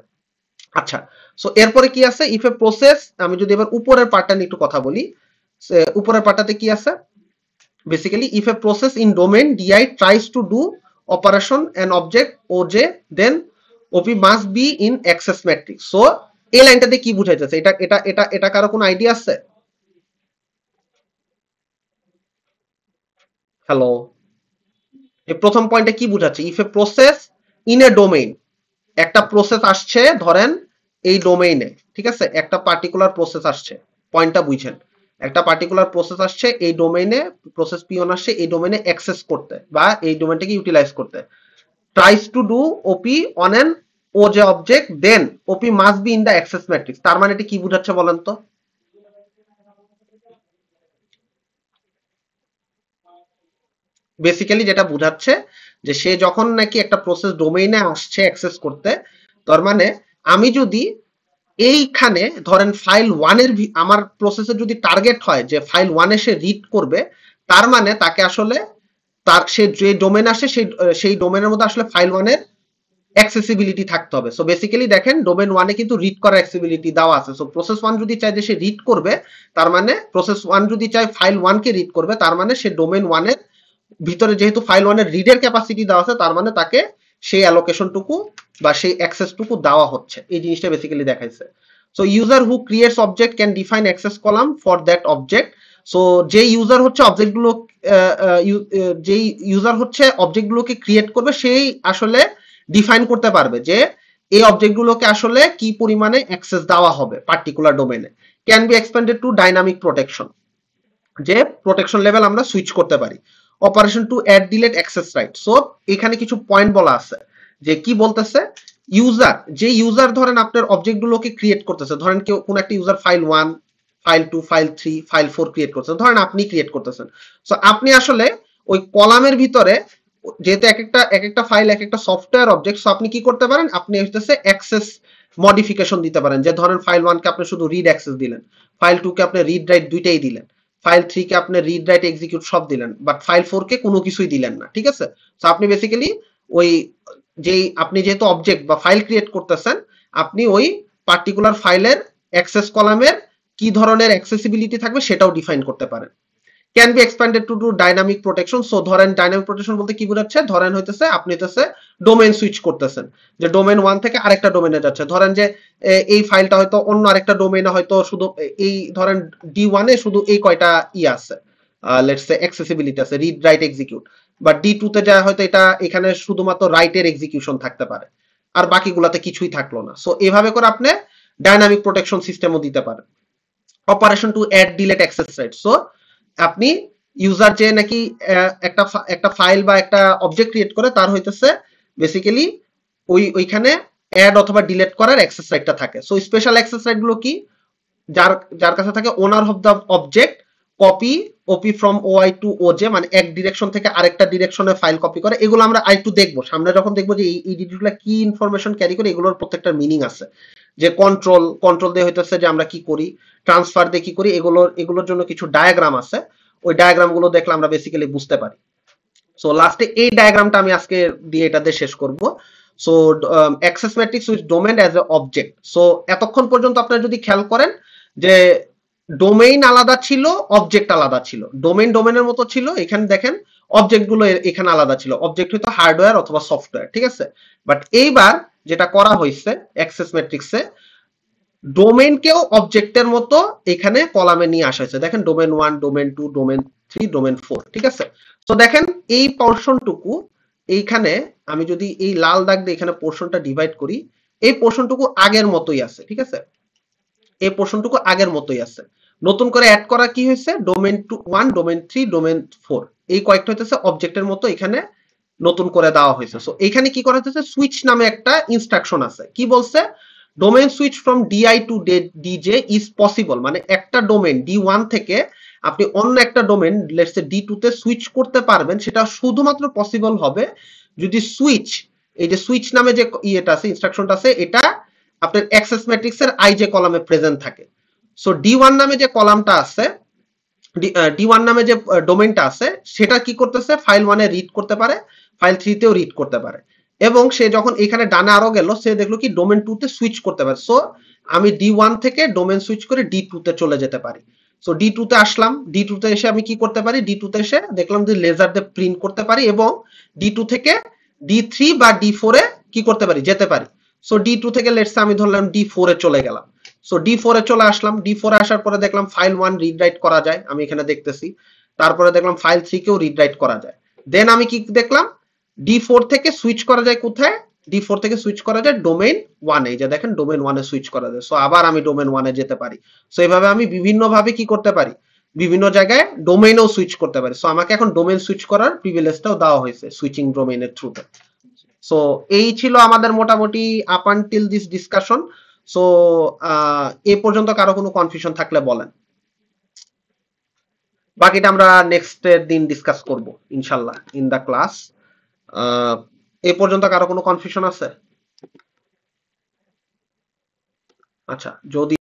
আচ্ছা, সো এরপরে কি আছে, ইফ এ প্রসেস, আমি যদি এবার উপরের পার্টটা নিয়ে একটু কথা বলি, উপরের পার্টটাতে কি আছে, basically if a process in domain di tries to do operation an object oj then op must be in access matrix. So এই লাইনটাতে কি বুঝাইতেছে, এটা কারো কোনো আইডিয়া আছে? হ্যালো, এই প্রথম পয়েন্টে কি বুঝাচ্ছে, if a process in a domain, একটা প্রসেস আসছে ধরেন এই ডোমেইনে, ঠিক আছে, একটা পার্টিকুলার প্রসেস আসছে, পয়েন্টটা বুঝেন, একটা পার্টিকুলার প্রসেস আসছে এই ডোমেইনে, প্রসেস পিওন আসছে এই ডোমেইনে অ্যাক্সেস করতে বা এই ডোমেইনটাকে ইউটিলাইজ করতে, tries to do OP on an OJ object then OP must be in the access matrix. তার মানে এটা কি বুঝাচ্ছে বলেন তো? বেসিক্যালি যেটা বুঝাচ্ছে যে সে যখন নাকি একটা প্রসেস ডোমেইনে আসছে অ্যাক্সেস করতে, তার মানে আমি যদি এইখানে ধরেন ফাইল 1 এর আমার প্রসেসের যদি টার্গেট হয় যে ফাইল 1 এ সে রিড করবে, তার মানে তাকে আসলে তার সে যে ডোমেইন আসে সেই ডোমেইনের মধ্যে আসলে ফাইল 1 এর অ্যাক্সেসিবিলিটি থাকতে হবে। সো বেসিক্যালি দেখেন ডোমেইন 1 এ কিন্তু রিড করার অ্যাক্সেসিবিলিটি দেওয়া আছে। সো প্রসেস 1 যদি চায় যে সে রিড করবে, তার মানে প্রসেস 1 যদি চায় ফাইল 1 কে রিড করবে, তার মানে সে ডোমেইন 1 এর ভিতরে যেহেতু ফাইল 1 এর রিডের ক্যাপাসিটি দেওয়া আছে, তার মানে তাকে সেই অ্যালোকেশনটুকু বা সেই অ্যাক্সেসটুকু দেওয়া হচ্ছে। এই জিনিসটা বেসিক্যালি দেখাইছে। So user who creates object can define access column for that object. So যে ইউজার হচ্ছে অবজেক্টগুলো, যেই ইউজার হচ্ছে অবজেক্টগুলোকে ক্রিয়েট করবে, সেই আসলে ডিফাইন করতে পারবে যে এই অবজেক্টগুলোকে আসলে কি পরিমাণে অ্যাক্সেস দেওয়া হবে পার্টিকুলার ডোমেইনে। Can be expended to dynamic protection, যে প্রোটেকশন লেভেল আমরা সুইচ করতে পারি। Operation to add delete access right. So এখানে কিছু পয়েন্ট বলা আছে, যে কি বলতেছে, ইউজার ধরেন আপনার অবজেক্টগুলোকে ক্রিয়েট করতেছে, ধরেন কেউ কোন একটা user file 1, file 2, file 3, file 4 create করতেছে, ধরেন আপনি ক্রিয়েট করতেছেন। সো আপনি আসলে ওই কলামের ভিতরে, যেহেতু এক একটা ফাইল এক একটা সফটওয়্যার অবজেক্ট, সো আপনি কি করতে পারেন, আপনি হচ্ছে অ্যাক্সেস মডিফিকেশন দিতে পারেন, যে ধরেন ফাইল 1 কে আপনি শুধু রিড অ্যাক্সেস দিলেন, ফাইল 2 কে আপনি রিড রাইট দুইটাই দিলেন, ফাইল 3 কে আপনি রিড রাইট এক্সিকিউট সব দিলেন, বাট ফাইল 4 কে কোনো কিছুই দিলেন না, ঠিক আছে? সো আপনি বেসিক্যালি ওই যেই আপনি যেহেতু অবজেক্ট বা ফাইল ক্রিয়েট করতেছেন, আপনি ওই পার্টিকুলার ফাইলের অ্যাক্সেস কলামের কি ধরনের অ্যাক্সেসিবিলিটি থাকবে সেটাও ডিফাইন করতে পারেন। Can be expanded to do dynamic protection. So ধরেন ডাইনামিক প্রোটেকশন বলতে কি বোঝাচ্ছে, ধরেন হইতেছে আপনি হইতেছে ডোমেইন সুইচ করতেছেন, যে ডোমেইন 1 থেকে আরেকটা ডোমেইনে যাচ্ছে, ধরেন যে এই ফাইলটা হয়তো অন্য আরেকটা ডোমেইনে হয়তো শুধু এই ধরেন D1 এ শুধু এই কয়টা আছে, লেটস সে অ্যাক্সেসিবিলিটি আছে, read write execute, but D2 তে যা হয়তো এটা এখানে শুধুমাত্র রাইটের এক্সিকিউশন থাকতে পারে, আর বাকিগুলোতে কিছুই থাকলো না। সো এভাবে করে আপনি ডাইনামিক প্রোটেকশন সিস্টেমও দিতে পারেন। Operation to add delete access right. So আপনি ইউজার যে নাকি একটা ফাইল বা একটা অবজেক্ট ক্রিয়েট করে, তার হইতেছে বেসিক্যালি ওইখানে অ্যাড অথবা ডিলিট করার অ্যাক্সেস রাইটটা থাকে। সো স্পেশাল অ্যাক্সেস রাইট গুলো কি, যার কাছে থাকে owner of the object copy OP from OI to OJ, মানে এক ডিরেকশন থেকে আরেকটা ডিরেকশনে ফাইল কপি করে। এগুলো আমরা আরেকটু দেখবো সামনে, যখন দেখবো যে এই ডিটেইলসগুলো কি ইনফরমেশন ক্যারি করে, এগুলোর প্রত্যেকটার মিনিং আছে, যে কন্ট্রোল দিয়ে হইতেছে যে আমরা কি করি, ট্রান্সফার দিয়ে কি করি, এগুলোর জন্য কিছু ডায়াগ্রাম আছে, ওই ডায়াগ্রাম গুলো দেখলে আমরা বেসিক্যালি বুঝতে পারি। সো লাস্টে এই ডায়াগ্রামটা আমি আজকে দিয়ে এটা দিয়ে শেষ করব। So access matrix with domain as a object. So এতক্ষণ পর্যন্ত আপনারা যদি খেয়াল করেন যে ডোমেইন আলাদা ছিল, অবজেক্ট আলাদা ছিল, ডোমেইনের মতো ছিল, এখানে দেখেন অবজেক্ট গুলো এখানে আলাদা ছিল, অবজেক্ট হয়তো হার্ডওয়্যার অথবা সফটওয়্যার, ঠিক আছে? বাট এইবার যেটা করা হয়েছে অ্যাক্সেস ম্যাট্রিক্সে, ডোমেইনকেও অবজেক্টের মতো এখানে কলামে নিয়ে আসা হয়েছে। দেখেন ডোমেইন 1, ডোমেইন 2, ডোমেইন 3, ডোমেইন 4, ঠিক আছে? তো দেখেন এই পোরশনটুকু এইখানে আমি যদি এই লাল দাগ দিয়ে এখানে পোরশনটা ডিভাইড করি, এই পোরশনটুকু আগের মতোই আছে, ঠিক আছে? এই পোরশনটুকু আগের মতোই আছে। নতুন করে অ্যাড করা কি হয়েছে, ডোমেইন 1, ডোমেইন 3, ডোমেইন 4, এই কয়েকটা হইতেছে অবজেক্টের মতো এখানে নতুন করে দেওয়া হয়েছে। সো এখানে কি করা হয়েছে, সুইচ নামে একটা ইনস্ট্রাকশন আছে। কি বলছে, domain switch from DI to DJ is possible, মানে একটা ডোমেইন D1 থেকে আপনি অন্য একটা ডোমেইন লেটস সে D2 তে সুইচ করতে পারবেন, সেটা শুধুমাত্র পসিবল হবে যদি সুইচ, এই যে সুইচ নামে যে ইয়েটা আছে, ইনস্ট্রাকশনটা আছে, এটা আপনার অ্যাক্সেস ম্যাট্রিক্সের IJ কলামে প্রেজেন্ট থাকে। সো D1 নামে যে কলামটা আছে, D1 নামে যে ডোমেইনটা আছে, সেটা কি করতেছে, ফাইল 1 এ রিড করতে পারে, ফাইল 3 তেও রিড করতে পারে, এবং সে যখন এখানে ডানে আরো গেল, সে দেখলো কি ডোমেইন 2 তে সুইচ করতে পারে। সো আমি D1 থেকে ডোমেইন সুইচ করে D2 তে চলে যেতে পারি। সো D2 তে আসলাম, D2 তে এসে আমি কি করতে পারি, D2 তে এসে দেখলাম যে লেজার দিয়ে প্রিন্ট করতে পারি, এবং D2 থেকে D3 বা D4 এ কি করতে পারি, যেতে পারি। সো D2 থেকে লেটস আমি ধরলাম D4 এ চলে গেলাম। সো D4 এ চলে আসলাম, D4 এ আসার পরে দেখলাম ফাইল 1 রিড রাইট করা যায়, আমি এখানে দেখতেছি। তারপরে দেখলাম ফাইল 3 কেও রিড রাইট করা যায়। দেন আমি কি দেখলাম, D4 থেকে সুইচ করা যায় কোথায়, D4 থেকে সুইচ করা যায় ডোমেইন 1 এ, যে দেখেন ডোমেইন 1 এ সুইচ করা যায়। সো আবার আমি ডোমেইন 1 এ যেতে পারি। সো এইভাবে আমি বিভিন্ন ভাবে কি করতে পারি, বিভিন্ন জায়গায় ডোমেইনও সুইচ করতে পারি। সো আমাকে এখন ডোমেইন সুইচ করার প্রিভিলেজটাও দেওয়া হয়েছে সুইচিং ডোমেইনের থ্রুতে। সো এই ছিল আমাদের মোটামুটি up until this discussion. So এই পর্যন্ত কারো কোনো কনফিউশন থাকলে বলেন, বাকিটা আমরা নেক্সট দিন ডিসকাস করব ইনশাআল্লাহ ইন দা ক্লাস। এই পর্যন্ত কারো কোনো কনফিউশন আছে? আচ্ছা, যদি